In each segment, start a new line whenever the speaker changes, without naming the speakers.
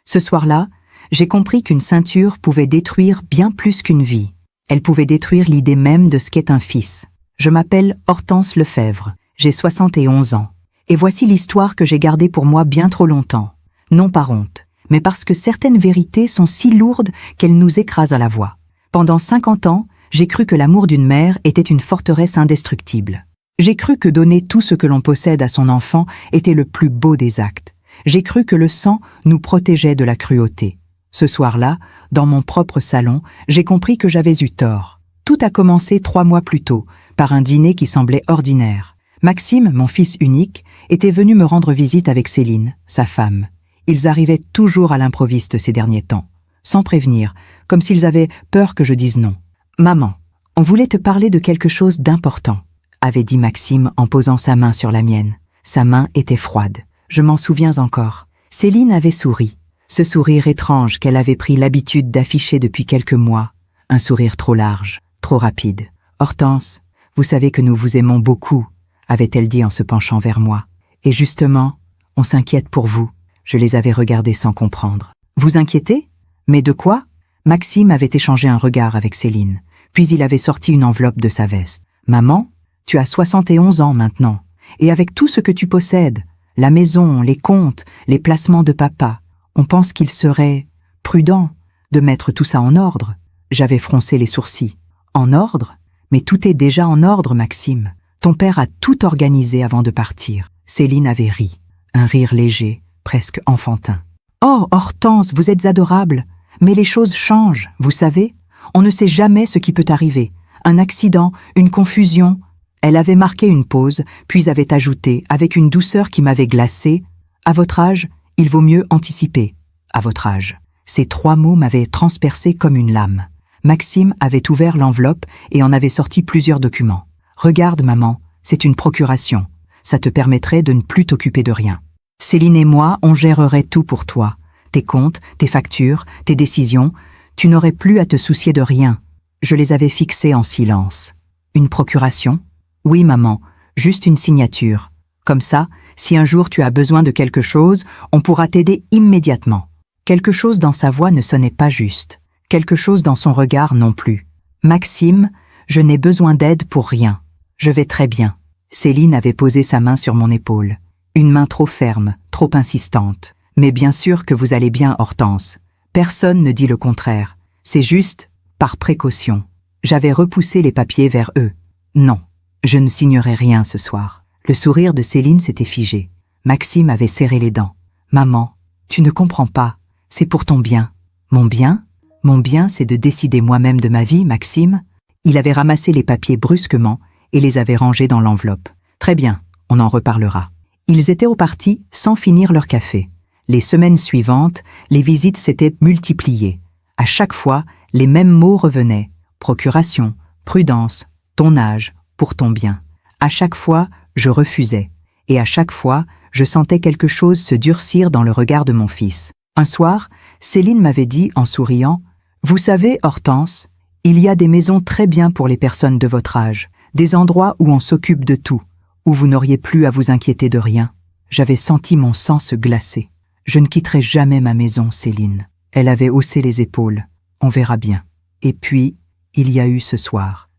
Ce soir-là, j'ai compris qu'une ceinture pouvait détruire bien plus qu'une vie. Elle pouvait détruire l'idée même de ce qu'est un fils. Je m'appelle Hortense Lefebvre, j'ai 71 ans. Et voici l'histoire que j'ai gardée pour moi bien trop longtemps. Non par honte, mais parce que certaines vérités sont si lourdes qu'elles nous écrasent à la voix. Pendant 50 ans, j'ai cru que l'amour d'une mère était une forteresse indestructible. J'ai cru que donner tout ce que l'on possède à son enfant était le plus beau des actes. J'ai cru que le sang nous protégeait de la cruauté. Ce soir-là, dans mon propre salon, j'ai compris que j'avais eu tort. Tout a commencé 3 mois plus tôt, par un dîner qui semblait ordinaire. Maxime, mon fils unique, était venu me rendre visite avec Céline, sa femme. Ils arrivaient toujours à l'improviste ces derniers temps, sans prévenir, comme s'ils avaient peur que je dise non. « Maman, on voulait te parler de quelque chose d'important », avait dit Maxime en posant sa main sur la mienne. Sa main était froide. Je m'en souviens encore. Céline avait souri. Ce sourire étrange qu'elle avait pris l'habitude d'afficher depuis quelques mois. Un sourire trop large, trop rapide. « Hortense, vous savez que nous vous aimons beaucoup », avait-elle dit en se penchant vers moi. « Et justement, on s'inquiète pour vous. » Je les avais regardés sans comprendre. « Vous inquiétez? Mais de quoi ?» Maxime avait échangé un regard avec Céline, puis il avait sorti une enveloppe de sa veste. « Maman, tu as 71 ans maintenant, et avec tout ce que tu possèdes, la maison, les comptes, les placements de papa, on pense qu'il serait prudent de mettre tout ça en ordre. » J'avais froncé les sourcils. « En ordre? Mais tout est déjà en ordre, Maxime. Ton père a tout organisé avant de partir. » Céline avait ri, un rire léger, presque enfantin. « Oh, Hortense, vous êtes adorable. Mais les choses changent, vous savez. On ne sait jamais ce qui peut arriver. Un accident, une confusion. » Elle avait marqué une pause, puis avait ajouté, avec une douceur qui m'avait glacée, « À votre âge, il vaut mieux anticiper. À votre âge. » Ces 3 mots m'avaient transpercé comme une lame. Maxime avait ouvert l'enveloppe et en avait sorti plusieurs documents. « Regarde, maman, c'est une procuration. Ça te permettrait de ne plus t'occuper de rien. Céline et moi, on gérerait tout pour toi. Tes comptes, tes factures, tes décisions. Tu n'aurais plus à te soucier de rien. » Je les avais fixés en silence. « Une procuration ? » ?»« Oui, maman, juste une signature. Comme ça, si un jour tu as besoin de quelque chose, on pourra t'aider immédiatement. » Quelque chose dans sa voix ne sonnait pas juste. Quelque chose dans son regard non plus. « Maxime, je n'ai besoin d'aide pour rien. Je vais très bien. » Céline avait posé sa main sur mon épaule. Une main trop ferme, trop insistante. « Mais bien sûr que vous allez bien, Hortense. Personne ne dit le contraire. C'est juste par précaution. » J'avais repoussé les papiers vers eux. Non, je ne signerai rien ce soir. Le sourire de Céline s'était figé. Maxime avait serré les dents. « Maman, tu ne comprends pas. C'est pour ton bien. »« Mon bien ? Mon bien, c'est de décider moi-même de ma vie, Maxime. » Il avait ramassé les papiers brusquement et les avait rangés dans l'enveloppe. « Très bien, on en reparlera. » Ils étaient repartis sans finir leur café. Les semaines suivantes, les visites s'étaient multipliées. À chaque fois, les mêmes mots revenaient. Procuration, prudence, ton âge, pour ton bien. À chaque fois, je refusais. Et à chaque fois, je sentais quelque chose se durcir dans le regard de mon fils. Un soir, Céline m'avait dit en souriant, « Vous savez, Hortense, il y a des maisons très bien pour les personnes de votre âge, des endroits où on s'occupe de tout, où vous n'auriez plus à vous inquiéter de rien. » J'avais senti mon sang se glacer. « Je ne quitterai jamais ma maison, Céline. » Elle avait haussé les épaules. « On verra bien. » Et puis, il y a eu ce soir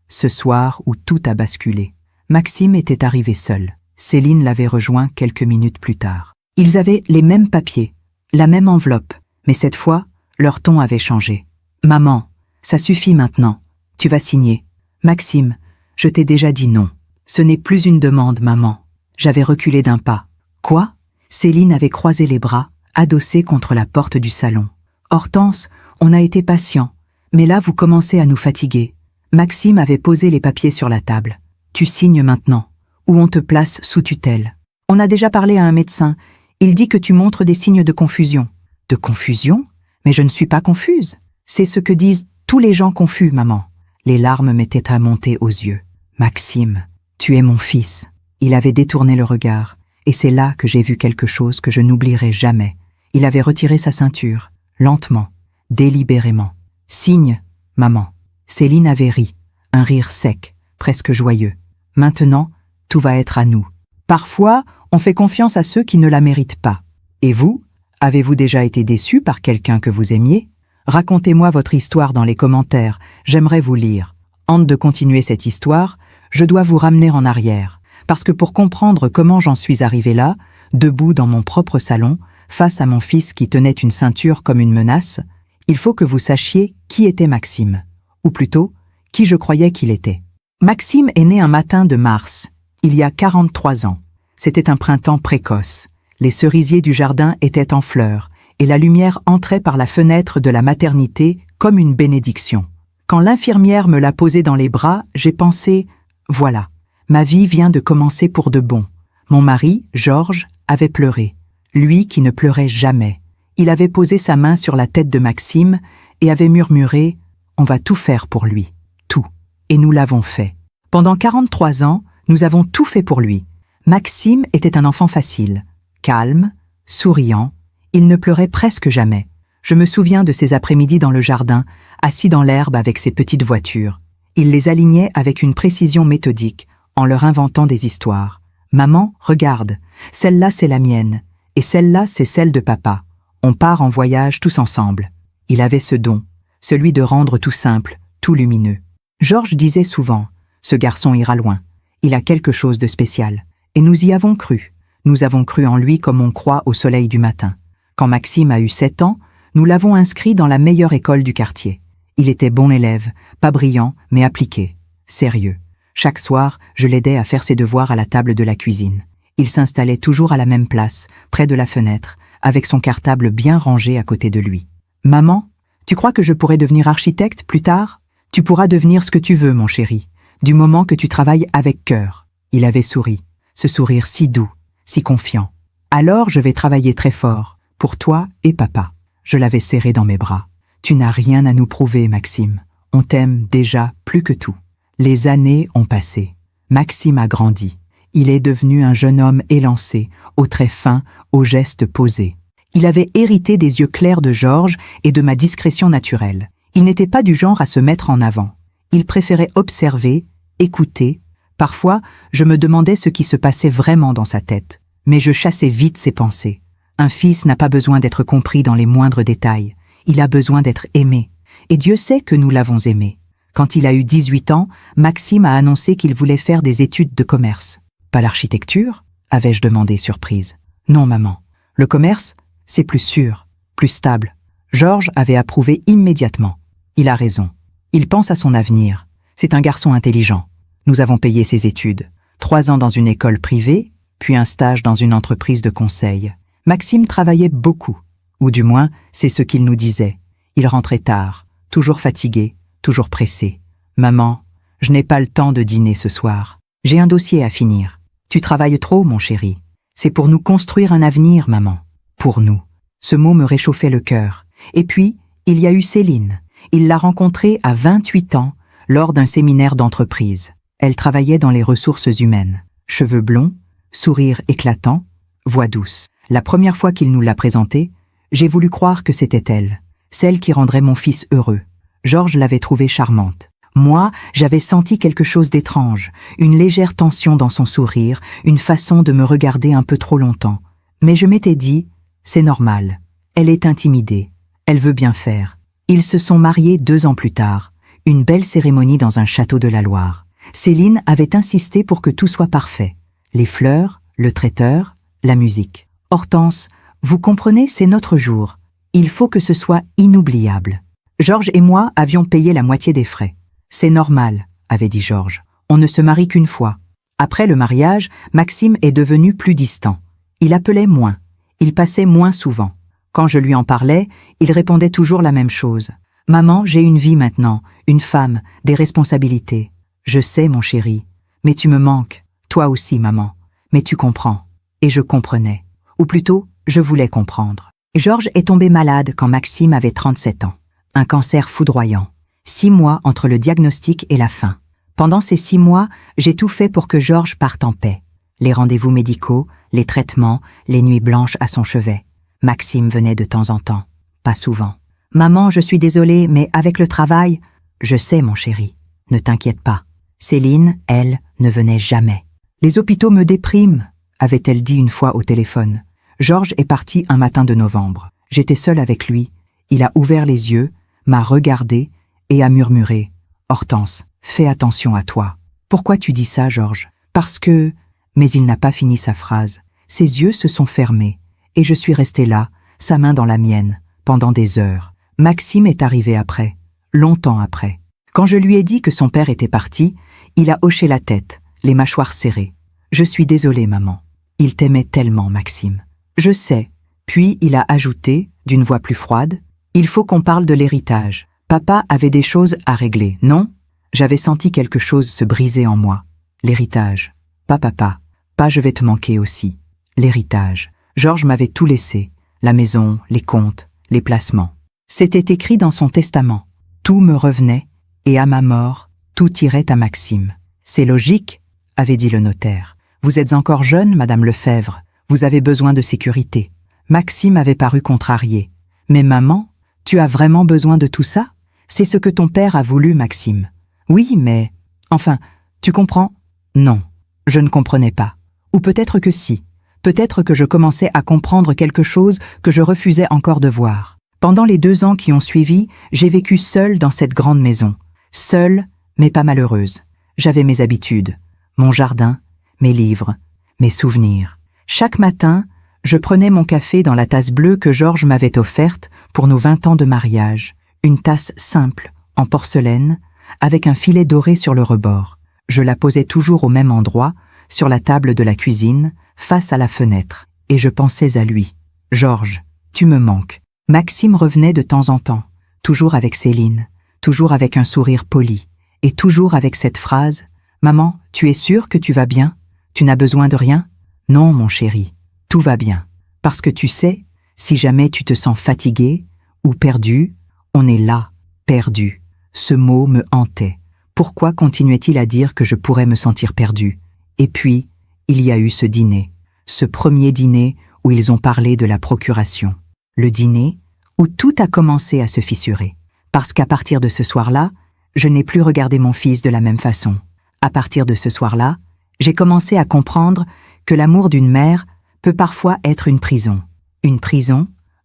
où tout a basculé. Maxime était arrivé seul. Céline l'avait rejoint quelques minutes plus tard. Ils avaient les mêmes papiers, la même enveloppe, mais cette fois, leur ton avait changé. « Maman, ça suffit maintenant. Tu vas signer. »« Maxime, je t'ai déjà dit non. Ce n'est plus une demande, maman. » J'avais reculé d'un pas. « Quoi ?» Céline avait croisé les bras, adossée contre la porte du salon. « Hortense, on a été patient, mais là vous commencez à nous fatiguer. » Maxime avait posé les papiers sur la table. « Tu signes maintenant, ou on te place sous tutelle. On a déjà parlé à un médecin. Il dit que tu montres des signes de confusion. »« De confusion ? Mais je ne suis pas confuse. C'est ce que disent tous les gens confus, maman. » Les larmes m'étaient à monter aux yeux. « Maxime, tu es mon fils. » Il avait détourné le regard, et c'est là que j'ai vu quelque chose que je n'oublierai jamais. Il avait retiré sa ceinture, lentement, délibérément. « Signe, maman. » Céline avait ri, un rire sec, presque joyeux. « Maintenant, tout va être à nous. Parfois, on fait confiance à ceux qui ne la méritent pas. Et vous ? Avez-vous déjà été déçu par quelqu'un que vous aimiez? Racontez-moi votre histoire dans les commentaires, j'aimerais vous lire. Hâte de continuer cette histoire, je dois vous ramener en arrière, parce que pour comprendre comment j'en suis arrivé là, debout dans mon propre salon, face à mon fils qui tenait une ceinture comme une menace, il faut que vous sachiez qui était Maxime, ou plutôt, qui je croyais qu'il était. Maxime est né un matin de mars, il y a 43 ans. C'était un printemps précoce. Les cerisiers du jardin étaient en fleurs, et la lumière entrait par la fenêtre de la maternité comme une bénédiction. Quand l'infirmière me l'a posé dans les bras, j'ai pensé « Voilà, ma vie vient de commencer pour de bon ». Mon mari, Georges, avait pleuré. Lui qui ne pleurait jamais. Il avait posé sa main sur la tête de Maxime et avait murmuré « On va tout faire pour lui, tout ». Et nous l'avons fait. Pendant 43 ans, nous avons tout fait pour lui. Maxime était un enfant facile, calme, souriant. Il ne pleurait presque jamais. Je me souviens de ces après-midi dans le jardin, assis dans l'herbe avec ses petites voitures. Il les alignait avec une précision méthodique, en leur inventant des histoires. « Maman, regarde, celle-là c'est la mienne, et celle-là c'est celle de papa. On part en voyage tous ensemble. » Il avait ce don, celui de rendre tout simple, tout lumineux. Georges disait souvent « Ce garçon ira loin, il a quelque chose de spécial. » Et nous y avons cru. Nous avons cru en lui comme on croit au soleil du matin. Quand Maxime a eu 7 ans, nous l'avons inscrit dans la meilleure école du quartier. Il était bon élève, pas brillant, mais appliqué, sérieux. Chaque soir, je l'aidais à faire ses devoirs à la table de la cuisine. Il s'installait toujours à la même place, près de la fenêtre, avec son cartable bien rangé à côté de lui. « Maman, tu crois que je pourrais devenir architecte plus tard? Tu pourras devenir ce que tu veux, mon chéri, du moment que tu travailles avec cœur. » Il avait souri, ce sourire si doux, si confiant. « Alors je vais travailler très fort, pour toi et papa. » Je l'avais serré dans mes bras. « Tu n'as rien à nous prouver, Maxime. On t'aime déjà plus que tout. » Les années ont passé. Maxime a grandi. Il est devenu un jeune homme élancé, aux traits fins, aux gestes posés. Il avait hérité des yeux clairs de Georges et de ma discrétion naturelle. Il n'était pas du genre à se mettre en avant. Il préférait observer, écouter. Parfois, je me demandais ce qui se passait vraiment dans sa tête. Mais je chassais vite ses pensées. Un fils n'a pas besoin d'être compris dans les moindres détails. Il a besoin d'être aimé. Et Dieu sait que nous l'avons aimé. Quand il a eu 18 ans, Maxime a annoncé qu'il voulait faire des études de commerce. « Pas l'architecture ?» avais-je demandé surprise. « Non, maman. Le commerce, c'est plus sûr, plus stable. » Georges avait approuvé immédiatement. Il a raison. Il pense à son avenir. C'est un garçon intelligent. Nous avons payé ses études. 3 ans dans une école privée, puis un stage dans une entreprise de conseil. Maxime travaillait beaucoup. Ou du moins, c'est ce qu'il nous disait. Il rentrait tard, toujours fatigué, toujours pressé. « Maman, je n'ai pas le temps de dîner ce soir. J'ai un dossier à finir. Tu travailles trop, mon chéri. C'est pour nous construire un avenir, maman. Pour nous. » Ce mot me réchauffait le cœur. Et puis, il y a eu Céline. Il l'a rencontrée à 28 ans, lors d'un séminaire d'entreprise. Elle travaillait dans les ressources humaines. Cheveux blonds, sourire éclatant, voix douce. La première fois qu'il nous l'a présentée, j'ai voulu croire que c'était elle, celle qui rendrait mon fils heureux. Georges l'avait trouvée charmante. Moi, j'avais senti quelque chose d'étrange, une légère tension dans son sourire, une façon de me regarder un peu trop longtemps. Mais je m'étais dit, c'est normal. Elle est intimidée. Elle veut bien faire. Ils se sont mariés 2 ans plus tard. Une belle cérémonie dans un château de la Loire. Céline avait insisté pour que tout soit parfait. Les fleurs, le traiteur, la musique. Hortense, vous comprenez, c'est notre jour. Il faut que ce soit inoubliable. Georges et moi avions payé la moitié des frais. C'est normal, avait dit Georges. On ne se marie qu'une fois. Après le mariage, Maxime est devenu plus distant. Il appelait moins. Il passait moins souvent. Quand je lui en parlais, il répondait toujours la même chose. « Maman, j'ai une vie maintenant, une femme, des responsabilités. Je sais, mon chéri, mais tu me manques. Toi aussi, maman. Mais tu comprends. » Et je comprenais. Ou plutôt, je voulais comprendre. Georges est tombé malade quand Maxime avait 37 ans. Un cancer foudroyant. 6 mois entre le diagnostic et la fin. Pendant ces 6 mois, j'ai tout fait pour que Georges parte en paix. Les rendez-vous médicaux, les traitements, les nuits blanches à son chevet. Maxime venait de temps en temps, pas souvent. « Maman, je suis désolée, mais avec le travail... »« Je sais, mon chéri, ne t'inquiète pas. » Céline, elle, ne venait jamais. « Les hôpitaux me dépriment, avait-elle dit une fois au téléphone. Georges est parti un matin de novembre. J'étais seule avec lui. Il a ouvert les yeux, m'a regardé et a murmuré « Hortense, fais attention à toi. » « Pourquoi tu dis ça, Georges ? » « Parce que… » Mais il n'a pas fini sa phrase. Ses yeux se sont fermés et je suis restée là, sa main dans la mienne, pendant des heures. Maxime est arrivé après, longtemps après. Quand je lui ai dit que son père était parti, il a hoché la tête, les mâchoires serrées. « Je suis désolée, maman. Il t'aimait tellement, Maxime. » « Je sais. » Puis il a ajouté, d'une voix plus froide, « Il faut qu'on parle de l'héritage. Papa avait des choses à régler, non ?» J'avais senti quelque chose se briser en moi. L'héritage. Pas papa. Pas je vais te manquer aussi. L'héritage. Georges m'avait tout laissé. La maison, les comptes, les placements. C'était écrit dans son testament. Tout me revenait, et à ma mort, tout irait à Maxime. C'est logique, avait dit le notaire. Vous êtes encore jeune, Madame Lefebvre. Vous avez besoin de sécurité. Maxime avait paru contrarié. Mais maman, tu as vraiment besoin de tout ça? C'est ce que ton père a voulu, Maxime. Oui, mais… Enfin, tu comprends? Non, je ne comprenais pas. Ou peut-être que si. Peut-être que je commençais à comprendre quelque chose que je refusais encore de voir. Pendant les 2 ans qui ont suivi, j'ai vécu seule dans cette grande maison. Seule, mais pas malheureuse. J'avais mes habitudes, mon jardin, mes livres, mes souvenirs. Chaque matin, je prenais mon café dans la tasse bleue que Georges m'avait offerte pour nos 20 ans de mariage. Une tasse simple, en porcelaine, avec un filet doré sur le rebord. Je la posais toujours au même endroit, sur la table de la cuisine, face à la fenêtre, et je pensais à lui. « Georges, tu me manques. » Maxime revenait de temps en temps, toujours avec Céline, toujours avec un sourire poli, et toujours avec cette phrase « Maman, tu es sûre que tu vas bien? Tu n'as besoin de rien? » « Non, mon chéri, tout va bien. Parce que tu sais, si jamais tu te sens fatigué ou perdu, on est là, perdu. » Ce mot me hantait. Pourquoi continuait-il à dire que je pourrais me sentir perdu? Et puis, il y a eu ce dîner. Ce premier dîner où ils ont parlé de la procuration. Le dîner où tout a commencé à se fissurer. Parce qu'à partir de ce soir-là, je n'ai plus regardé mon fils de la même façon. À partir de ce soir-là, j'ai commencé à comprendre que l'amour d'une mère peut parfois être une prison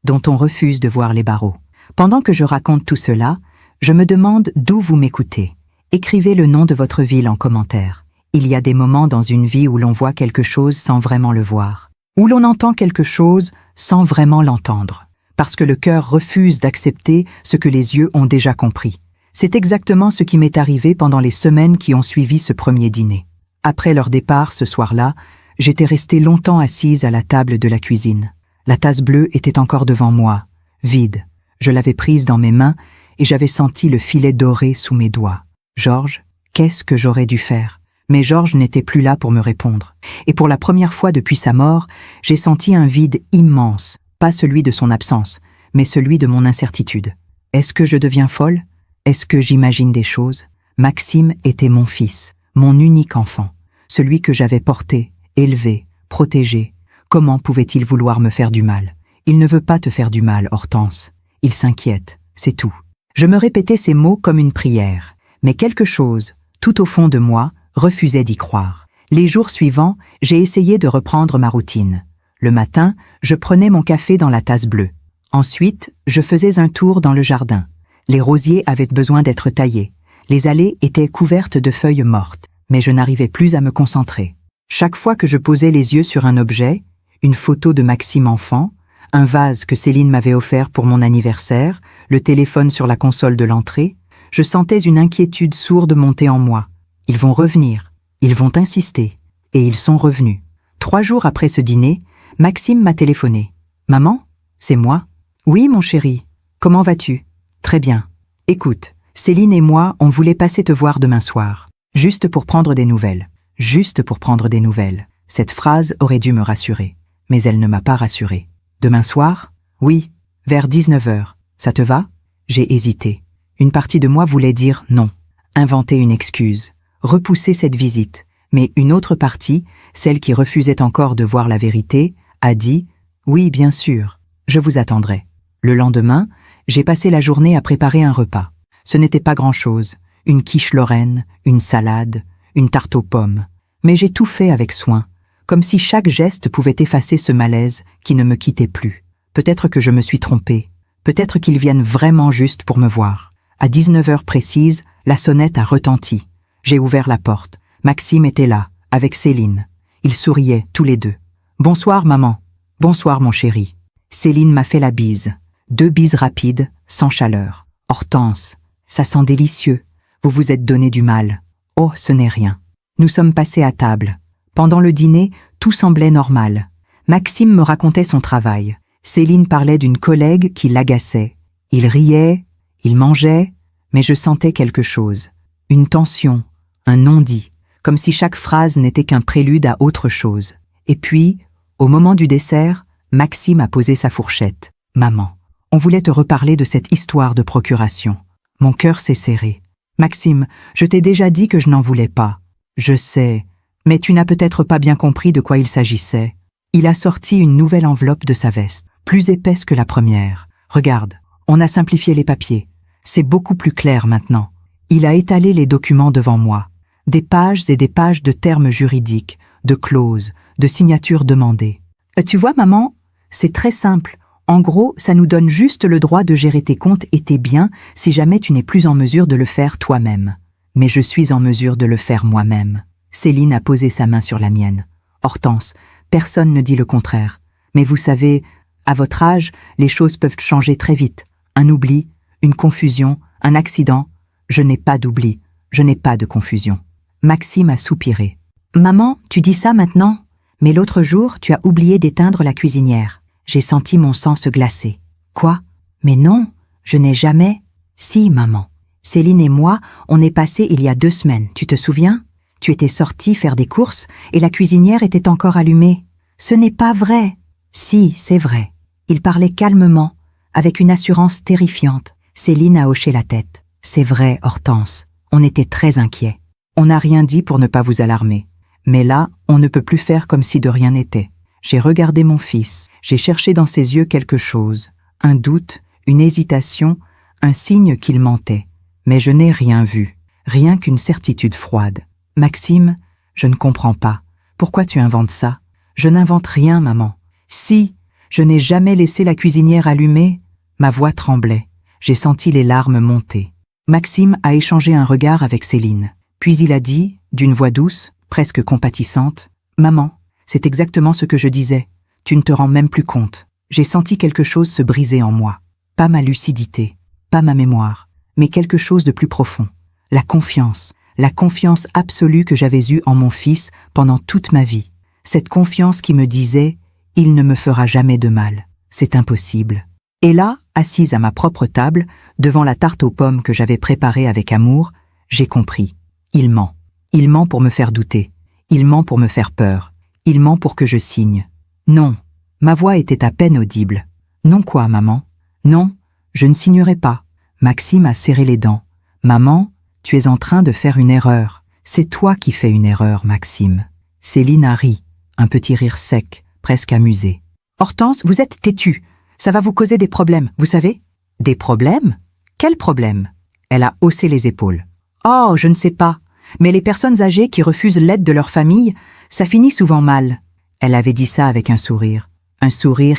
dont on refuse de voir les barreaux. Pendant que je raconte tout cela, je me demande d'où vous m'écoutez. Écrivez le nom de votre ville en commentaire. Il y a des moments dans une vie où l'on voit quelque chose sans vraiment le voir, où l'on entend quelque chose sans vraiment l'entendre, parce que le cœur refuse d'accepter ce que les yeux ont déjà compris. C'est exactement ce qui m'est arrivé pendant les semaines qui ont suivi ce premier dîner. Après leur départ ce soir-là, j'étais restée longtemps assise à la table de la cuisine. La tasse bleue était encore devant moi, vide. Je l'avais prise dans mes mains et j'avais senti le filet doré sous mes doigts. Georges, qu'est-ce que j'aurais dû faire? Mais Georges n'était plus là pour me répondre. Et pour la première fois depuis sa mort, j'ai senti un vide immense, pas celui de son absence, mais celui de mon incertitude. Est-ce que je deviens folle? Est-ce que j'imagine des choses? Maxime était mon fils, mon unique enfant, celui que j'avais porté, élevé, protégé. Comment pouvait-il vouloir me faire du mal? Il ne veut pas te faire du mal, Hortense. Il s'inquiète, c'est tout. Je me répétais ces mots comme une prière, mais quelque chose, tout au fond de moi, refusait d'y croire. Les jours suivants, j'ai essayé de reprendre ma routine. Le matin, je prenais mon café dans la tasse bleue. Ensuite, je faisais un tour dans le jardin. Les rosiers avaient besoin d'être taillés. Les allées étaient couvertes de feuilles mortes, mais je n'arrivais plus à me concentrer. Chaque fois que je posais les yeux sur un objet, une photo de Maxime enfant, un vase que Céline m'avait offert pour mon anniversaire, le téléphone sur la console de l'entrée, je sentais une inquiétude sourde monter en moi. Ils vont revenir, ils vont insister, et ils sont revenus. 3 jours après ce dîner, Maxime m'a téléphoné. « Maman, c'est moi ?»« Oui, mon chéri. Comment vas-tu ?»« Très bien. Écoute, Céline et moi, on voulait passer te voir demain soir, juste pour prendre des nouvelles. Juste pour prendre des nouvelles. » Cette phrase aurait dû me rassurer, mais elle ne m'a pas rassurée. « Demain soir ? Oui, vers 19h. Ça te va ?» J'ai hésité. Une partie de moi voulait dire non, inventer une excuse, repousser cette visite, mais une autre partie, celle qui refusait encore de voir la vérité, a dit « Oui, bien sûr, je vous attendrai. » Le lendemain, j'ai passé la journée à préparer un repas. Ce n'était pas grand-chose, une quiche lorraine, une salade, une tarte aux pommes. Mais j'ai tout fait avec soin, comme si chaque geste pouvait effacer ce malaise qui ne me quittait plus. Peut-être que je me suis trompée, peut-être qu'ils viennent vraiment juste pour me voir. À 19 heures précises, la sonnette a retenti. J'ai ouvert la porte. Maxime était là, avec Céline. Ils souriaient, tous les deux. « Bonsoir, maman. Bonsoir, mon chéri. » Céline m'a fait la bise. 2 bises rapides, sans chaleur. « Hortense, ça sent délicieux. Vous vous êtes donné du mal. » « Oh, ce n'est rien. » Nous sommes passés à table. Pendant le dîner, tout semblait normal. Maxime me racontait son travail. Céline parlait d'une collègue qui l'agaçait. Il riait, il mangeait, mais je sentais quelque chose. Une tension, un non-dit, comme si chaque phrase n'était qu'un prélude à autre chose. Et puis, au moment du dessert, Maxime a posé sa fourchette. « Maman, on voulait te reparler de cette histoire de procuration. » Mon cœur s'est serré. « Maxime, je t'ai déjà dit que je n'en voulais pas. »« Je sais, mais tu n'as peut-être pas bien compris de quoi il s'agissait. » Il a sorti une nouvelle enveloppe de sa veste, plus épaisse que la première. « Regarde, on a simplifié les papiers. C'est beaucoup plus clair maintenant. » Il a étalé les documents devant moi. Des pages et des pages de termes juridiques, de clauses, de signatures demandées. « Tu vois, maman, c'est très simple. En gros, ça nous donne juste le droit de gérer tes comptes et tes biens si jamais tu n'es plus en mesure de le faire toi-même. Mais je suis en mesure de le faire moi-même. » Céline a posé sa main sur la mienne. « Hortense, personne ne dit le contraire. Mais vous savez, à votre âge, les choses peuvent changer très vite. Un oubli, une confusion, un accident. Je n'ai pas d'oubli, je n'ai pas de confusion. » Maxime a soupiré. « Maman, tu dis ça maintenant? Mais l'autre jour, tu as oublié d'éteindre la cuisinière. » J'ai senti mon sang se glacer. « Quoi? Mais non, je n'ai jamais... »« Si, maman. Céline et moi, on est passé il y a 2 semaines, tu te souviens? Tu étais sortie faire des courses et la cuisinière était encore allumée. Ce n'est pas vrai. »« Si, c'est vrai. » Il parlait calmement, avec une assurance terrifiante. Céline a hoché la tête. « C'est vrai, Hortense. On était très inquiets. On n'a rien dit pour ne pas vous alarmer. Mais là, on ne peut plus faire comme si de rien n'était. » J'ai regardé mon fils, j'ai cherché dans ses yeux quelque chose, un doute, une hésitation, un signe qu'il mentait. Mais je n'ai rien vu, rien qu'une certitude froide. « Maxime, je ne comprends pas. Pourquoi tu inventes ça? »« Je n'invente rien, maman. »« Si, je n'ai jamais laissé la cuisinière allumée. » Ma voix tremblait, j'ai senti les larmes monter. Maxime a échangé un regard avec Céline. Puis il a dit, d'une voix douce, presque compatissante, « Maman, c'est exactement ce que je disais. Tu ne te rends même plus compte. » J'ai senti quelque chose se briser en moi. Pas ma lucidité, pas ma mémoire, mais quelque chose de plus profond. La confiance absolue que j'avais eue en mon fils pendant toute ma vie. Cette confiance qui me disait « Il ne me fera jamais de mal. C'est impossible. » Et là, assise à ma propre table, devant la tarte aux pommes que j'avais préparée avec amour, j'ai compris. Il ment. Il ment pour me faire douter. Il ment pour me faire peur. Il ment pour que je signe. Non, ma voix était à peine audible. Non quoi, maman? Non, je ne signerai pas. Maxime a serré les dents. Maman, tu es en train de faire une erreur. C'est toi qui fais une erreur, Maxime. Céline a ri, un petit rire sec, presque amusé. Hortense, vous êtes têtue. Ça va vous causer des problèmes, vous savez? Des problèmes? Quels problèmes? Elle a haussé les épaules. Oh, je ne sais pas. Mais les personnes âgées qui refusent l'aide de leur famille, ça finit souvent mal. Elle avait dit ça avec un sourire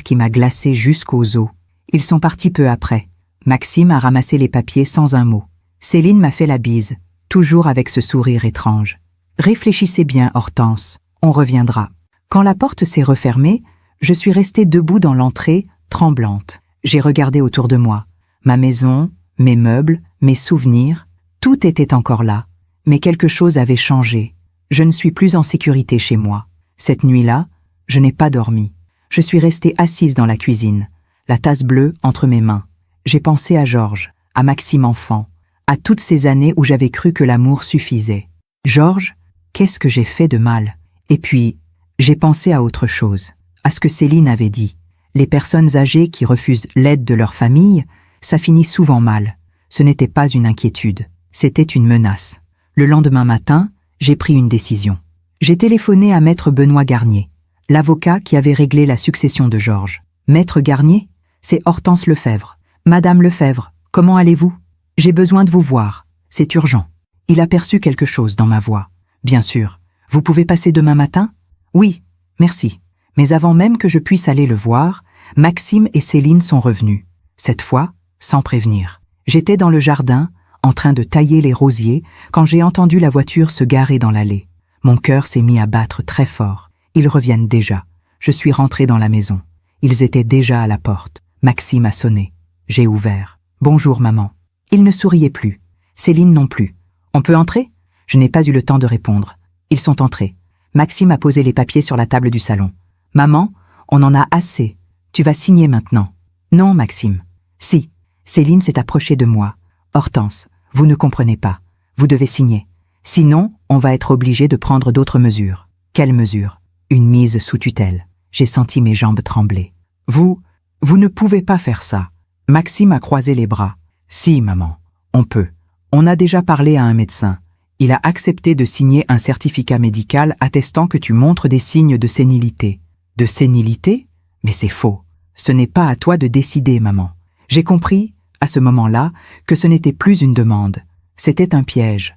qui m'a glacé jusqu'aux os. Ils sont partis peu après. Maxime a ramassé les papiers sans un mot. Céline m'a fait la bise, toujours avec ce sourire étrange. Réfléchissez bien, Hortense, on reviendra. Quand la porte s'est refermée, je suis restée debout dans l'entrée, tremblante. J'ai regardé autour de moi. Ma maison, mes meubles, mes souvenirs, tout était encore là. Mais quelque chose avait changé. Je ne suis plus en sécurité chez moi. Cette nuit-là, je n'ai pas dormi. Je suis restée assise dans la cuisine, la tasse bleue entre mes mains. J'ai pensé à Georges, à Maxime enfant, à toutes ces années où j'avais cru que l'amour suffisait. Georges, qu'est-ce que j'ai fait de mal? Et puis, j'ai pensé à autre chose, à ce que Céline avait dit. Les personnes âgées qui refusent l'aide de leur famille, ça finit souvent mal. Ce n'était pas une inquiétude, c'était une menace. Le lendemain matin, j'ai pris une décision. J'ai téléphoné à Maître Benoît Garnier, l'avocat qui avait réglé la succession de Georges. Maître Garnier, c'est Hortense Lefebvre. Madame Lefebvre, comment allez-vous? J'ai besoin de vous voir, c'est urgent. Il a perçu quelque chose dans ma voix. Bien sûr. Vous pouvez passer demain matin? Oui, Merci. Mais avant même que je puisse aller le voir, Maxime et Céline sont revenus. Cette fois, sans prévenir. J'étais dans le jardin, en train de tailler les rosiers, quand j'ai entendu la voiture se garer dans l'allée. Mon cœur s'est mis à battre très fort. Ils reviennent déjà. Je suis rentré dans la maison. Ils étaient déjà à la porte. Maxime a sonné. J'ai ouvert. « Bonjour, maman. » Il ne souriait plus. Céline non plus. « On peut entrer ?» Je n'ai pas eu le temps de répondre. Ils sont entrés. Maxime a posé les papiers sur la table du salon. « Maman, on en a assez. Tu vas signer maintenant. »« Non, Maxime. »« Si. » Céline s'est approchée de moi. « Hortense, vous ne comprenez pas. Vous devez signer. Sinon, on va être obligé de prendre d'autres mesures. » « Quelles mesures ? » « Une mise sous tutelle. » J'ai senti mes jambes trembler. « Vous ne pouvez pas faire ça. » Maxime a croisé les bras. « Si, maman. On peut. On a déjà parlé à un médecin. Il a accepté de signer un certificat médical attestant que tu montres des signes de sénilité. » « De sénilité ? Mais c'est faux. Ce n'est pas à toi de décider, maman. » J'ai compris, à ce moment-là, que ce n'était plus une demande. C'était un piège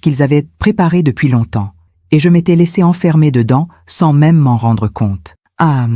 qu'ils avaient préparé depuis longtemps. Et je m'étais laissé enfermer dedans sans même m'en rendre compte. « Ah,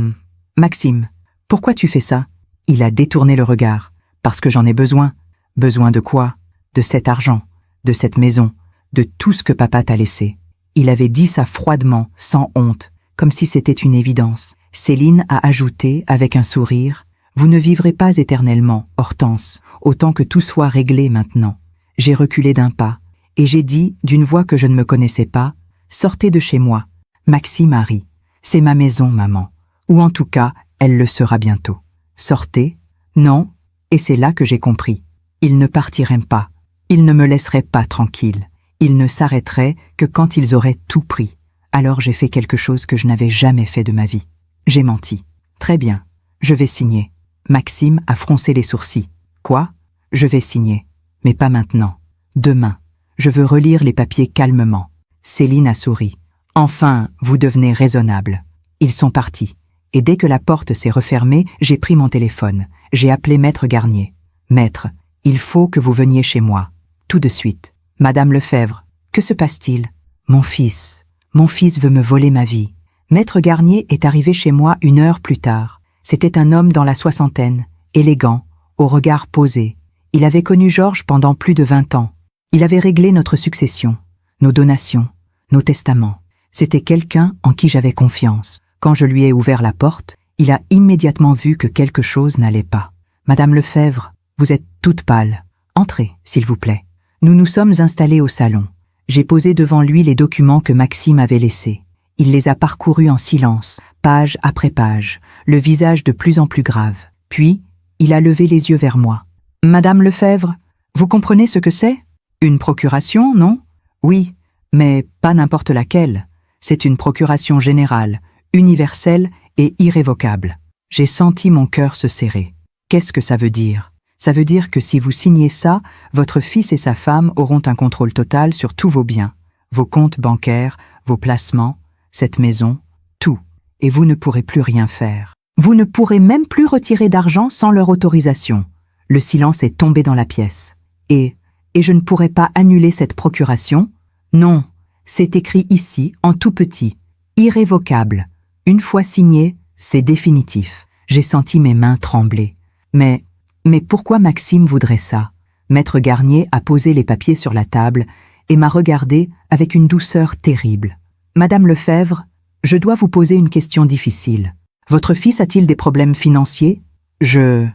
Maxime, pourquoi tu fais ça ?» Il a détourné le regard. « Parce que j'en ai besoin. » « Besoin de quoi ? De cet argent, de cette maison, de tout ce que papa t'a laissé. » Il avait dit ça froidement, sans honte, comme si c'était une évidence. Céline a ajouté, avec un sourire, « Vous ne vivrez pas éternellement, Hortense, autant que tout soit réglé maintenant. » J'ai reculé d'un pas, et j'ai dit, d'une voix que je ne me connaissais pas, « Sortez de chez moi. » Maxime a ri. « C'est ma maison, maman. Ou en tout cas, elle le sera bientôt. » Sortez ? Non. Et c'est là que j'ai compris. Ils ne partiraient pas. Ils ne me laisseraient pas tranquille. Ils ne s'arrêteraient que quand ils auraient tout pris. Alors j'ai fait quelque chose que je n'avais jamais fait de ma vie. J'ai menti. Très bien. Je vais signer. Maxime a froncé les sourcils. Quoi ? Je vais signer. Mais pas maintenant. Demain. Je veux relire les papiers calmement. Céline a souri. Enfin, vous devenez raisonnable. Ils sont partis. Et dès que la porte s'est refermée, j'ai pris mon téléphone. J'ai appelé Maître Garnier. Maître, il faut que vous veniez chez moi. Tout de suite. Madame Lefebvre, que se passe-t-il ? Mon fils veut me voler ma vie. Maître Garnier est arrivé chez moi 1 heure plus tard. C'était un homme dans la 60aine, élégant, au regard posé. Il avait connu Georges pendant plus de 20 ans. Il avait réglé notre succession, nos donations, nos testaments. C'était quelqu'un en qui j'avais confiance. Quand je lui ai ouvert la porte, il a immédiatement vu que quelque chose n'allait pas. « Madame Lefebvre, vous êtes toute pâle. Entrez, s'il vous plaît. » Nous nous sommes installés au salon. J'ai posé devant lui les documents que Maxime avait laissés. Il les a parcourus en silence, page après page, le visage de plus en plus grave. Puis, il a levé les yeux vers moi. « Madame Lefebvre, vous comprenez ce que c'est ? Une procuration, non ? Oui, mais pas n'importe laquelle. C'est une procuration générale, universelle et irrévocable. » J'ai senti mon cœur se serrer. Qu'est-ce que ça veut dire ? Ça veut dire que si vous signez ça, votre fils et sa femme auront un contrôle total sur tous vos biens, vos comptes bancaires, vos placements, cette maison, tout. Et vous ne pourrez plus rien faire. Vous ne pourrez même plus retirer d'argent sans leur autorisation. Le silence est tombé dans la pièce. Et je ne pourrai pas annuler cette procuration ? Non, c'est écrit ici, en tout petit. Irrévocable. Une fois signé, c'est définitif. J'ai senti mes mains trembler. Mais pourquoi Maxime voudrait ça ? Maître Garnier a posé les papiers sur la table et m'a regardé avec une douceur terrible. « Madame Lefebvre, je dois vous poser une question difficile. Votre fils a-t-il des problèmes financiers ? Je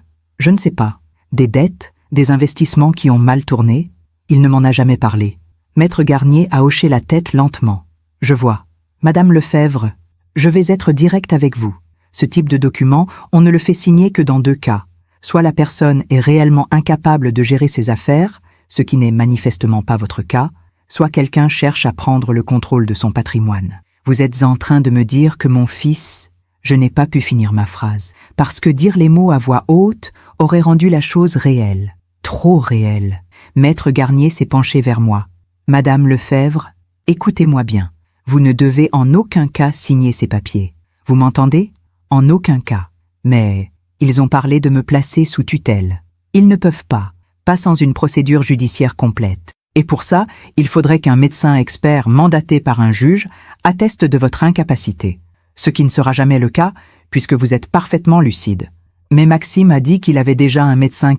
ne sais pas. Des dettes, des investissements qui ont mal tourné ? Il ne m'en a jamais parlé. » Maître Garnier a hoché la tête lentement. « Je vois. Madame Lefebvre, je vais être direct avec vous. Ce type de document, on ne le fait signer que dans 2 cas. Soit la personne est réellement incapable de gérer ses affaires, ce qui n'est manifestement pas votre cas, soit quelqu'un cherche à prendre le contrôle de son patrimoine. Vous êtes en train de me dire que mon fils... » Je n'ai pas pu finir ma phrase, parce que dire les mots à voix haute aurait rendu la chose réelle. Trop réelle. Maître Garnier s'est penché vers moi. « Madame Lefebvre, écoutez-moi bien. Vous ne devez en aucun cas signer ces papiers. Vous m'entendez ? En aucun cas. Mais ils ont parlé de me placer sous tutelle. Ils ne peuvent pas sans une procédure judiciaire complète. Et pour ça, il faudrait qu'un médecin expert mandaté par un juge atteste de votre incapacité. ce qui ne sera jamais le cas, puisque vous êtes parfaitement lucide. Mais Maxime a dit qu'il avait déjà un médecin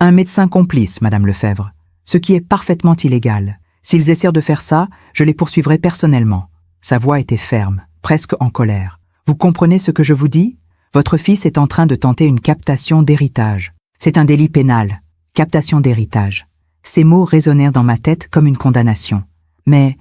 Un médecin complice, Madame Lefebvre, ce qui est parfaitement illégal. S'ils essaient de faire ça, je les poursuivrai personnellement. Sa voix était ferme, presque en colère. Vous comprenez ce que je vous dis? Votre fils est en train de tenter une captation d'héritage. C'est un délit pénal. Captation d'héritage. Ces mots résonnèrent dans ma tête comme une condamnation. Mais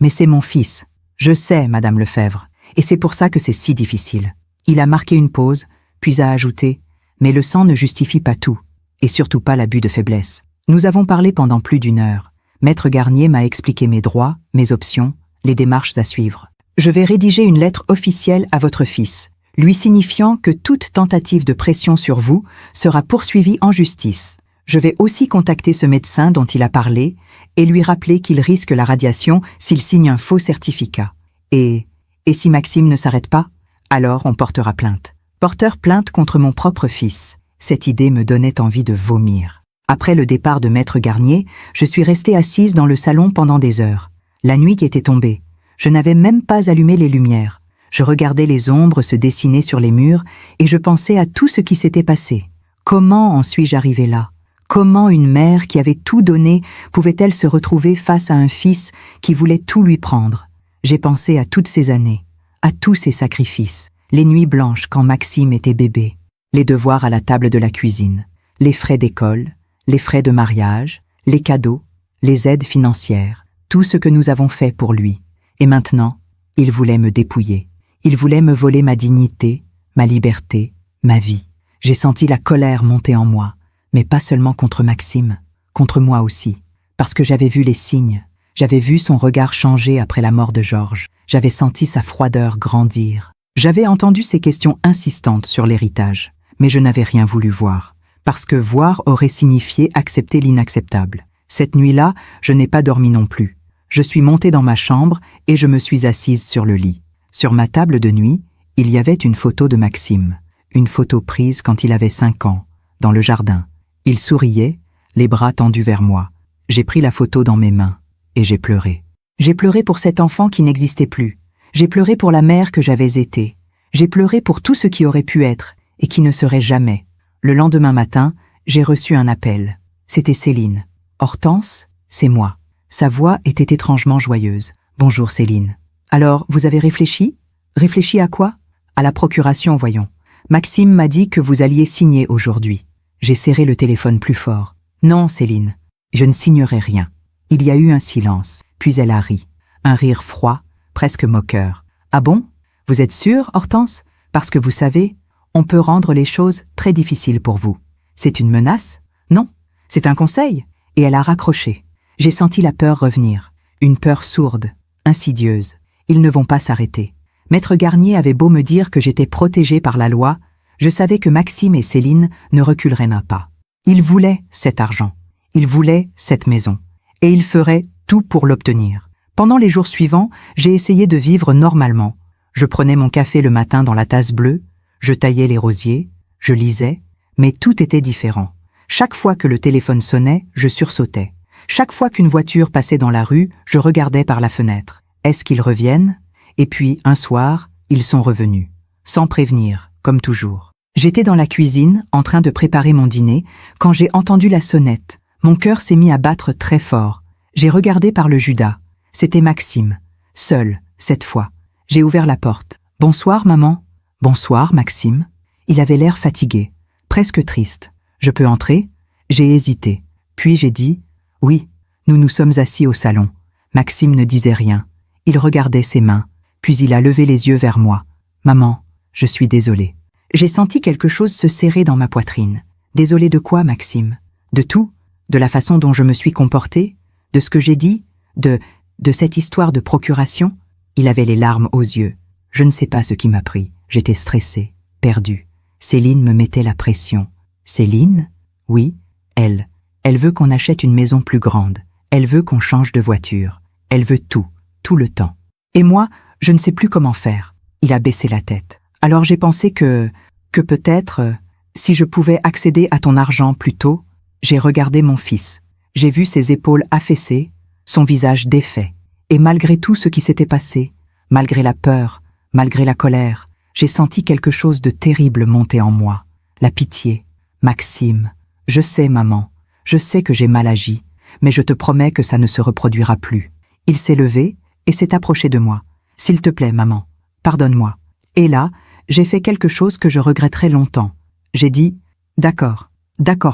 c'est mon fils. Je sais, Madame Lefebvre, et c'est pour ça que c'est si difficile. Il a marqué une pause, puis a ajouté « Mais le sang ne justifie pas tout, et surtout pas l'abus de faiblesse. » Nous avons parlé pendant plus d'1 heure. Maître Garnier m'a expliqué mes droits, mes options, les démarches à suivre. Je vais rédiger une lettre officielle à votre fils, lui signifiant que toute tentative de pression sur vous sera poursuivie en justice. Je vais aussi contacter ce médecin dont il a parlé et lui rappeler qu'il risque la radiation s'il signe un faux certificat. Et si Maxime ne s'arrête pas, alors on portera plainte. Porteur plainte contre mon propre fils. Cette idée me donnait envie de vomir. Après le départ de Maître Garnier, je suis restée assise dans le salon pendant des heures. La nuit était tombée. Je n'avais même pas allumé les lumières. Je regardais les ombres se dessiner sur les murs et je pensais à tout ce qui s'était passé. Comment en suis-je arrivée là? Comment une mère qui avait tout donné pouvait-elle se retrouver face à un fils qui voulait tout lui prendre? J'ai pensé à toutes ces années, à tous ces sacrifices, les nuits blanches quand Maxime était bébé, les devoirs à la table de la cuisine, les frais d'école, les frais de mariage, les cadeaux, les aides financières, tout ce que nous avons fait pour lui. Et maintenant, il voulait me dépouiller. Il voulait me voler ma dignité, ma liberté, ma vie. J'ai senti la colère monter en moi, mais pas seulement contre Maxime, contre moi aussi, parce que j'avais vu les signes, j'avais vu son regard changer après la mort de Georges, j'avais senti sa froideur grandir. J'avais entendu ses questions insistantes sur l'héritage, mais je n'avais rien voulu voir, parce que voir aurait signifié accepter l'inacceptable. Cette nuit-là, je n'ai pas dormi non plus. Je suis montée dans ma chambre et je me suis assise sur le lit. Sur ma table de nuit, il y avait une photo de Maxime, une photo prise quand il avait 5 ans, dans le jardin. Il souriait, les bras tendus vers moi. J'ai pris la photo dans mes mains et j'ai pleuré. J'ai pleuré pour cet enfant qui n'existait plus. J'ai pleuré pour la mère que j'avais été. J'ai pleuré pour tout ce qui aurait pu être et qui ne serait jamais. Le lendemain matin, j'ai reçu un appel. C'était Céline. Hortense, c'est moi. Sa voix était étrangement joyeuse. Bonjour Céline. Alors, vous avez réfléchi? Réfléchi à quoi? À la procuration, voyons. Maxime m'a dit que vous alliez signer aujourd'hui. J'ai serré le téléphone plus fort. Non, Céline, je ne signerai rien. Il y a eu un silence, puis elle a ri. Un rire froid, presque moqueur. Ah bon? Vous êtes sûre, Hortense? Parce que vous savez, on peut rendre les choses très difficiles pour vous. C'est une menace? Non, c'est un conseil. Et elle a raccroché. J'ai senti la peur revenir. Une peur sourde, insidieuse. Ils ne vont pas s'arrêter. Maître Garnier avait beau me dire que j'étais protégée par la loi, je savais que Maxime et Céline ne reculeraient pas. Ils voulaient cet argent. Ils voulaient cette maison. Et ils feraient tout pour l'obtenir. Pendant les jours suivants, j'ai essayé de vivre normalement. Je prenais mon café le matin dans la tasse bleue, je taillais les rosiers, je lisais, mais tout était différent. Chaque fois que le téléphone sonnait, je sursautais. Chaque fois qu'une voiture passait dans la rue, je regardais par la fenêtre. Est-ce qu'ils reviennent? Et puis, un soir, ils sont revenus. Sans prévenir, comme toujours. J'étais dans la cuisine, en train de préparer mon dîner, quand j'ai entendu la sonnette. Mon cœur s'est mis à battre très fort. J'ai regardé par le Judas. C'était Maxime. Seul, cette fois. J'ai ouvert la porte. « Bonsoir, maman. »« Bonsoir, Maxime. » Il avait l'air fatigué, presque triste. « Je peux entrer ?» J'ai hésité. Puis j'ai dit « Oui. » Nous nous sommes assis au salon. Maxime ne disait rien. Il regardait ses mains, puis il a levé les yeux vers moi. « Maman, je suis désolé. » J'ai senti quelque chose se serrer dans ma poitrine. Désolé de quoi, Maxime? De tout? De la façon dont je me suis comportée? De ce que j'ai dit? De cette histoire de procuration? Il avait les larmes aux yeux. Je ne sais pas ce qui m'a pris. J'étais stressée, perdue. Céline me mettait la pression. Céline? Oui, elle. Elle veut qu'on achète une maison plus grande. Elle veut qu'on change de voiture. Elle veut tout le temps. Et moi, je ne sais plus comment faire. Il a baissé la tête. Alors j'ai pensé que peut-être, si je pouvais accéder à ton argent plus tôt, j'ai regardé mon fils. J'ai vu ses épaules affaissées, son visage défait. Et malgré tout ce qui s'était passé, malgré la peur, Malgré la colère, j'ai senti quelque chose de terrible monter en moi. La pitié. Maxime, je sais, maman, je sais que j'ai mal agi, mais je te promets que ça ne se reproduira plus. Il s'est levé et s'est approché de moi. S'il te plaît, maman, pardonne-moi. Et là, j'ai fait quelque chose que je regretterai longtemps. J'ai dit, d'accord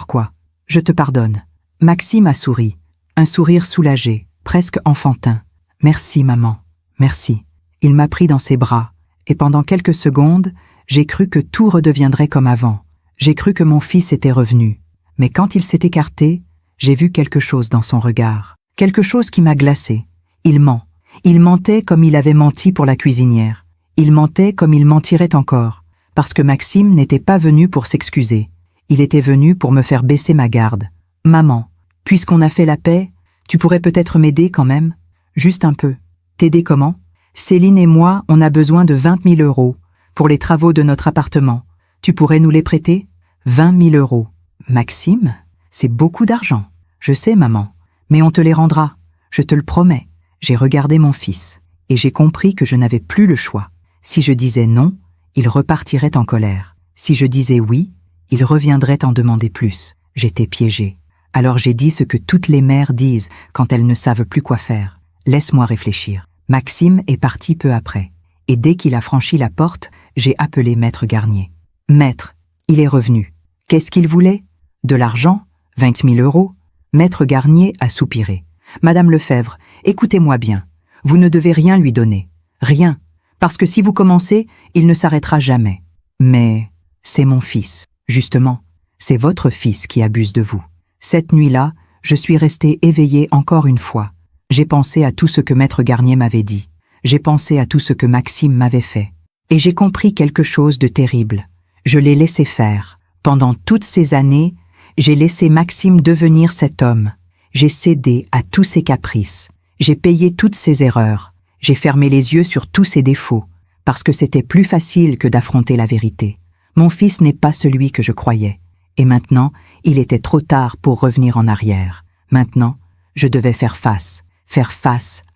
quoi, je te pardonne. Maxime a souri, un sourire soulagé, presque enfantin. Merci, maman, merci. Il m'a pris dans ses bras, et pendant quelques secondes, j'ai cru que tout redeviendrait comme avant. J'ai cru que mon fils était revenu. Mais quand il s'est écarté, j'ai vu quelque chose dans son regard. Quelque chose qui m'a glacé. Il ment. Il mentait comme il avait menti pour la cuisinière. Il mentait comme il mentirait encore, parce que Maxime n'était pas venu pour s'excuser. Il était venu pour me faire baisser ma garde. Maman, puisqu'on a fait la paix, tu pourrais peut-être m'aider quand même? Juste un peu. T'aider comment? Céline et moi, on a besoin de 20 000 € pour les travaux de notre appartement. Tu pourrais nous les prêter? 20 000 €. Maxime, c'est beaucoup d'argent. Je sais, maman, mais on te les rendra. Je te le promets. J'ai regardé mon fils, et j'ai compris que je n'avais plus le choix. Si je disais non, il repartirait en colère. Si je disais oui, il reviendrait en demander plus. J'étais piégée. Alors j'ai dit ce que toutes les mères disent quand elles ne savent plus quoi faire. Laisse-moi réfléchir. Maxime est parti peu après, et dès qu'il a franchi la porte, j'ai appelé Maître Garnier. Maître, il est revenu. Qu'est-ce qu'il voulait? De l'argent? 20 000 €? Maître Garnier a soupiré. Madame Lefebvre, écoutez-moi bien. Vous ne devez rien lui donner. Rien. Parce que si vous commencez, il ne s'arrêtera jamais. Mais c'est mon fils. Justement, c'est votre fils qui abuse de vous. Cette nuit-là, je suis restée éveillée encore une fois. J'ai pensé à tout ce que Maître Garnier m'avait dit. J'ai pensé à tout ce que Maxime m'avait fait. Et j'ai compris quelque chose de terrible. Je l'ai laissé faire. Pendant toutes ces années, j'ai laissé Maxime devenir cet homme. J'ai cédé à tous ses caprices. J'ai payé toutes ses erreurs. J'ai fermé les yeux sur tous ses défauts, parce que c'était plus facile que d'affronter la vérité. Mon fils n'est pas celui que je croyais. Et maintenant, il était trop tard pour revenir en arrière. Maintenant, je devais faire face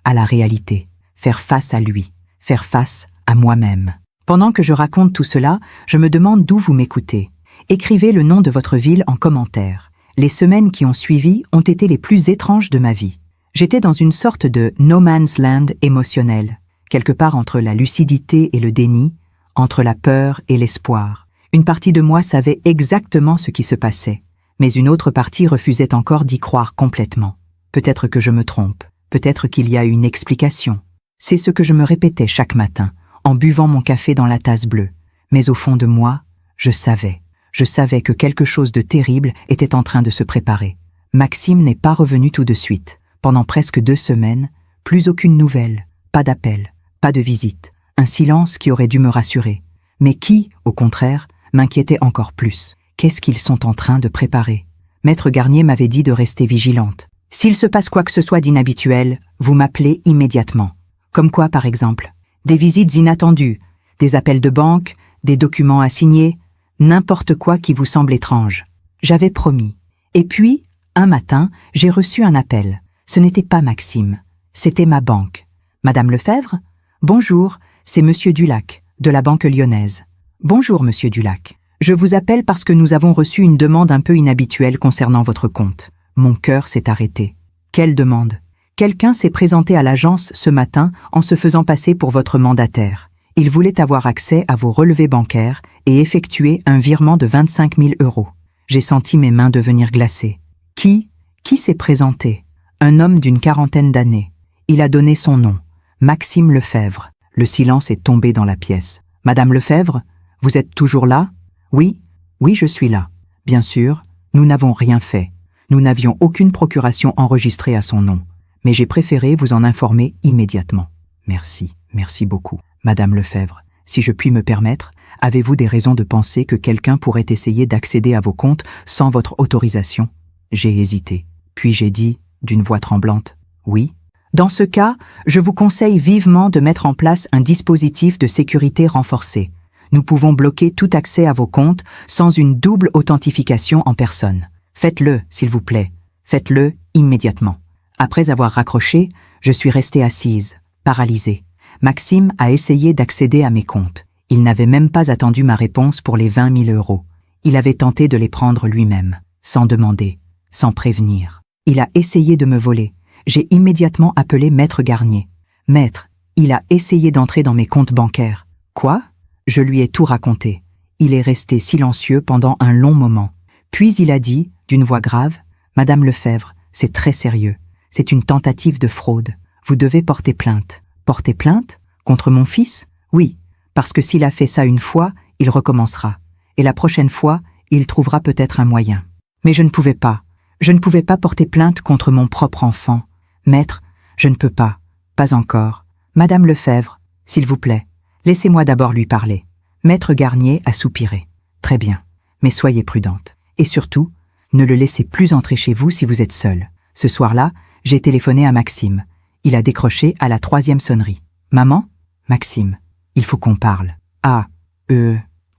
à la réalité, faire face à lui, faire face à moi-même. Pendant que je raconte tout cela, je me demande d'où vous m'écoutez. Écrivez le nom de votre ville en commentaire. Les semaines qui ont suivi ont été les plus étranges de ma vie. J'étais dans une sorte de no man's land émotionnel, quelque part entre la lucidité et le déni, entre la peur et l'espoir. Une partie de moi savait exactement ce qui se passait, mais une autre partie refusait encore d'y croire complètement. Peut-être que je me trompe, peut-être qu'il y a une explication. C'est ce que je me répétais chaque matin, en buvant mon café dans la tasse bleue. Mais au fond de moi, je savais que quelque chose de terrible était en train de se préparer. Maxime n'est pas revenu tout de suite. Pendant presque 2 semaines, plus aucune nouvelle, pas d'appel, pas de visite, un silence qui aurait dû me rassurer, mais qui, au contraire, m'inquiétait encore plus. Qu'est-ce qu'ils sont en train de préparer? Maître Garnier m'avait dit de rester vigilante. S'il se passe quoi que ce soit d'inhabituel, vous m'appelez immédiatement. Comme quoi, par exemple? Des visites inattendues, des appels de banque, des documents à signer, n'importe quoi qui vous semble étrange. J'avais promis. Et puis, un matin, j'ai reçu un appel. Ce n'était pas Maxime, c'était ma banque. Madame Lefebvre? Bonjour, c'est Monsieur Dulac, de la Banque Lyonnaise. Bonjour, Monsieur Dulac. Je vous appelle parce que nous avons reçu une demande un peu inhabituelle concernant votre compte. Mon cœur s'est arrêté. Quelle demande? Quelqu'un s'est présenté à l'agence ce matin en se faisant passer pour votre mandataire. Il voulait avoir accès à vos relevés bancaires et effectuer un virement de 25 000 €. J'ai senti mes mains devenir glacées. Qui s'est présenté? Un homme d'une 40aine d'années. Il a donné son nom, Maxime Lefebvre. Le silence est tombé dans la pièce. Madame Lefebvre, vous êtes toujours là? Oui, je suis là. Bien sûr, nous n'avons rien fait. Nous n'avions aucune procuration enregistrée à son nom. Mais j'ai préféré vous en informer immédiatement. Merci beaucoup. Madame Lefebvre, si je puis me permettre, avez-vous des raisons de penser que quelqu'un pourrait essayer d'accéder à vos comptes sans votre autorisation? J'ai hésité. Puis j'ai dit, d'une voix tremblante, oui. Dans ce cas, je vous conseille vivement de mettre en place un dispositif de sécurité renforcé. Nous pouvons bloquer tout accès à vos comptes sans une double authentification en personne. Faites-le, s'il vous plaît. Faites-le immédiatement. Après avoir raccroché, je suis restée assise, paralysée. Maxime a essayé d'accéder à mes comptes. Il n'avait même pas attendu ma réponse pour les 20 000 euros. Il avait tenté de les prendre lui-même, sans demander, sans prévenir. Il a essayé de me voler. J'ai immédiatement appelé Maître Garnier. « Maître, il a essayé d'entrer dans mes comptes bancaires. » « Quoi ?» Je lui ai tout raconté. Il est resté silencieux pendant un long moment. Puis il a dit, d'une voix grave, « Madame Lefebvre, c'est très sérieux. C'est une tentative de fraude. Vous devez porter plainte. » « Porter plainte ? Contre mon fils ? Oui, parce que s'il a fait ça une fois, il recommencera. Et la prochaine fois, il trouvera peut-être un moyen. Mais je ne pouvais pas. Je ne pouvais pas porter plainte contre mon propre enfant. Maître, je ne peux pas. Pas encore. Madame Lefebvre, s'il vous plaît, laissez-moi d'abord lui parler. Maître Garnier a soupiré. Très bien, mais soyez prudente. Et surtout, ne le laissez plus entrer chez vous si vous êtes seule. Ce soir-là, j'ai téléphoné à Maxime. Il a décroché à la 3e sonnerie. Maman ? Maxime, il faut qu'on parle. Ah,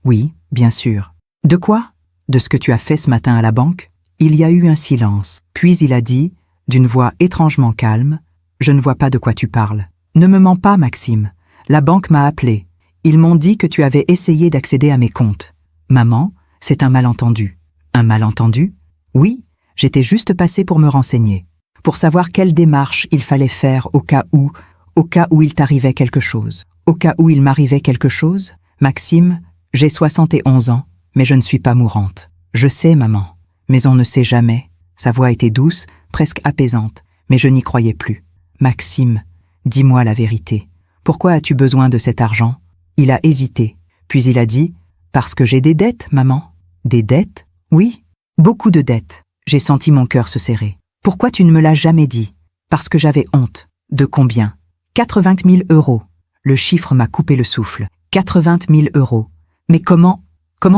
oui, bien sûr. De quoi ? De ce que tu as fait ce matin à la banque ? Il y a eu un silence. Puis il a dit, d'une voix étrangement calme, « Je ne vois pas de quoi tu parles. Ne me mens pas, Maxime. La banque m'a appelé. Ils m'ont dit que tu avais essayé d'accéder à mes comptes. Maman, c'est un malentendu. » Un malentendu ? Oui, j'étais juste passée pour me renseigner. Pour savoir quelle démarche il fallait faire au cas où il t'arrivait quelque chose. Au cas où il m'arrivait quelque chose, Maxime, j'ai 71 ans, mais je ne suis pas mourante. Je sais, maman, mais on ne sait jamais. Sa voix était douce, presque apaisante, mais je n'y croyais plus. Maxime, dis-moi la vérité. Pourquoi as-tu besoin de cet argent ? Il a hésité, puis il a dit, parce que j'ai des dettes, maman. Des dettes ? Oui, beaucoup de dettes. J'ai senti mon cœur se serrer. Pourquoi tu ne me l'as jamais dit ? Parce que j'avais honte. De combien ? 80 000 euros. Le chiffre m'a coupé le souffle. 80 000 euros. Mais comment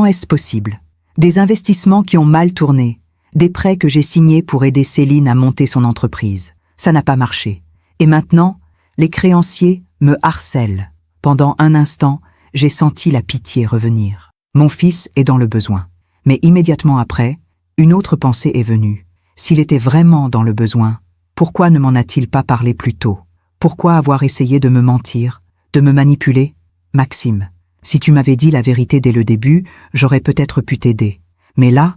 est-ce possible ? Des investissements qui ont mal tourné. Des prêts que j'ai signés pour aider Céline à monter son entreprise. Ça n'a pas marché. Et maintenant, les créanciers me harcèlent. Pendant un instant, j'ai senti la pitié revenir. Mon fils est dans le besoin. Mais immédiatement après, une autre pensée est venue. S'il était vraiment dans le besoin, pourquoi ne m'en a-t-il pas parlé plus tôt ? Pourquoi avoir essayé de me mentir, de me manipuler ? Maxime, si tu m'avais dit la vérité dès le début, j'aurais peut-être pu t'aider. Mais là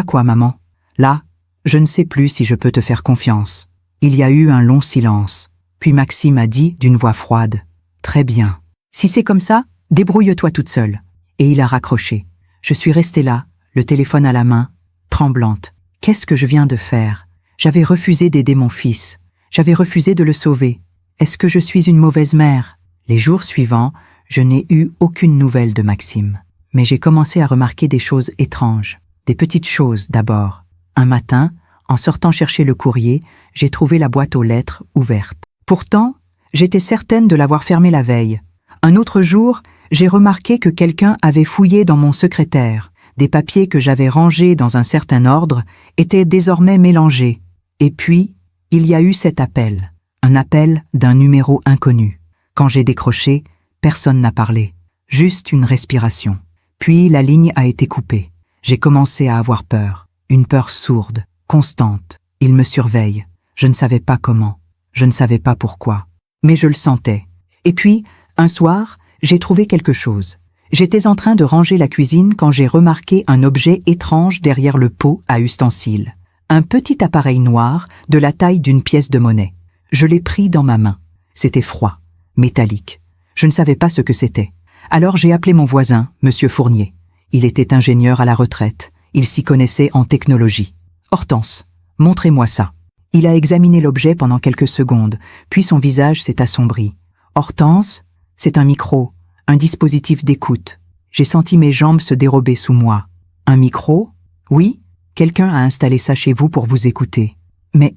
quoi, maman ? Là, je ne sais plus si je peux te faire confiance. Il y a eu un long silence. Puis Maxime a dit d'une voix froide, « Très bien. Si c'est comme ça, débrouille-toi toute seule. » Et il a raccroché. Je suis restée là, le téléphone à la main, tremblante. Qu'est-ce que je viens de faire ? J'avais refusé d'aider mon fils. J'avais refusé de le sauver. Est-ce que je suis une mauvaise mère ? Les jours suivants, je n'ai eu aucune nouvelle de Maxime. Mais j'ai commencé à remarquer des choses étranges. Des petites choses d'abord. Un matin, en sortant chercher le courrier, j'ai trouvé la boîte aux lettres ouverte. Pourtant, j'étais certaine de l'avoir fermée la veille. Un autre jour, j'ai remarqué que quelqu'un avait fouillé dans mon secrétaire. Des papiers que j'avais rangés dans un certain ordre étaient désormais mélangés. Et puis, il y a eu cet appel. Un appel d'un numéro inconnu. Quand j'ai décroché, personne n'a parlé. Juste une respiration. Puis la ligne a été coupée. J'ai commencé à avoir peur. Une peur sourde, constante. Il me surveille. Je ne savais pas comment. Je ne savais pas pourquoi. Mais je le sentais. Et puis, un soir, j'ai trouvé quelque chose. J'étais en train de ranger la cuisine quand j'ai remarqué un objet étrange derrière le pot à ustensiles. Un petit appareil noir de la taille d'une pièce de monnaie. Je l'ai pris dans ma main. C'était froid, métallique. Je ne savais pas ce que c'était. Alors j'ai appelé mon voisin, Monsieur Fournier. Il était ingénieur à la retraite. Il s'y connaissait en technologie. « Hortense, montrez-moi ça. » Il a examiné l'objet pendant quelques secondes, puis son visage s'est assombri. « Hortense, c'est un micro. Un dispositif d'écoute. J'ai senti mes jambes se dérober sous moi. Un micro ? Oui, quelqu'un a installé ça chez vous pour vous écouter. Mais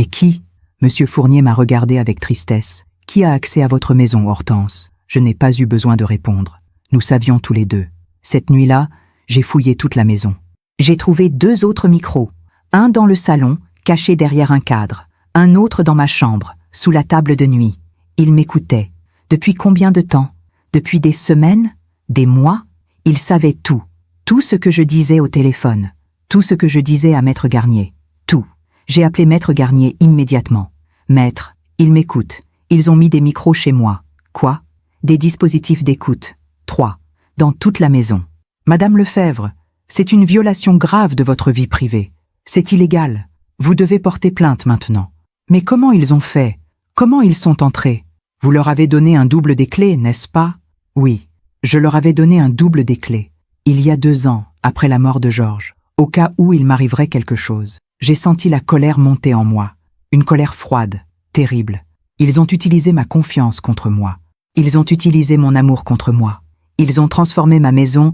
qui ? Monsieur Fournier m'a regardé avec tristesse. Qui a accès à votre maison, Hortense ? Je n'ai pas eu besoin de répondre. Nous savions tous les deux. Cette nuit-là, j'ai fouillé toute la maison. J'ai trouvé 2 autres micros. Un dans le salon, caché derrière un cadre. Un autre dans ma chambre, sous la table de nuit. Il m'écoutait. Depuis combien de temps ? Depuis des semaines, des mois, il savait tout. Tout ce que je disais au téléphone. Tout ce que je disais à Maître Garnier. Tout. J'ai appelé Maître Garnier immédiatement. Maître, il m'écoute. Ils ont mis des micros chez moi. Quoi? Des dispositifs d'écoute. 3. Dans toute la maison. Madame Lefebvre, c'est une violation grave de votre vie privée. C'est illégal. Vous devez porter plainte maintenant. Mais comment ils ont fait? Comment ils sont entrés? Vous leur avez donné un double des clés, n'est-ce pas? Oui, je leur avais donné un double des clés. Il y a 2 ans, après la mort de Georges, au cas où il m'arriverait quelque chose. J'ai senti la colère monter en moi. Une colère froide, terrible. Ils ont utilisé ma confiance contre moi. Ils ont utilisé mon amour contre moi. Ils ont transformé ma maison,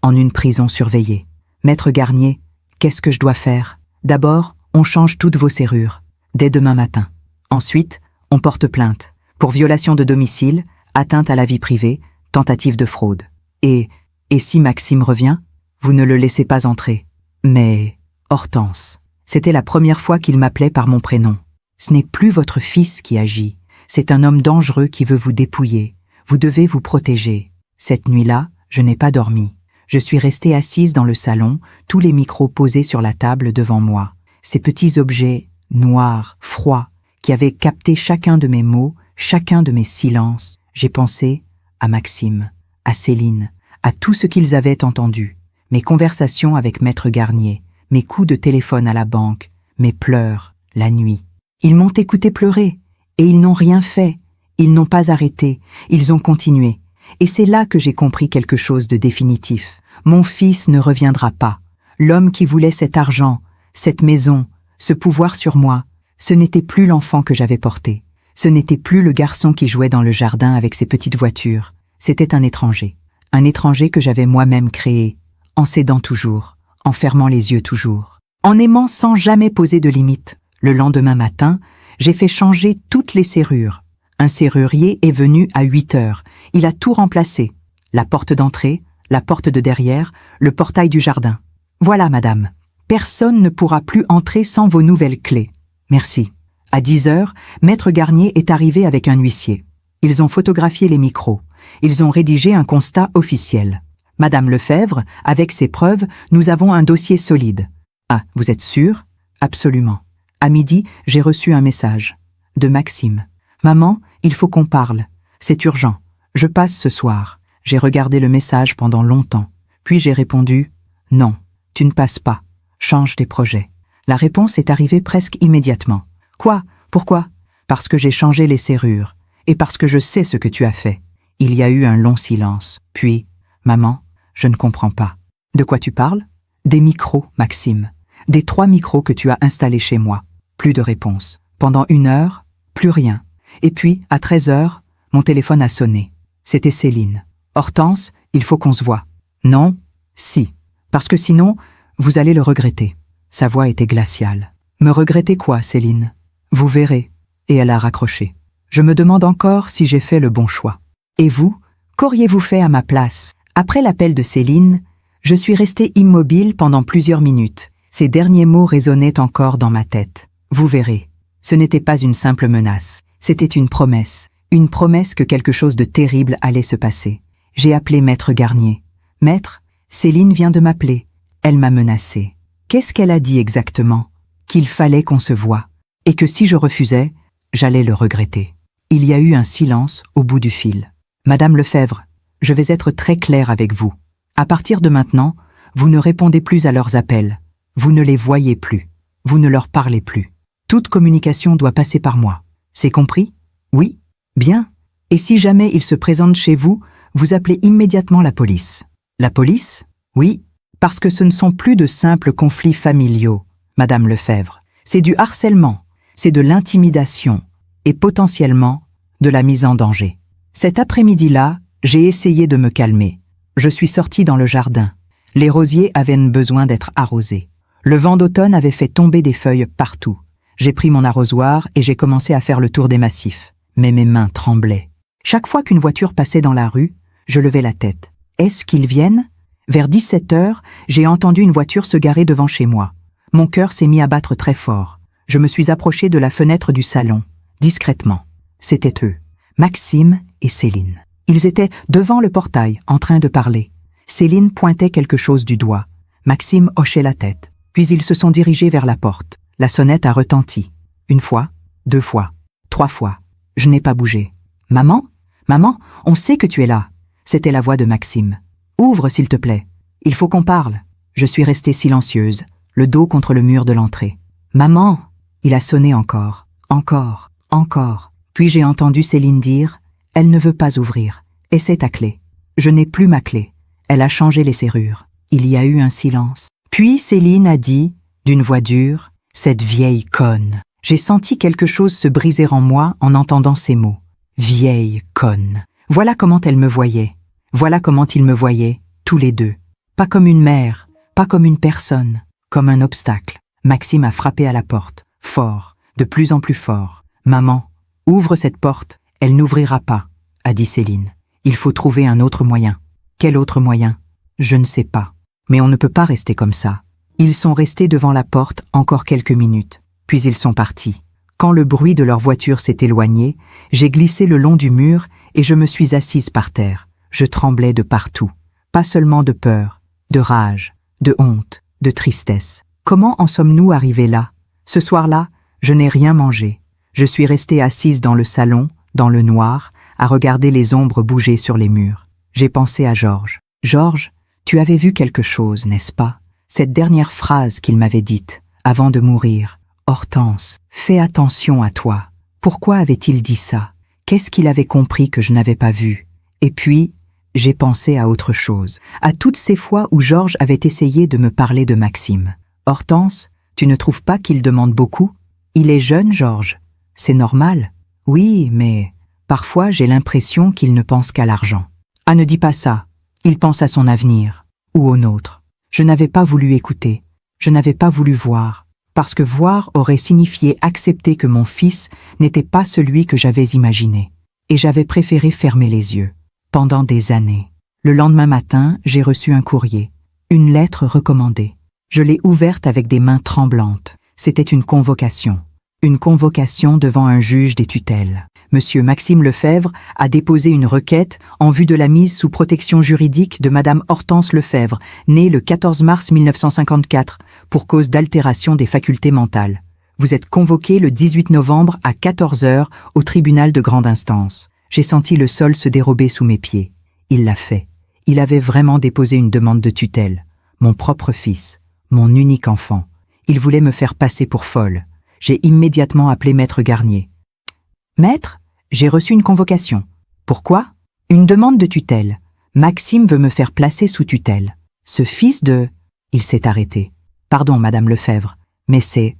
en une prison surveillée. Maître Garnier, qu'est-ce que je dois faire? D'abord, on change toutes vos serrures, dès demain matin. Ensuite, on porte plainte pour violation de domicile, atteinte à la vie privée, tentative de fraude. Et si Maxime revient, vous ne le laissez pas entrer. Mais Hortense, c'était la première fois qu'il m'appelait par mon prénom. Ce n'est plus votre fils qui agit, c'est un homme dangereux qui veut vous dépouiller. Vous devez vous protéger. Cette nuit-là, je n'ai pas dormi. Je suis restée assise dans le salon, tous les micros posés sur la table devant moi. Ces petits objets, noirs, froids, qui avaient capté chacun de mes mots, chacun de mes silences. J'ai pensé à Maxime, à Céline, à tout ce qu'ils avaient entendu. Mes conversations avec Maître Garnier, mes coups de téléphone à la banque, mes pleurs, la nuit. Ils m'ont écouté pleurer, et ils n'ont rien fait. Ils n'ont pas arrêté, ils ont continué. Et c'est là que j'ai compris quelque chose de définitif. Mon fils ne reviendra pas. L'homme qui voulait cet argent, cette maison, ce pouvoir sur moi, ce n'était plus l'enfant que j'avais porté. Ce n'était plus le garçon qui jouait dans le jardin avec ses petites voitures. C'était un étranger que j'avais moi-même créé, en cédant toujours, en fermant les yeux toujours, en aimant sans jamais poser de limite. Le lendemain matin, j'ai fait changer toutes les serrures. Un serrurier est venu à 8 heures. Il a tout remplacé. La porte d'entrée, la porte de derrière, le portail du jardin. Voilà, madame. Personne ne pourra plus entrer sans vos nouvelles clés. Merci. À 10 heures, Maître Garnier est arrivé avec un huissier. Ils ont photographié les micros. Ils ont rédigé un constat officiel. Madame Lefebvre, avec ses preuves, nous avons un dossier solide. Ah, vous êtes sûre? Absolument. À midi, j'ai reçu un message. De Maxime. Maman, il faut qu'on parle. C'est urgent. Je passe ce soir. J'ai regardé le message pendant longtemps. Puis j'ai répondu « Non, tu ne passes pas. Change tes projets. » La réponse est arrivée presque immédiatement. « Quoi? Pourquoi? » Parce que j'ai changé les serrures. Et parce que je sais ce que tu as fait. Il y a eu un long silence. Puis « Maman, je ne comprends pas. » De quoi tu parles? Des micros, Maxime. Des 3 micros que tu as installés chez moi. Plus de réponse. Pendant 1 heure, plus rien. Et puis, à 13 heures, mon téléphone a sonné. C'était Céline. « Hortense, il faut qu'on se voie. »« Non, si. Parce que sinon, vous allez le regretter. » Sa voix était glaciale. « Me regretter quoi, Céline? Vous verrez. » Et elle a raccroché. Je me demande encore si j'ai fait le bon choix. Et vous, qu'auriez-vous fait à ma place? Après l'appel de Céline, je suis restée immobile pendant plusieurs minutes. Ces derniers mots résonnaient encore dans ma tête. Vous verrez. Ce n'était pas une simple menace. C'était une promesse que quelque chose de terrible allait se passer. J'ai appelé Maître Garnier. « Maître, Céline vient de m'appeler. Elle m'a menacée. Qu'est-ce qu'elle a dit exactement? Qu'il fallait qu'on se voie. Et que si je refusais, j'allais le regretter. » Il y a eu un silence au bout du fil. « Madame Lefebvre, je vais être très claire avec vous. À partir de maintenant, vous ne répondez plus à leurs appels. Vous ne les voyez plus. Vous ne leur parlez plus. Toute communication doit passer par moi. C'est compris? Oui? Bien. Et si jamais ils se présentent chez vous, vous appelez immédiatement la police. La police? Oui, parce que ce ne sont plus de simples conflits familiaux, Madame Lefebvre. C'est du harcèlement, c'est de l'intimidation et potentiellement de la mise en danger. Cet après-midi-là, j'ai essayé de me calmer. Je suis sortie dans le jardin. Les rosiers avaient besoin d'être arrosés. Le vent d'automne avait fait tomber des feuilles partout. J'ai pris mon arrosoir et j'ai commencé à faire le tour des massifs. Mais mes mains tremblaient. Chaque fois qu'une voiture passait dans la rue, je levais la tête. Est-ce qu'ils viennent? Vers 17 heures, j'ai entendu une voiture se garer devant chez moi. Mon cœur s'est mis à battre très fort. Je me suis approchée de la fenêtre du salon, discrètement. C'étaient eux, Maxime et Céline. Ils étaient devant le portail, en train de parler. Céline pointait quelque chose du doigt. Maxime hochait la tête. Puis ils se sont dirigés vers la porte. La sonnette a retenti. 1 fois, 2 fois, 3 fois. Je n'ai pas bougé. « Maman? Maman, on sait que tu es là !» C'était la voix de Maxime. « Ouvre, s'il te plaît. Il faut qu'on parle. » Je suis restée silencieuse, le dos contre le mur de l'entrée. « Maman !» Il a sonné encore, encore, encore. Puis j'ai entendu Céline dire « Elle ne veut pas ouvrir. Et c'est ta clé. » Je n'ai plus ma clé. Elle a changé les serrures. Il y a eu un silence. Puis Céline a dit, d'une voix dure, « Cette vieille conne !» J'ai senti quelque chose se briser en moi en entendant ces mots. Vieille conne. Voilà comment elle me voyait. Voilà comment ils me voyaient, tous les deux. Pas comme une mère, pas comme une personne, comme un obstacle. Maxime a frappé à la porte, fort, de plus en plus fort. « Maman, ouvre cette porte, elle n'ouvrira pas, » a dit Céline. « Il faut trouver un autre moyen. » Quel autre moyen? Je ne sais pas. Mais on ne peut pas rester comme ça. Ils sont restés devant la porte encore quelques minutes, puis ils sont partis. Quand le bruit de leur voiture s'est éloigné, j'ai glissé le long du mur et je me suis assise par terre. Je tremblais de partout. Pas seulement de peur, de rage, de honte, de tristesse. Comment en sommes-nous arrivés là? Ce soir-là, je n'ai rien mangé. Je suis restée assise dans le salon, dans le noir, à regarder les ombres bouger sur les murs. J'ai pensé à Georges. « Georges, tu avais vu quelque chose, n'est-ce pas? Cette dernière phrase qu'il m'avait dite, avant de mourir. « Hortense, fais attention à toi. » Pourquoi avait-il dit ça? Qu'est-ce qu'il avait compris que je n'avais pas vu? Et puis, j'ai pensé à autre chose, à toutes ces fois où Georges avait essayé de me parler de Maxime. « Hortense, tu ne trouves pas qu'il demande beaucoup? Il est jeune, Georges. C'est normal. Oui, mais parfois j'ai l'impression qu'il ne pense qu'à l'argent. » « Ah, ne dis pas ça. Il pense à son avenir, ou au nôtre. » Je n'avais pas voulu écouter. Je n'avais pas voulu voir. Parce que voir aurait signifié accepter que mon fils n'était pas celui que j'avais imaginé. Et j'avais préféré fermer les yeux. Pendant des années. Le lendemain matin, j'ai reçu un courrier. Une lettre recommandée. Je l'ai ouverte avec des mains tremblantes. C'était une convocation. Une convocation devant un juge des tutelles. Monsieur Maxime Lefebvre a déposé une requête en vue de la mise sous protection juridique de Madame Hortense Lefebvre, née le 14 mars 1954, pour cause d'altération des facultés mentales. Vous êtes convoqué le 18 novembre à 14 h au tribunal de grande instance. J'ai senti le sol se dérober sous mes pieds. Il l'a fait. Il avait vraiment déposé une demande de tutelle. Mon propre fils, mon unique enfant. Il voulait me faire passer pour folle. J'ai immédiatement appelé Maître Garnier. « Maître, j'ai reçu une convocation. Pourquoi? Une demande de tutelle. Maxime veut me faire placer sous tutelle. Ce fils de... » Il s'est arrêté. « Pardon, Madame Lefebvre, mais c'est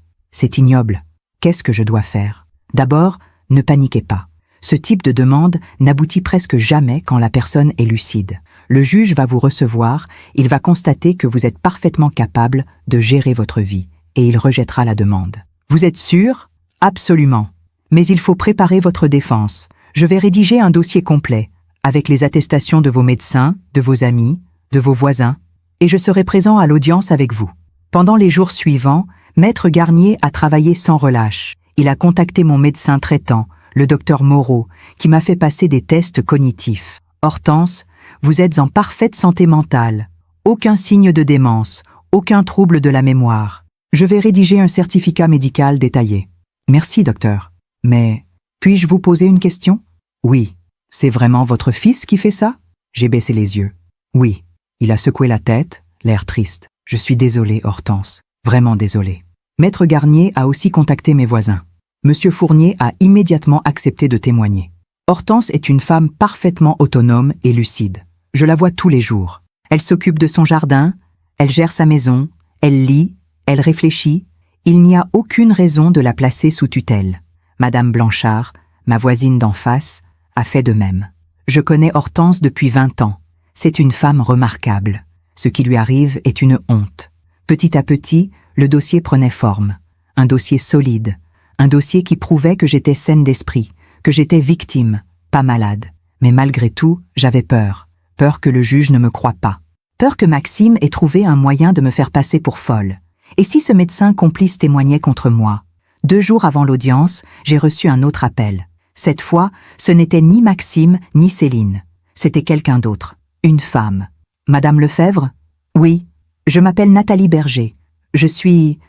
ignoble. Qu'est-ce que je dois faire? D'abord, ne paniquez pas. Ce type de demande n'aboutit presque jamais quand la personne est lucide. Le juge va vous recevoir, il va constater que vous êtes parfaitement capable de gérer votre vie, et il rejettera la demande. Vous êtes sûr? Absolument. Mais il faut préparer votre défense. Je vais rédiger un dossier complet, avec les attestations de vos médecins, de vos amis, de vos voisins, et je serai présent à l'audience avec vous. Pendant les jours suivants, Maître Garnier a travaillé sans relâche. Il a contacté mon médecin traitant, le docteur Moreau, qui m'a fait passer des tests cognitifs. Hortense, vous êtes en parfaite santé mentale. Aucun signe de démence, aucun trouble de la mémoire. Je vais rédiger un certificat médical détaillé. Merci, docteur. Mais, puis-je vous poser une question? Oui. C'est vraiment votre fils qui fait ça? J'ai baissé les yeux. Oui. Il a secoué la tête, l'air triste. Je suis désolé, Hortense. Vraiment désolé. Maître Garnier a aussi contacté mes voisins. Monsieur Fournier a immédiatement accepté de témoigner. Hortense est une femme parfaitement autonome et lucide. Je la vois tous les jours. Elle s'occupe de son jardin, elle gère sa maison, elle lit, elle réfléchit. Il n'y a aucune raison de la placer sous tutelle. Madame Blanchard, ma voisine d'en face, a fait de même. Je connais Hortense depuis 20 ans. C'est une femme remarquable. Ce qui lui arrive est une honte. Petit à petit, le dossier prenait forme. Un dossier solide. Un dossier qui prouvait que j'étais saine d'esprit, que j'étais victime, pas malade. Mais malgré tout, j'avais peur. Peur que le juge ne me croie pas. Peur que Maxime ait trouvé un moyen de me faire passer pour folle. Et si ce médecin complice témoignait contre moi? 2 jours avant l'audience, j'ai reçu un autre appel. Cette fois, ce n'était ni Maxime ni Céline. C'était quelqu'un d'autre. Une femme. Madame Lefebvre? Oui. Je m'appelle Nathalie Berger. Je suis...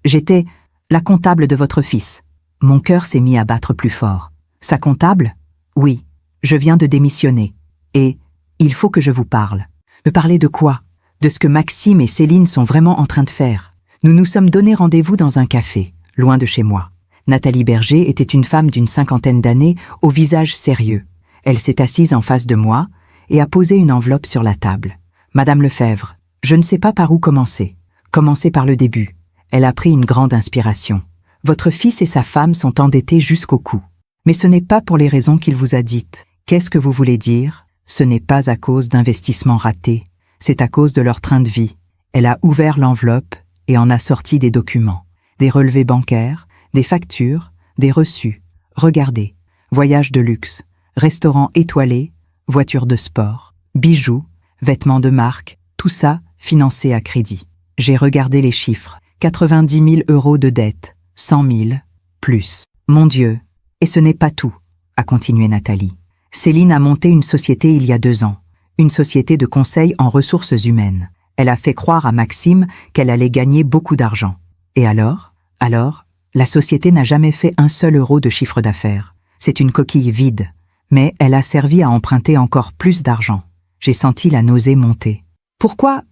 j'étais la comptable de votre fils. Mon cœur s'est mis à battre plus fort. Sa comptable? Oui, je viens de démissionner. Et il faut que je vous parle. Me parler de quoi? De ce que Maxime et Céline sont vraiment en train de faire. Nous nous sommes donné rendez-vous dans un café, loin de chez moi. Nathalie Berger était une femme d'une 50aine d'années, au visage sérieux. Elle s'est assise en face de moi et a posé une enveloppe sur la table. Madame Lefebvre, je ne sais pas par où commencer. Commencer par le début. Elle a pris une grande inspiration. Votre fils et sa femme sont endettés jusqu'au cou. Mais ce n'est pas pour les raisons qu'il vous a dites. Qu'est-ce que vous voulez dire? Ce n'est pas à cause d'investissements ratés. C'est à cause de leur train de vie. Elle a ouvert l'enveloppe et en a sorti des documents. Des relevés bancaires, des factures, des reçus. Regardez. Voyages de luxe, restaurants étoilés, voitures de sport, bijoux, vêtements de marque, tout ça financé à crédit. J'ai regardé les chiffres. 90 000 € de dette, 100 000, plus. Mon Dieu. Et ce n'est pas tout, a continué Nathalie. Céline a monté une société il y a 2 ans. Une société de conseil en ressources humaines. Elle a fait croire à Maxime qu'elle allait gagner beaucoup d'argent. Et alors, la société n'a jamais fait un seul euro de chiffre d'affaires. C'est une coquille vide. Mais elle a servi à emprunter encore plus d'argent. J'ai senti la nausée monter. Pourquoi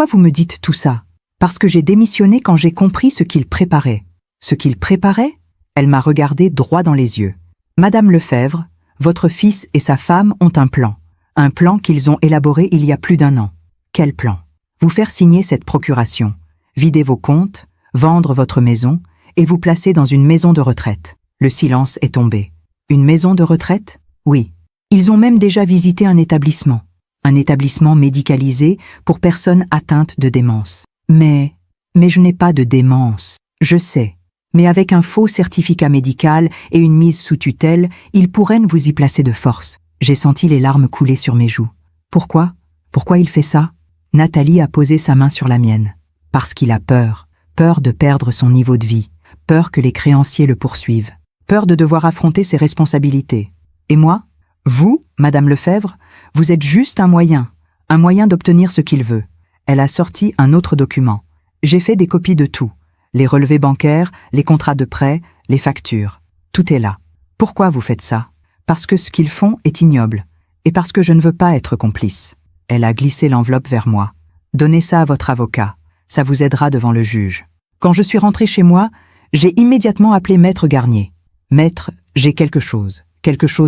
vous me dites tout ça? Parce que j'ai démissionné quand j'ai compris ce qu'il préparait. Ce qu'il préparait? Elle m'a regardé droit dans les yeux. Madame Lefebvre, votre fils et sa femme ont un plan. Un plan qu'ils ont élaboré il y a plus d'1 an. Quel plan? Vous faire signer cette procuration, vider vos comptes, vendre votre maison et vous placer dans une maison de retraite. Le silence est tombé. Une maison de retraite? Oui. Ils ont même déjà visité un établissement médicalisé pour personnes atteintes de démence. Mais je n'ai pas de démence, je sais. Mais avec un faux certificat médical et une mise sous tutelle, ils pourraient vous y placer de force. J'ai senti les larmes couler sur mes joues. Pourquoi? Pourquoi il fait ça? Nathalie a posé sa main sur la mienne. Parce qu'il a peur. Peur de perdre son niveau de vie. Peur que les créanciers le poursuivent. Peur de devoir affronter ses responsabilités. Et moi? Vous, Madame Lefebvre, vous êtes juste un moyen d'obtenir ce qu'il veut. Elle a sorti un autre document. J'ai fait des copies de tout. Les relevés bancaires, les contrats de prêt, les factures. Tout est là. Pourquoi vous faites ça? Parce que ce qu'ils font est ignoble. Et parce que je ne veux pas être complice. Elle a glissé l'enveloppe vers moi. Donnez ça à votre avocat. Ça vous aidera devant le juge. Quand je suis rentrée chez moi, j'ai immédiatement appelé Maître Garnier. Maître, j'ai quelque chose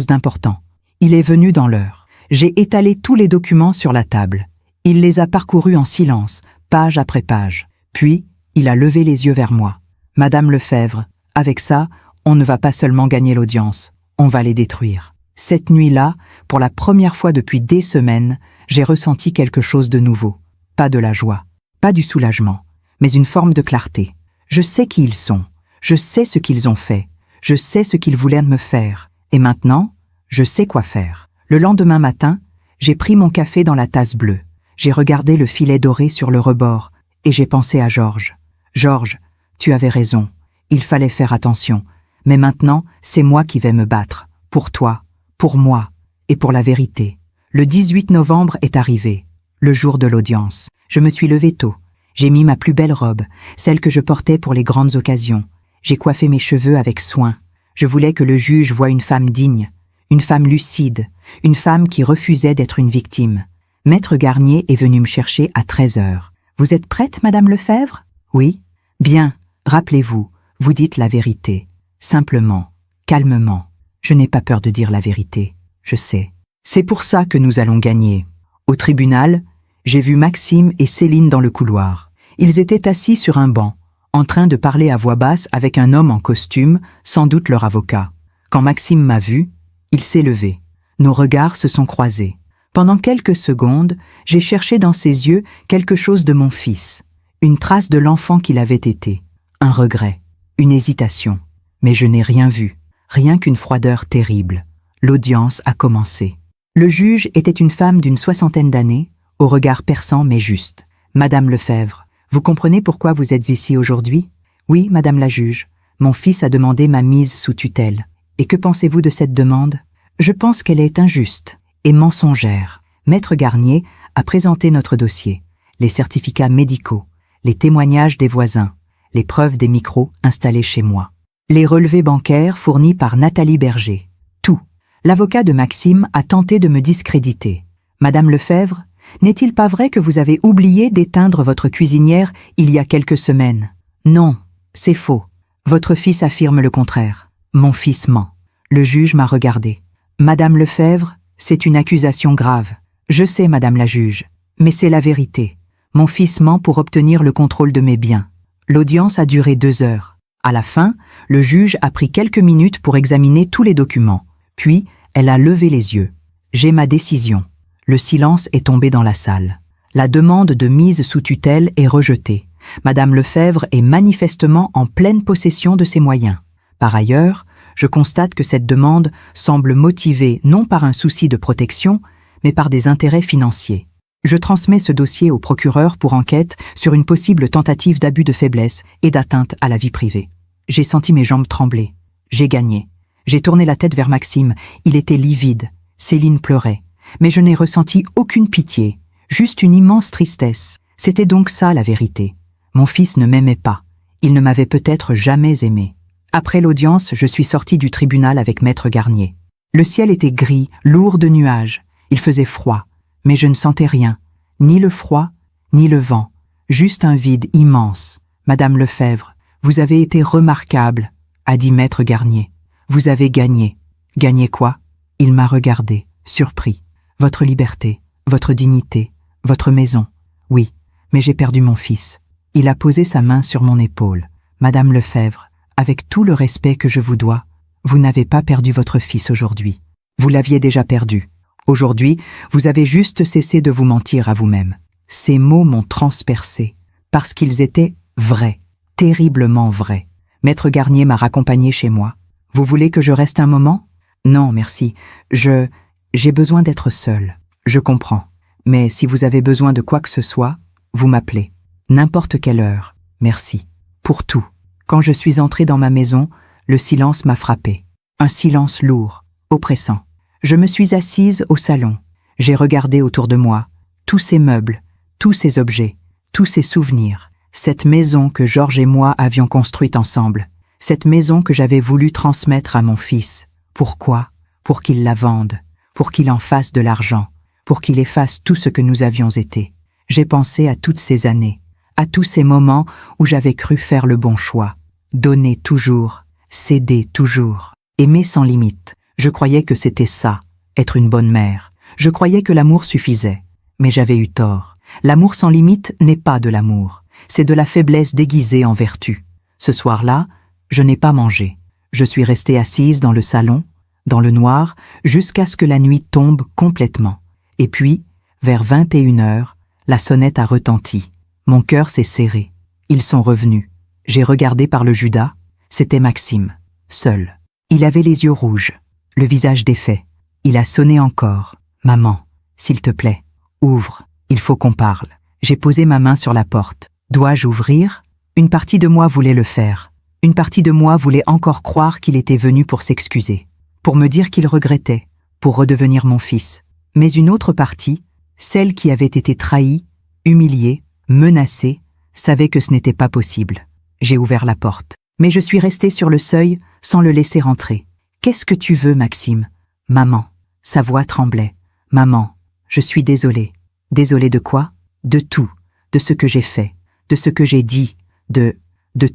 d'important. Il est venu dans l'heure. J'ai étalé tous les documents sur la table. Il les a parcourus en silence, page après page. Puis, il a levé les yeux vers moi. Madame Lefebvre, avec ça, on ne va pas seulement gagner l'audience, on va les détruire. Cette nuit-là, pour la première fois depuis des semaines, j'ai ressenti quelque chose de nouveau. Pas de la joie, pas du soulagement, mais une forme de clarté. Je sais qui ils sont, je sais ce qu'ils ont fait, je sais ce qu'ils voulaient me faire. Et maintenant, je sais quoi faire. Le lendemain matin, j'ai pris mon café dans la tasse bleue. J'ai regardé le filet doré sur le rebord et j'ai pensé à Georges. Georges, tu avais raison. Il fallait faire attention. Mais maintenant, c'est moi qui vais me battre. Pour toi, pour moi et pour la vérité. Le 18 novembre est arrivé, le jour de l'audience. Je me suis levée tôt. J'ai mis ma plus belle robe, celle que je portais pour les grandes occasions. J'ai coiffé mes cheveux avec soin. Je voulais que le juge voie une femme digne, une femme lucide, une femme qui refusait d'être une victime. Maître Garnier est venu me chercher à 13h. Vous êtes prête, Madame Lefebvre? Oui. Bien, rappelez-vous, vous dites la vérité. Simplement, calmement. Je n'ai pas peur de dire la vérité, je sais. C'est pour ça que nous allons gagner. Au tribunal, j'ai vu Maxime et Céline dans le couloir. Ils étaient assis sur un banc, en train de parler à voix basse avec un homme en costume, sans doute leur avocat. Quand Maxime m'a vu, il s'est levé. Nos regards se sont croisés. Pendant quelques secondes, j'ai cherché dans ses yeux quelque chose de mon fils, une trace de l'enfant qu'il avait été, un regret, une hésitation. Mais je n'ai rien vu, rien qu'une froideur terrible. L'audience a commencé. Le juge était une femme d'une 60aine d'années, au regard perçant mais juste. Madame Lefebvre, vous comprenez pourquoi vous êtes ici aujourd'hui? Oui, Madame la juge. Mon fils a demandé ma mise sous tutelle. Et que pensez-vous de cette demande? Je pense qu'elle est injuste et mensongère. Maître Garnier a présenté notre dossier, les certificats médicaux, les témoignages des voisins, les preuves des micros installés chez moi, les relevés bancaires fournis par Nathalie Berger. Tout. L'avocat de Maxime a tenté de me discréditer. Madame Lefebvre, n'est-il pas vrai que vous avez oublié d'éteindre votre cuisinière il y a quelques semaines? Non, c'est faux. Votre fils affirme le contraire. Mon fils ment. Le juge m'a regardé. Madame Lefebvre, c'est une accusation grave. Je sais, madame la juge, mais c'est la vérité. Mon fils ment pour obtenir le contrôle de mes biens. L'audience a duré 2 heures. À la fin, le juge a pris quelques minutes pour examiner tous les documents. Puis, elle a levé les yeux. J'ai ma décision. Le silence est tombé dans la salle. La demande de mise sous tutelle est rejetée. Madame Lefebvre est manifestement en pleine possession de ses moyens. Par ailleurs, je constate que cette demande semble motivée non par un souci de protection, mais par des intérêts financiers. Je transmets ce dossier au procureur pour enquête sur une possible tentative d'abus de faiblesse et d'atteinte à la vie privée. J'ai senti mes jambes trembler. J'ai gagné. J'ai tourné la tête vers Maxime. Il était livide. Céline pleurait. Mais je n'ai ressenti aucune pitié, juste une immense tristesse. C'était donc ça la vérité. Mon fils ne m'aimait pas. Il ne m'avait peut-être jamais aimé. Après l'audience, je suis sorti du tribunal avec Maître Garnier. Le ciel était gris, lourd de nuages. Il faisait froid, mais je ne sentais rien. Ni le froid, ni le vent. Juste un vide immense. Madame Lefebvre, vous avez été remarquable, a dit Maître Garnier. Vous avez gagné. Gagné quoi? Il m'a regardé, surpris. Votre liberté, votre dignité, votre maison. Oui, mais j'ai perdu mon fils. Il a posé sa main sur mon épaule. Madame Lefebvre, avec tout le respect que je vous dois, vous n'avez pas perdu votre fils aujourd'hui. Vous l'aviez déjà perdu. Aujourd'hui, vous avez juste cessé de vous mentir à vous-même. Ces mots m'ont transpercé, parce qu'ils étaient vrais, terriblement vrais. Maître Garnier m'a raccompagné chez moi. Vous voulez que je reste un moment? Non, merci. J'ai besoin d'être seul. Je comprends. Mais si vous avez besoin de quoi que ce soit, vous m'appelez. N'importe quelle heure. Merci. Pour tout. Quand je suis entré dans ma maison, le silence m'a frappé. Un silence lourd, oppressant. Je me suis assise au salon. J'ai regardé autour de moi. Tous ces meubles, tous ces objets, tous ces souvenirs. Cette maison que Georges et moi avions construite ensemble. Cette maison que j'avais voulu transmettre à mon fils. Pourquoi? Pour qu'il la vende. Pour qu'il en fasse de l'argent. Pour qu'il efface tout ce que nous avions été. J'ai pensé à toutes ces années. À tous ces moments où j'avais cru faire le bon choix. Donner toujours. Céder toujours. Aimer sans limite. Je croyais que c'était ça, être une bonne mère. Je croyais que l'amour suffisait. Mais j'avais eu tort. L'amour sans limite n'est pas de l'amour. C'est de la faiblesse déguisée en vertu. Ce soir-là, je n'ai pas mangé. Je suis restée assise dans le salon, dans le noir, jusqu'à ce que la nuit tombe complètement. Et puis, vers 21 heures, la sonnette a retenti. Mon cœur s'est serré. Ils sont revenus. J'ai regardé par le Judas. C'était Maxime, seul. Il avait les yeux rouges, le visage défait. Il a sonné encore. « Maman, s'il te plaît, ouvre, il faut qu'on parle. » J'ai posé ma main sur la porte. Dois-je ouvrir? Une partie de moi voulait le faire. Une partie de moi voulait encore croire qu'il était venu pour s'excuser, pour me dire qu'il regrettait, pour redevenir mon fils. Mais une autre partie, celle qui avait été trahie, humiliée, menacée, savait que ce n'était pas possible. J'ai ouvert la porte. Mais je suis restée sur le seuil sans le laisser rentrer. « Qu'est-ce que tu veux, Maxime ?»« Maman. » Sa voix tremblait. « Maman, je suis désolée. » « Désolée de quoi? De tout. De ce que j'ai fait. De ce que j'ai dit. De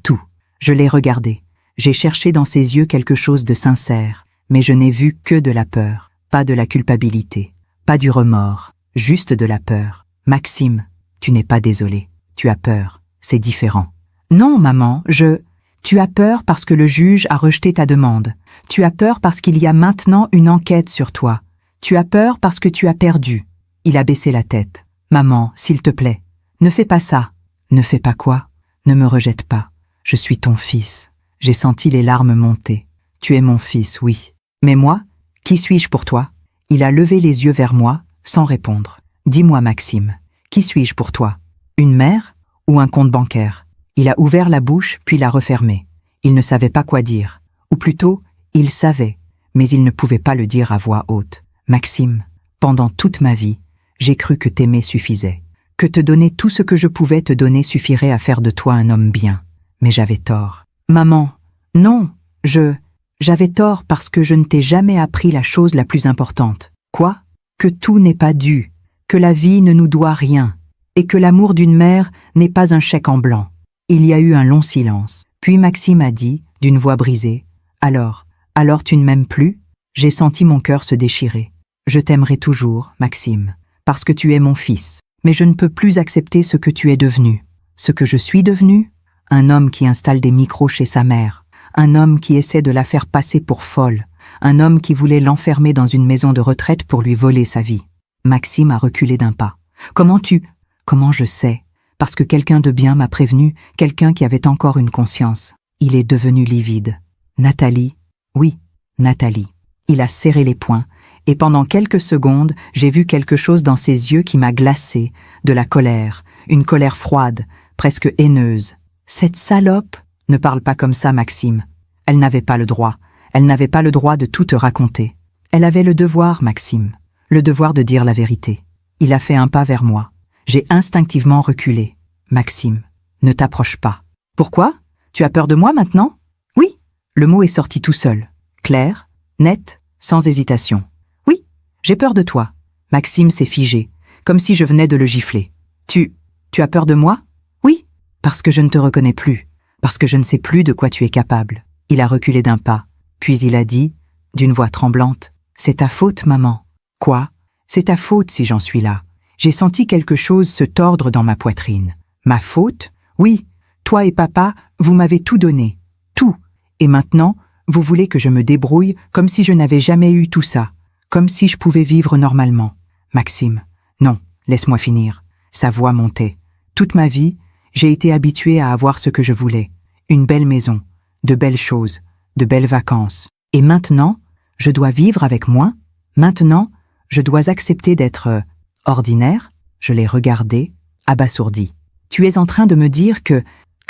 tout. Je l'ai regardé. J'ai cherché dans ses yeux quelque chose de sincère. Mais je n'ai vu que de la peur. Pas de la culpabilité. Pas du remords. Juste de la peur. « Maxime, tu n'es pas désolé. Tu as peur. C'est différent. »« Non, maman, Tu as peur parce que le juge a rejeté ta demande. Tu as peur parce qu'il y a maintenant une enquête sur toi. Tu as peur parce que tu as perdu. » Il a baissé la tête. « Maman, s'il te plaît, ne fais pas ça. »« Ne fais pas quoi? Ne me rejette pas. Je suis ton fils. » J'ai senti les larmes monter. « Tu es mon fils, oui. Mais moi, qui suis-je pour toi? » Il a levé les yeux vers moi, sans répondre. « Dis-moi, Maxime, qui suis-je pour toi? Une mère ou un compte bancaire ?» Il a ouvert la bouche, puis l'a refermée. Il ne savait pas quoi dire. Ou plutôt, il savait, mais il ne pouvait pas le dire à voix haute. « Maxime, pendant toute ma vie, j'ai cru que t'aimer suffisait. Que te donner tout ce que je pouvais te donner suffirait à faire de toi un homme bien. Mais j'avais tort. Maman, non, je J'avais tort parce que je ne t'ai jamais appris la chose la plus importante. Quoi? Que tout n'est pas dû, que la vie ne nous doit rien, et que l'amour d'une mère n'est pas un chèque en blanc. Il y a eu un long silence. Puis Maxime a dit, d'une voix brisée, « Alors tu ne m'aimes plus ?» J'ai senti mon cœur se déchirer. « Je t'aimerai toujours, Maxime, parce que tu es mon fils. Mais je ne peux plus accepter ce que tu es devenu. Ce que je suis devenu? Un homme qui installe des micros chez sa mère. Un homme qui essaie de la faire passer pour folle. Un homme qui voulait l'enfermer dans une maison de retraite pour lui voler sa vie. » Maxime a reculé d'un pas. « Comment je sais? Parce que quelqu'un de bien m'a prévenu, quelqu'un qui avait encore une conscience. Il est devenu livide. Nathalie? Oui, Nathalie. » Il a serré les poings, et pendant quelques secondes, j'ai vu quelque chose dans ses yeux qui m'a glacé, de la colère, une colère froide, presque haineuse. « Cette salope !» Ne parle pas comme ça, Maxime. Elle n'avait pas le droit. Elle n'avait pas le droit de tout te raconter. Elle avait le devoir, Maxime. Le devoir de dire la vérité. Il a fait un pas vers moi. J'ai instinctivement reculé. « Maxime, ne t'approche pas. »« Pourquoi? Tu as peur de moi maintenant? » »« Oui. » Le mot est sorti tout seul. Clair, net, sans hésitation. « Oui, j'ai peur de toi. » Maxime s'est figé, comme si je venais de le gifler. « Tu as peur de moi? » ?»« Oui, parce que je ne te reconnais plus, parce que je ne sais plus de quoi tu es capable. » Il a reculé d'un pas, puis il a dit, d'une voix tremblante, « C'est ta faute, maman. » « Quoi? C'est ta faute si j'en suis là. » J'ai senti quelque chose se tordre dans ma poitrine. Ma faute? Oui, toi et papa, vous m'avez tout donné. Tout. Et maintenant, vous voulez que je me débrouille comme si je n'avais jamais eu tout ça. Comme si je pouvais vivre normalement. Maxime, non, laisse-moi finir. Sa voix montait. Toute ma vie, j'ai été habituée à avoir ce que je voulais. Une belle maison, de belles choses, de belles vacances. Et maintenant, je dois vivre avec moins? Maintenant, je dois accepter d'être ordinaire? Je l'ai regardé, abasourdi. Tu es en train de me dire que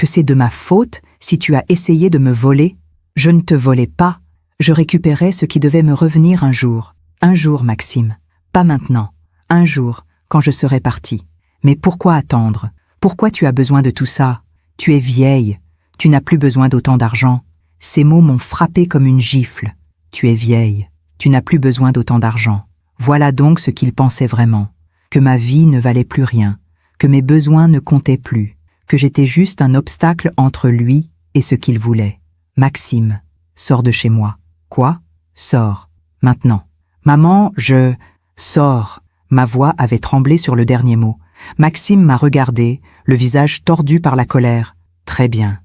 c'est de ma faute si tu as essayé de me voler? Je ne te volais pas. Je récupérais ce qui devait me revenir un jour. Un jour, Maxime. Pas maintenant. Un jour, quand je serai parti. Mais pourquoi attendre? Pourquoi tu as besoin de tout ça? Tu es vieille. Tu n'as plus besoin d'autant d'argent. Ces mots m'ont frappé comme une gifle. Tu es vieille. Tu n'as plus besoin d'autant d'argent. Voilà donc ce qu'il pensait vraiment. Que ma vie ne valait plus rien. Que mes besoins ne comptaient plus. Que j'étais juste un obstacle entre lui et ce qu'il voulait. Maxime, sors de chez moi. Quoi? Sors. Maintenant. Maman, Sors. Ma voix avait tremblé sur le dernier mot. Maxime m'a regardé, le visage tordu par la colère. Très bien,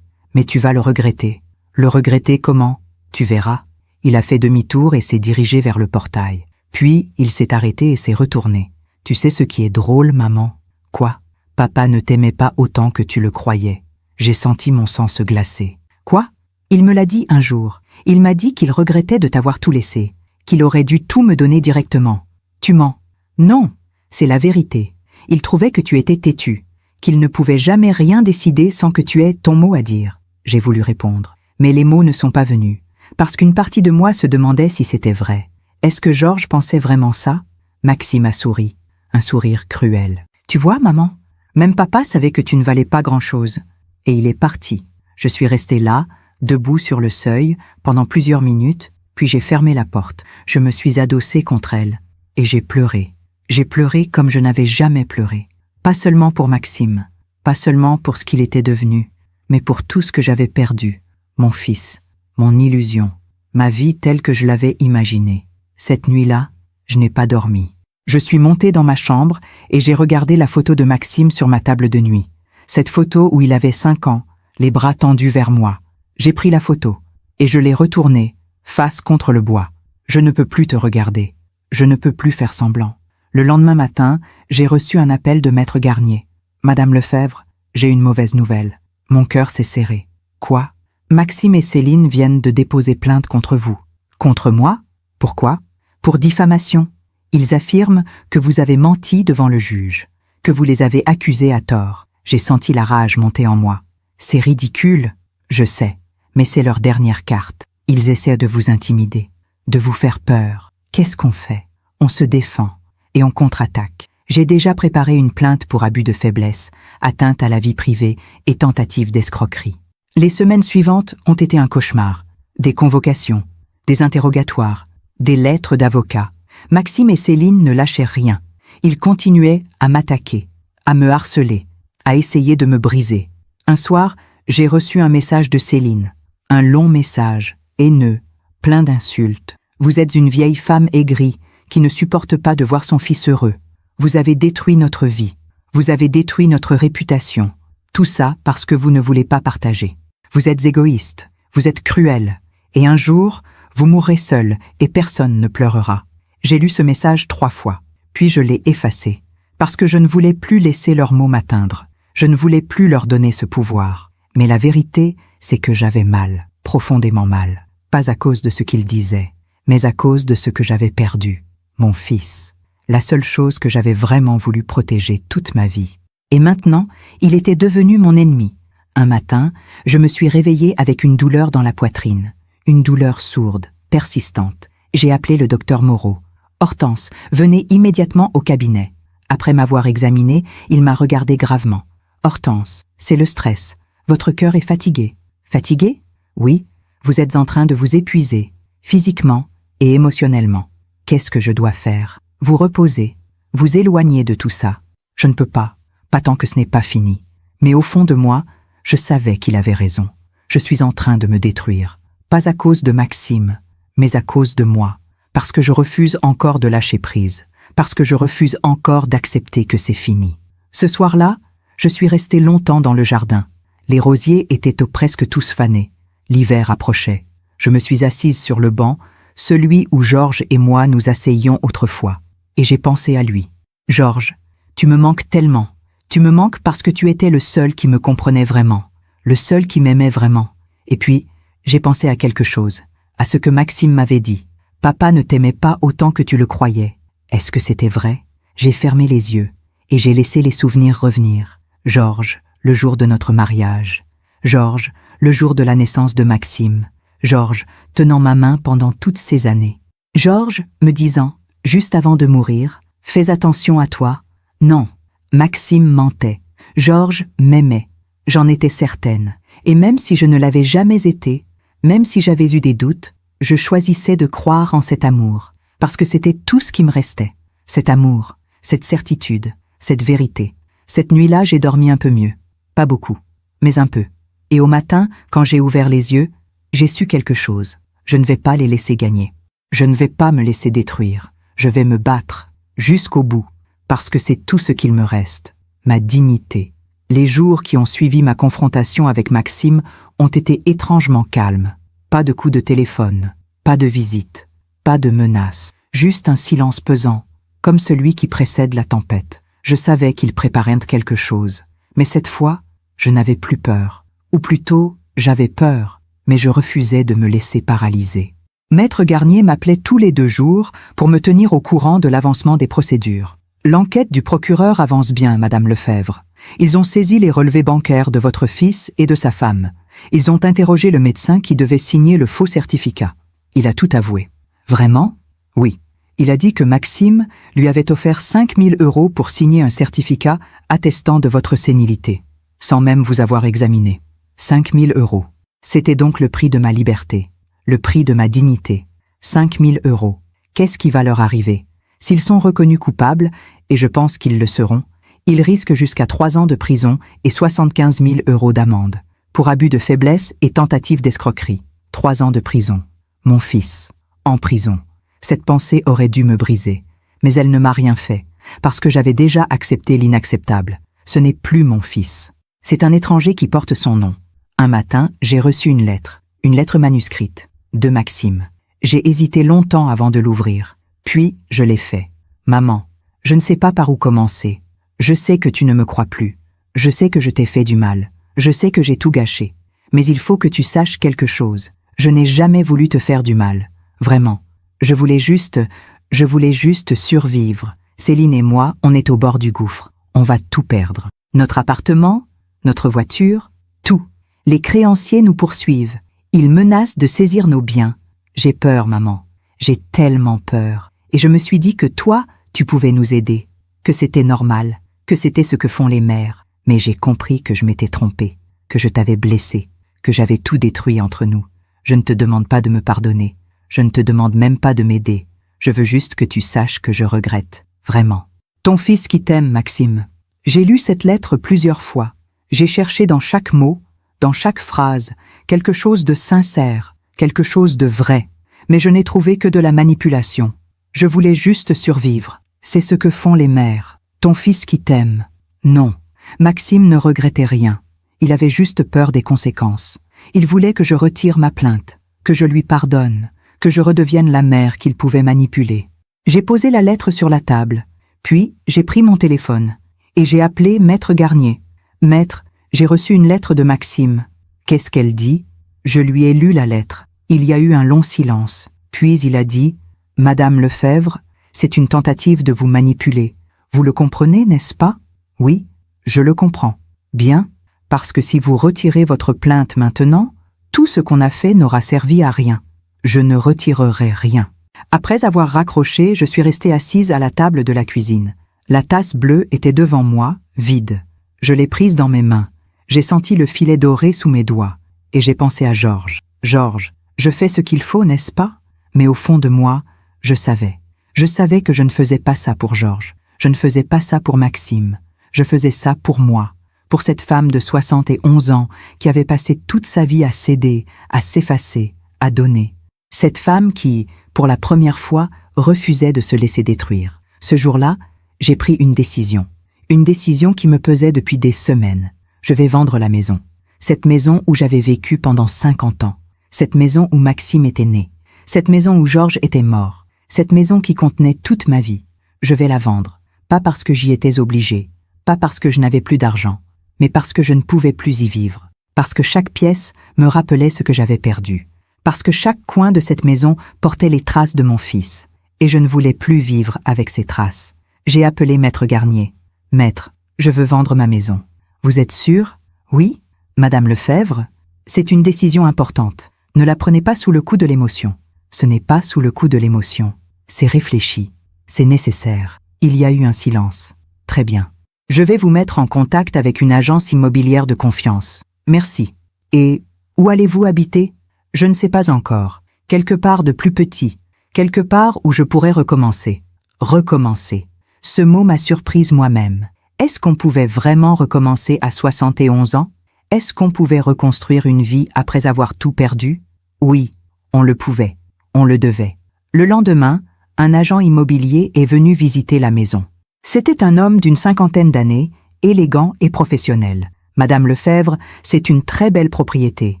mais tu vas le regretter. Le regretter comment? Tu verras. Il a fait demi-tour et s'est dirigé vers le portail. Puis, il s'est arrêté et s'est retourné. Tu sais ce qui est drôle, maman? Quoi? Papa ne t'aimait pas autant que tu le croyais. J'ai senti mon sang se glacer. Quoi? Il me l'a dit un jour. Il m'a dit qu'il regrettait de t'avoir tout laissé, qu'il aurait dû tout me donner directement. Tu mens. Non, c'est la vérité. Il trouvait que tu étais têtu, qu'il ne pouvait jamais rien décider sans que tu aies ton mot à dire. J'ai voulu répondre, mais les mots ne sont pas venus, parce qu'une partie de moi se demandait si c'était vrai. Est-ce que Georges pensait vraiment ça? Maxime a souri, un sourire cruel. Tu vois, maman, même papa savait que tu ne valais pas grand-chose. Et il est parti. Je suis restée là, debout sur le seuil, pendant plusieurs minutes, puis j'ai fermé la porte. Je me suis adossée contre elle, et j'ai pleuré. J'ai pleuré comme je n'avais jamais pleuré. Pas seulement pour Maxime, pas seulement pour ce qu'il était devenu, mais pour tout ce que j'avais perdu. Mon fils, mon illusion, ma vie telle que je l'avais imaginée. Cette nuit-là, je n'ai pas dormi. Je suis montée dans ma chambre et j'ai regardé la photo de Maxime sur ma table de nuit. Cette photo où il avait 5 ans, les bras tendus vers moi. J'ai pris la photo et je l'ai retournée, face contre le bois. Je ne peux plus te regarder. Je ne peux plus faire semblant. Le lendemain matin, j'ai reçu un appel de Maître Garnier. « Madame Lefebvre, j'ai une mauvaise nouvelle. » Mon cœur s'est serré. « Quoi? Maxime et Céline viennent de déposer plainte contre vous. »« Contre moi? Pourquoi? »« Pour diffamation. Ils affirment que vous avez menti devant le juge, que vous les avez accusés à tort. » J'ai senti la rage monter en moi. « C'est ridicule, je sais, mais c'est leur dernière carte. Ils essaient de vous intimider, de vous faire peur. Qu'est-ce qu'on fait? On se défend. Et on contre-attaque. J'ai déjà préparé une plainte pour abus de faiblesse, atteinte à la vie privée et tentative d'escroquerie. Les semaines suivantes ont été un cauchemar. Des convocations, des interrogatoires, des lettres d'avocats. Maxime et Céline ne lâchaient rien. Ils continuaient à m'attaquer, à me harceler, à essayer de me briser. Un soir, j'ai reçu un message de Céline. Un long message, haineux, plein d'insultes. Vous êtes une vieille femme aigrie qui ne supporte pas de voir son fils heureux. Vous avez détruit notre vie. Vous avez détruit notre réputation. Tout ça parce que vous ne voulez pas partager. Vous êtes égoïste, vous êtes cruel. Et un jour, vous mourrez seul et personne ne pleurera. J'ai lu ce message 3 fois, puis je l'ai effacé, parce que je ne voulais plus laisser leurs mots m'atteindre. Je ne voulais plus leur donner ce pouvoir. Mais la vérité, c'est que j'avais mal, profondément mal. Pas à cause de ce qu'ils disaient, mais à cause de ce que j'avais perdu, mon fils. La seule chose que j'avais vraiment voulu protéger toute ma vie. Et maintenant, il était devenu mon ennemi. Un matin, je me suis réveillée avec une douleur dans la poitrine. Une douleur sourde, persistante. J'ai appelé le docteur Moreau. « Hortense, venez immédiatement au cabinet. » Après m'avoir examinée, il m'a regardé gravement. « Hortense, c'est le stress. Votre cœur est fatigué. » « Fatigué ? Oui, vous êtes en train de vous épuiser, physiquement et émotionnellement. Qu'est-ce que je dois faire ? Vous reposer, vous éloigner de tout ça. Je ne peux pas tant que ce n'est pas fini. Mais au fond de moi, je savais qu'il avait raison. Je suis en train de me détruire. Pas à cause de Maxime, mais à cause de moi. Parce que je refuse encore de lâcher prise. Parce que je refuse encore d'accepter que c'est fini. Ce soir-là, je suis restée longtemps dans le jardin. Les rosiers étaient presque tous fanés. L'hiver approchait. Je me suis assise sur le banc, celui où Georges et moi nous asseyions autrefois. Et j'ai pensé à lui. « Georges, tu me manques tellement. Tu me manques parce que tu étais le seul qui me comprenait vraiment. Le seul qui m'aimait vraiment. » Et puis, j'ai pensé à quelque chose, à ce que Maxime m'avait dit. « Papa ne t'aimait pas autant que tu le croyais. » Est-ce que c'était vrai ? J'ai fermé les yeux et j'ai laissé les souvenirs revenir. Georges, le jour de notre mariage. Georges, le jour de la naissance de Maxime. Georges, tenant ma main pendant toutes ces années. Georges, me disant, juste avant de mourir, « Fais attention à toi. » Non, Maxime mentait. Georges m'aimait. J'en étais certaine. Et même si je ne l'avais jamais été, même si j'avais eu des doutes, je choisissais de croire en cet amour, parce que c'était tout ce qui me restait. Cet amour, cette certitude, cette vérité. Cette nuit-là, j'ai dormi un peu mieux. Pas beaucoup, mais un peu. Et au matin, quand j'ai ouvert les yeux, j'ai su quelque chose. Je ne vais pas les laisser gagner. Je ne vais pas me laisser détruire. Je vais me battre, jusqu'au bout, parce que c'est tout ce qu'il me reste. Ma dignité. Les jours qui ont suivi ma confrontation avec Maxime ont été étrangement calmes. Pas de coups de téléphone, pas de visite, pas de menaces. Juste un silence pesant, comme celui qui précède la tempête. Je savais qu'il préparait quelque chose. Mais cette fois, je n'avais plus peur. Ou plutôt, j'avais peur, mais je refusais de me laisser paralyser. Maître Garnier m'appelait tous les 2 jours pour me tenir au courant de l'avancement des procédures. L'enquête du procureur avance bien, Madame Lefebvre. Ils ont saisi les relevés bancaires de votre fils et de sa femme. Ils ont interrogé le médecin qui devait signer le faux certificat. Il a tout avoué. Vraiment ? Oui. Il a dit que Maxime lui avait offert 5 000 € pour signer un certificat attestant de votre sénilité, sans même vous avoir examiné. 5 000 €. C'était donc le prix de ma liberté, le prix de ma dignité. 5 000 €. Qu'est-ce qui va leur arriver ? S'ils sont reconnus coupables, et je pense qu'ils le seront, ils risquent jusqu'à 3 ans de prison et 75 000 € d'amende. Pour abus de faiblesse et tentative d'escroquerie. 3 ans de prison. Mon fils, en prison. Cette pensée aurait dû me briser, mais elle ne m'a rien fait, parce que j'avais déjà accepté l'inacceptable. Ce n'est plus mon fils. C'est un étranger qui porte son nom. Un matin, j'ai reçu une lettre manuscrite, de Maxime. J'ai hésité longtemps avant de l'ouvrir, puis je l'ai fait. Maman, je ne sais pas par où commencer. Je sais que tu ne me crois plus. Je sais que je t'ai fait du mal. Je sais que j'ai tout gâché. Mais il faut que tu saches quelque chose. Je n'ai jamais voulu te faire du mal. Vraiment. Je voulais juste survivre. Céline et moi, on est au bord du gouffre. On va tout perdre. Notre appartement, notre voiture, tout. Les créanciers nous poursuivent. Ils menacent de saisir nos biens. J'ai peur, maman. J'ai tellement peur. Et je me suis dit que toi, tu pouvais nous aider. Que c'était normal. Que c'était ce que font les mères. Mais j'ai compris que je m'étais trompée. Que je t'avais blessée. Que j'avais tout détruit entre nous. Je ne te demande pas de me pardonner. Je ne te demande même pas de m'aider. Je veux juste que tu saches que je regrette. Vraiment. Ton fils qui t'aime, Maxime. J'ai lu cette lettre plusieurs fois. J'ai cherché dans chaque mot, dans chaque phrase, quelque chose de sincère, quelque chose de vrai. Mais je n'ai trouvé que de la manipulation. Je voulais juste survivre. C'est ce que font les mères. Ton fils qui t'aime. Non. Maxime ne regrettait rien. Il avait juste peur des conséquences. Il voulait que je retire ma plainte, que je lui pardonne, que je redevienne la mère qu'il pouvait manipuler. J'ai posé la lettre sur la table, puis j'ai pris mon téléphone et j'ai appelé Maître Garnier. Maître, j'ai reçu une lettre de Maxime. Qu'est-ce qu'elle dit? Je lui ai lu la lettre. Il y a eu un long silence. Puis il a dit « Madame Lefebvre, c'est une tentative de vous manipuler. Vous le comprenez, n'est-ce pas? Oui, je le comprends. Bien, parce que si vous retirez votre plainte maintenant, tout ce qu'on a fait n'aura servi à rien. Je ne retirerai rien. » Après avoir raccroché, je suis restée assise à la table de la cuisine. La tasse bleue était devant moi, vide. Je l'ai prise dans mes mains. J'ai senti le filet doré sous mes doigts. Et j'ai pensé à Georges. Georges, je fais ce qu'il faut, n'est-ce pas? Mais au fond de moi, je savais. Je savais que je ne faisais pas ça pour Georges. Je ne faisais pas ça pour Maxime. Je faisais ça pour moi. Pour cette femme de 71 ans qui avait passé toute sa vie à céder, à s'effacer, à donner. Cette femme qui, pour la première fois, refusait de se laisser détruire. Ce jour-là, j'ai pris une décision. Une décision qui me pesait depuis des semaines. Je vais vendre la maison. Cette maison où j'avais vécu pendant 50 ans. Cette maison où Maxime était né. Cette maison où Georges était mort. Cette maison qui contenait toute ma vie. Je vais la vendre. Pas parce que j'y étais obligée. Pas parce que je n'avais plus d'argent. Mais parce que je ne pouvais plus y vivre. Parce que chaque pièce me rappelait ce que j'avais perdu. Parce que chaque coin de cette maison portait les traces de mon fils. Et je ne voulais plus vivre avec ces traces. J'ai appelé Maître Garnier. « Maître, je veux vendre ma maison. Vous êtes sûr? Oui? Madame Lefebvre? C'est une décision importante. Ne la prenez pas sous le coup de l'émotion. Ce n'est pas sous le coup de l'émotion. C'est réfléchi. C'est nécessaire. Il y a eu un silence. Très bien. Je vais vous mettre en contact avec une agence immobilière de confiance. Merci. Et où allez-vous habiter? Je ne sais pas encore. Quelque part de plus petit. Quelque part où je pourrais recommencer. Recommencer. Ce mot m'a surprise moi-même. Est-ce qu'on pouvait vraiment recommencer à 71 ans? Est-ce qu'on pouvait reconstruire une vie après avoir tout perdu? Oui, on le pouvait. On le devait. Le lendemain, un agent immobilier est venu visiter la maison. C'était un homme d'une 50aine d'années, élégant et professionnel. Madame Lefebvre, c'est une très belle propriété.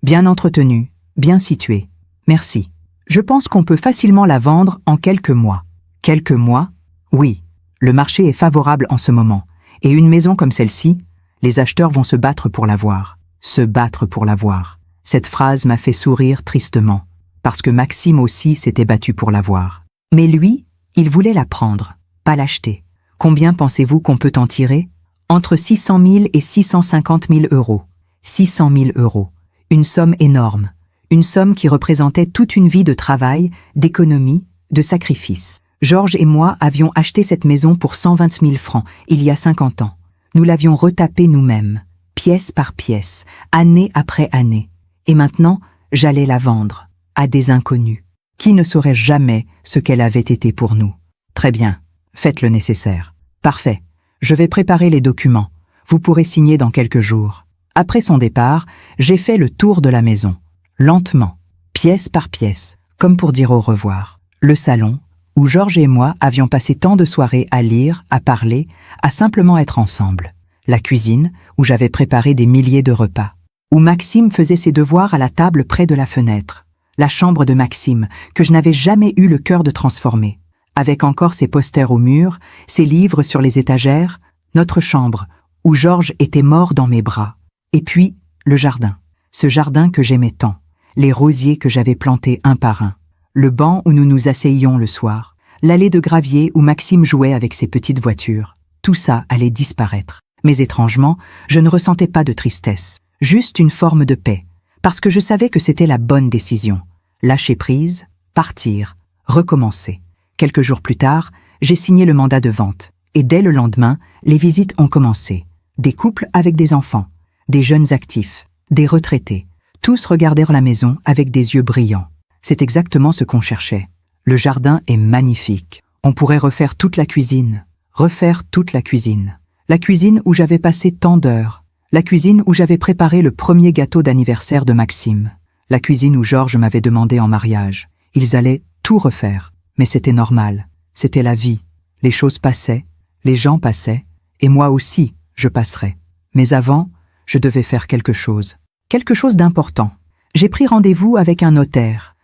Bien entretenue, bien située. Merci. Je pense qu'on peut facilement la vendre en quelques mois. Quelques mois? Oui. Le marché est favorable en ce moment. Et une maison comme celle-ci, les acheteurs vont se battre pour l'avoir. Se battre pour l'avoir. Cette phrase m'a fait sourire tristement. Parce que Maxime aussi s'était battu pour l'avoir. Mais lui, il voulait la prendre, pas l'acheter. Combien pensez-vous qu'on peut en tirer? Entre 600 000 et 650 000 euros. 600 000 euros. Une somme énorme. Une somme qui représentait toute une vie de travail, d'économie, de sacrifice. Georges et moi avions acheté cette maison pour 120 000 francs, il y a 50 ans. Nous l'avions retapée nous-mêmes, pièce par pièce, année après année. Et maintenant, j'allais la vendre, à des inconnus, qui ne sauraient jamais ce qu'elle avait été pour nous. Très bien, faites le nécessaire. Parfait, je vais préparer les documents. Vous pourrez signer dans quelques jours. Après son départ, j'ai fait le tour de la maison, lentement, pièce par pièce, comme pour dire au revoir. Le salon, où Georges et moi avions passé tant de soirées à lire, à parler, à simplement être ensemble. La cuisine, où j'avais préparé des milliers de repas. Où Maxime faisait ses devoirs à la table près de la fenêtre. La chambre de Maxime, que je n'avais jamais eu le cœur de transformer. Avec encore ses posters au mur, ses livres sur les étagères. Notre chambre, où Georges était mort dans mes bras. Et puis, le jardin. Ce jardin que j'aimais tant. Les rosiers que j'avais plantés un par un. Le banc où nous nous asseyions le soir, l'allée de gravier où Maxime jouait avec ses petites voitures. Tout ça allait disparaître. Mais étrangement, je ne ressentais pas de tristesse, juste une forme de paix, parce que je savais que c'était la bonne décision. Lâcher prise, partir, recommencer. Quelques jours plus tard, j'ai signé le mandat de vente, et dès le lendemain, les visites ont commencé. Des couples avec des enfants, des jeunes actifs, des retraités. Tous regardèrent la maison avec des yeux brillants. C'est exactement ce qu'on cherchait. Le jardin est magnifique. On pourrait refaire toute la cuisine. Refaire toute la cuisine. La cuisine où j'avais passé tant d'heures. La cuisine où j'avais préparé le premier gâteau d'anniversaire de Maxime. La cuisine où Georges m'avait demandé en mariage. Ils allaient tout refaire. Mais c'était normal. C'était la vie. Les choses passaient, les gens passaient, et moi aussi, je passerais. Mais avant, je devais faire quelque chose. Quelque chose d'important. J'ai pris rendez-vous avec un notaire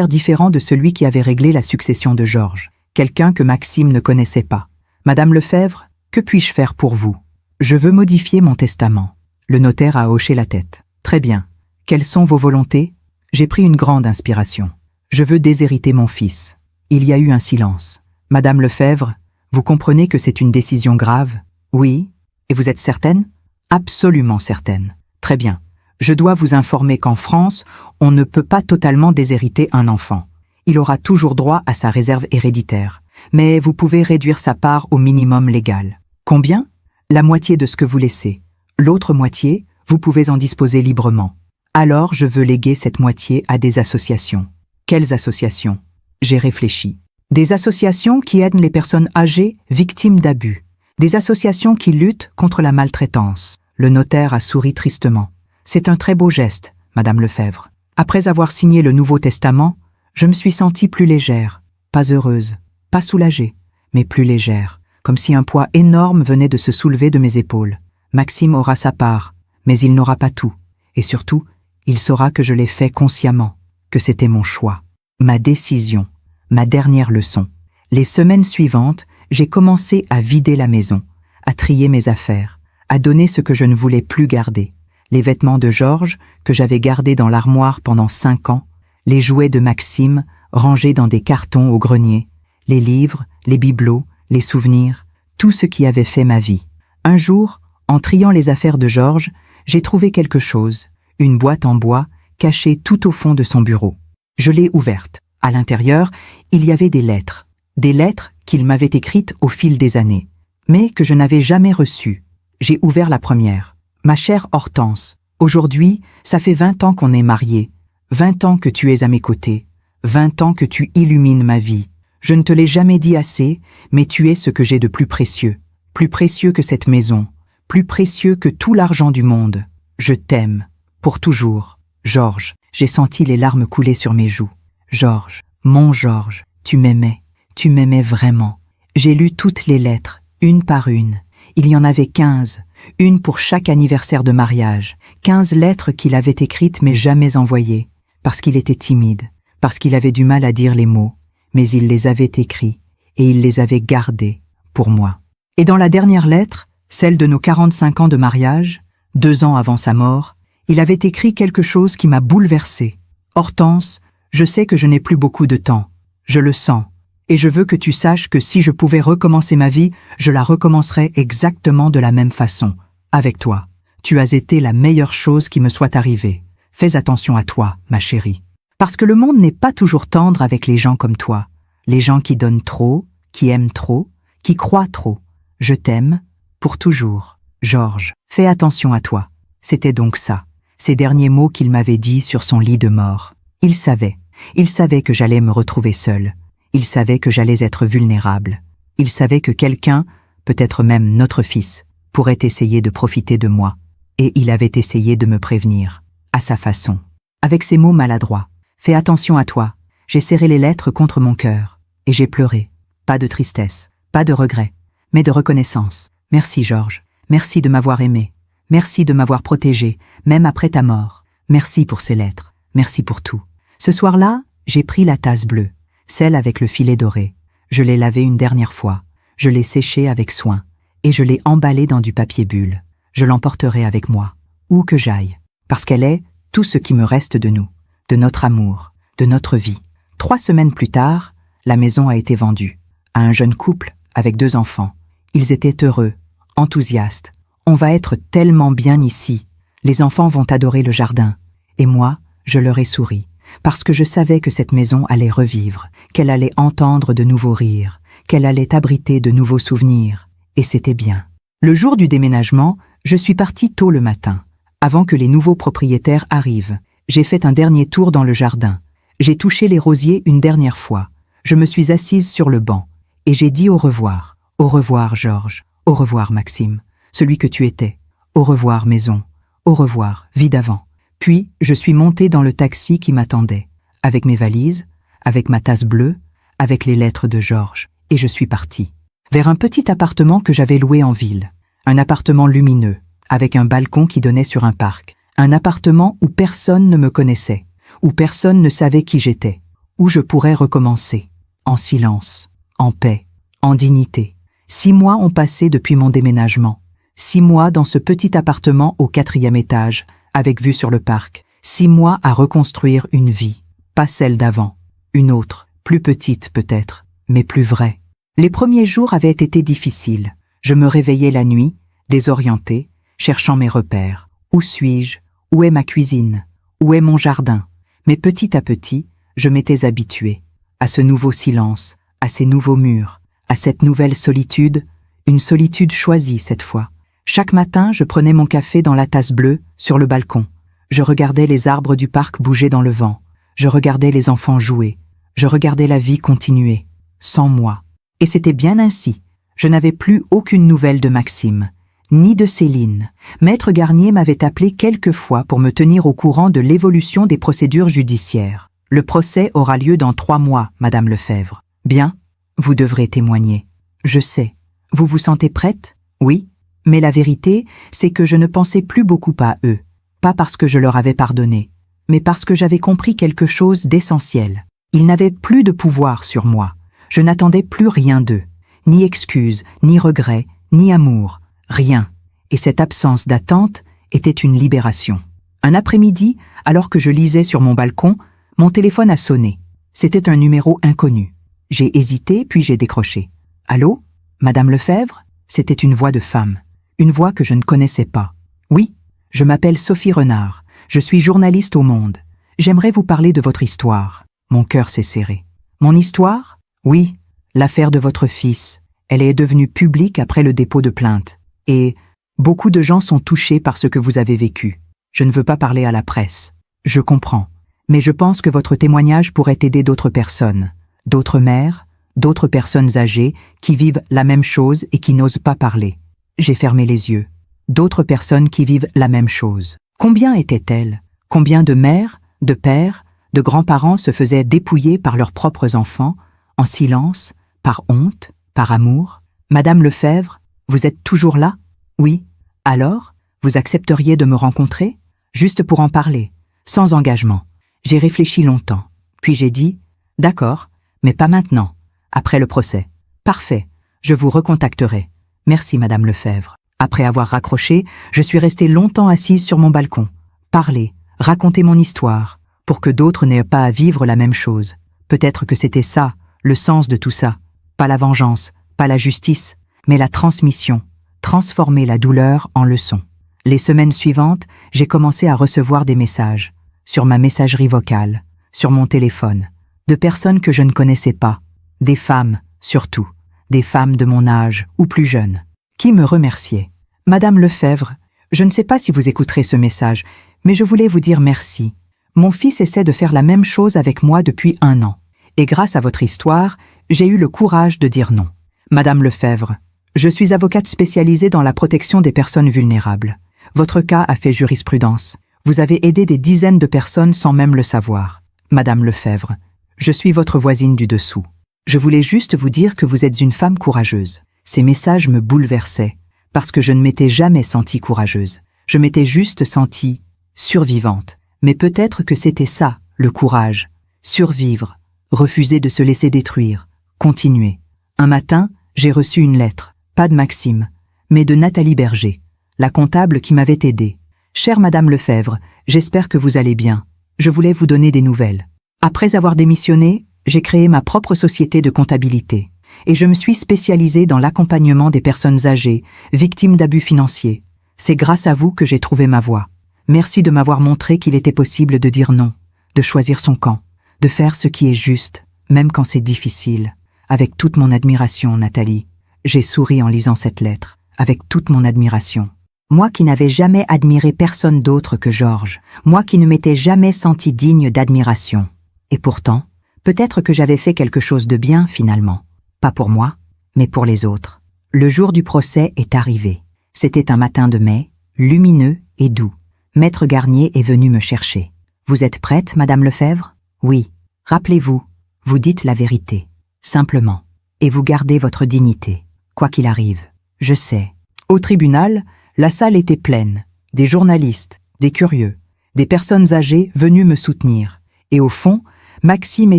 différent de celui qui avait réglé la succession de Georges. Quelqu'un que Maxime ne connaissait pas. Madame Lefebvre, que puis-je faire pour vous? Je veux modifier mon testament. Le notaire a hoché la tête. Très bien. Quelles sont vos volontés? J'ai pris une grande inspiration. Je veux déshériter mon fils. Il y a eu un silence. Madame Lefebvre, vous comprenez que c'est une décision grave? Oui. Et vous êtes certaine? Absolument certaine. Très bien. Je dois vous informer qu'en France, on ne peut pas totalement déshériter un enfant. Il aura toujours droit à sa réserve héréditaire. Mais vous pouvez réduire sa part au minimum légal. Combien? La moitié de ce que vous laissez. L'autre moitié, vous pouvez en disposer librement. Alors je veux léguer cette moitié à des associations. Quelles associations? J'ai réfléchi. Des associations qui aident les personnes âgées victimes d'abus. Des associations qui luttent contre la maltraitance. Le notaire a souri tristement. C'est un très beau geste, Madame Lefebvre. Après avoir signé le Nouveau Testament, je me suis sentie plus légère, pas heureuse, pas soulagée, mais plus légère, comme si un poids énorme venait de se soulever de mes épaules. Maxime aura sa part, mais il n'aura pas tout. Et surtout, il saura que je l'ai fait consciemment, que c'était mon choix, ma décision, ma dernière leçon. Les semaines suivantes, j'ai commencé à vider la maison, à trier mes affaires, à donner ce que je ne voulais plus garder. Les vêtements de Georges, que j'avais gardés dans l'armoire pendant 5 ans, les jouets de Maxime, rangés dans des cartons au grenier, les livres, les bibelots, les souvenirs, tout ce qui avait fait ma vie. Un jour, en triant les affaires de Georges, j'ai trouvé quelque chose, une boîte en bois, cachée tout au fond de son bureau. Je l'ai ouverte. À l'intérieur, il y avait des lettres qu'il m'avait écrites au fil des années, mais que je n'avais jamais reçues. J'ai ouvert la première. Ma chère Hortense, aujourd'hui, ça fait 20 ans qu'on est mariés, 20 ans que tu es à mes côtés, 20 ans que tu illumines ma vie. Je ne te l'ai jamais dit assez, mais tu es ce que j'ai de plus précieux que cette maison, plus précieux que tout l'argent du monde. Je t'aime, pour toujours. Georges, j'ai senti les larmes couler sur mes joues. Georges, mon Georges, tu m'aimais vraiment. J'ai lu toutes les lettres, une par une. Il y en avait 15, une pour chaque anniversaire de mariage. 15 lettres qu'il avait écrites mais jamais envoyées, parce qu'il était timide, parce qu'il avait du mal à dire les mots, mais il les avait écrits et il les avait gardés pour moi. Et dans la dernière lettre, celle de nos 45 ans de mariage, 2 ans avant sa mort, il avait écrit quelque chose qui m'a bouleversée. Hortense, je sais que je n'ai plus beaucoup de temps. Je le sens. Et je veux que tu saches que si je pouvais recommencer ma vie, je la recommencerais exactement de la même façon, avec toi. Tu as été la meilleure chose qui me soit arrivée. Fais attention à toi, ma chérie. Parce que le monde n'est pas toujours tendre avec les gens comme toi. Les gens qui donnent trop, qui aiment trop, qui croient trop. Je t'aime, pour toujours. Georges, fais attention à toi. C'était donc ça, ces derniers mots qu'il m'avait dit sur son lit de mort. Il savait que j'allais me retrouver seule. Il savait que j'allais être vulnérable. Il savait que quelqu'un, peut-être même notre fils, pourrait essayer de profiter de moi. Et il avait essayé de me prévenir, à sa façon. Avec ces mots maladroits. Fais attention à toi. J'ai serré les lettres contre mon cœur. Et j'ai pleuré. Pas de tristesse, pas de regret, mais de reconnaissance. Merci Georges. Merci de m'avoir aimé. Merci de m'avoir protégé, même après ta mort. Merci pour ces lettres. Merci pour tout. Ce soir-là, j'ai pris la tasse bleue. Celle avec le filet doré. Je l'ai lavée une dernière fois. Je l'ai séchée avec soin. Et je l'ai emballée dans du papier bulle. Je l'emporterai avec moi, où que j'aille. Parce qu'elle est tout ce qui me reste de nous, de notre amour, de notre vie. 3 semaines plus tard, la maison a été vendue. À un jeune couple avec 2 enfants. Ils étaient heureux, enthousiastes. On va être tellement bien ici. Les enfants vont adorer le jardin. Et moi, je leur ai souri. Parce que je savais que cette maison allait revivre, qu'elle allait entendre de nouveaux rires, qu'elle allait abriter de nouveaux souvenirs. Et c'était bien. Le jour du déménagement, je suis partie tôt le matin, avant que les nouveaux propriétaires arrivent. J'ai fait un dernier tour dans le jardin. J'ai touché les rosiers une dernière fois. Je me suis assise sur le banc. Et j'ai dit au revoir. Au revoir, Georges. Au revoir, Maxime. Celui que tu étais. Au revoir, maison. Au revoir, vie d'avant. Puis, je suis montée dans le taxi qui m'attendait. Avec mes valises, avec ma tasse bleue, avec les lettres de Georges. Et je suis partie. Vers un petit appartement que j'avais loué en ville. Un appartement lumineux, avec un balcon qui donnait sur un parc. Un appartement où personne ne me connaissait, où personne ne savait qui j'étais, où je pourrais recommencer, en silence, en paix, en dignité. 6 mois ont passé depuis mon déménagement. 6 mois dans ce petit appartement au 4e étage, avec vue sur le parc. 6 mois à reconstruire une vie, pas celle d'avant, une autre, plus petite peut-être, mais plus vraie. Les premiers jours avaient été difficiles. Je me réveillais la nuit, désorientée, cherchant mes repères. Où suis-je? Où est ma cuisine? Où est mon jardin? Mais petit à petit, je m'étais habituée à ce nouveau silence, à ces nouveaux murs, à cette nouvelle solitude, une solitude choisie cette fois. Chaque matin, je prenais mon café dans la tasse bleue, sur le balcon. Je regardais les arbres du parc bouger dans le vent. Je regardais les enfants jouer. Je regardais la vie continuer, sans moi. Et c'était bien ainsi. Je n'avais plus aucune nouvelle de Maxime, ni de Céline. Maître Garnier m'avait appelé quelques fois pour me tenir au courant de l'évolution des procédures judiciaires. Le procès aura lieu dans 3 mois, Madame Lefebvre. Bien, vous devrez témoigner. Je sais. Vous vous sentez prête? Oui. Mais la vérité, c'est que je ne pensais plus beaucoup à eux. Pas parce que je leur avais pardonné, mais parce que j'avais compris quelque chose d'essentiel. Ils n'avaient plus de pouvoir sur moi. Je n'attendais plus rien d'eux. Ni excuses, ni regrets, ni amour. Rien. Et cette absence d'attente était une libération. Un après-midi, alors que je lisais sur mon balcon, mon téléphone a sonné. C'était un numéro inconnu. J'ai hésité, puis j'ai décroché. « Allô? Madame Lefebvre ?» C'était une voix de femme. Une voix que je ne connaissais pas. « Oui, je m'appelle Sophie Renard. Je suis journaliste au Monde. J'aimerais vous parler de votre histoire. » Mon cœur s'est serré. « Mon histoire? Oui, l'affaire de votre fils. Elle est devenue publique après le dépôt de plainte. Et beaucoup de gens sont touchés par ce que vous avez vécu. Je ne veux pas parler à la presse. Je comprends. Mais je pense que votre témoignage pourrait aider d'autres personnes, d'autres mères, d'autres personnes âgées qui vivent la même chose et qui n'osent pas parler. J'ai fermé les yeux. D'autres personnes qui vivent la même chose. Combien étaient-elles? Combien de mères, de pères, de grands-parents se faisaient dépouiller par leurs propres enfants, en silence, par honte, par amour? Madame Lefebvre, vous êtes toujours là? Oui. Alors, vous accepteriez de me rencontrer? Juste pour en parler, sans engagement. J'ai réfléchi longtemps. Puis j'ai dit, d'accord, mais pas maintenant, après le procès. Parfait, je vous recontacterai. Merci, Madame Lefebvre. Après avoir raccroché, je suis restée longtemps assise sur mon balcon. Parler, raconter mon histoire, pour que d'autres n'aient pas à vivre la même chose. Peut-être que c'était ça, le sens de tout ça. Pas la vengeance, pas la justice, mais la transmission, transformer la douleur en leçon. Les semaines suivantes, j'ai commencé à recevoir des messages, sur ma messagerie vocale, sur mon téléphone, de personnes que je ne connaissais pas, des femmes, surtout, des femmes de mon âge ou plus jeunes, qui me remerciaient. Madame Lefebvre, je ne sais pas si vous écouterez ce message, mais je voulais vous dire merci. Mon fils essaie de faire la même chose avec moi depuis 1 an, et grâce à votre histoire, j'ai eu le courage de dire non. Madame Lefebvre, je suis avocate spécialisée dans la protection des personnes vulnérables. Votre cas a fait jurisprudence. Vous avez aidé des dizaines de personnes sans même le savoir. Madame Lefebvre, je suis votre voisine du dessous. Je voulais juste vous dire que vous êtes une femme courageuse. Ces messages me bouleversaient, parce que je ne m'étais jamais sentie courageuse. Je m'étais juste sentie survivante. Mais peut-être que c'était ça, le courage. Survivre, refuser de se laisser détruire, continuer. Un matin, j'ai reçu une lettre, pas de Maxime, mais de Nathalie Berger, la comptable qui m'avait aidée. Chère Madame Lefebvre, j'espère que vous allez bien. Je voulais vous donner des nouvelles. Après avoir démissionné, j'ai créé ma propre société de comptabilité et je me suis spécialisée dans l'accompagnement des personnes âgées, victimes d'abus financiers. C'est grâce à vous que j'ai trouvé ma voie. Merci de m'avoir montré qu'il était possible de dire non, de choisir son camp, de faire ce qui est juste, même quand c'est difficile. Avec toute mon admiration, Nathalie. J'ai souri en lisant cette lettre, avec toute mon admiration. Moi qui n'avais jamais admiré personne d'autre que Georges, moi qui ne m'étais jamais senti digne d'admiration. Et pourtant, peut-être que j'avais fait quelque chose de bien finalement. Pas pour moi, mais pour les autres. Le jour du procès est arrivé. C'était un matin de mai, lumineux et doux. Maître Garnier est venu me chercher. « Vous êtes prête, Madame Lefebvre ?»« Oui. Rappelez-vous, vous dites la vérité, simplement, et vous gardez votre dignité, quoi qu'il arrive. Je sais. » Au tribunal, la salle était pleine. Des journalistes, des curieux, des personnes âgées venues me soutenir. Et au fond, Maxime et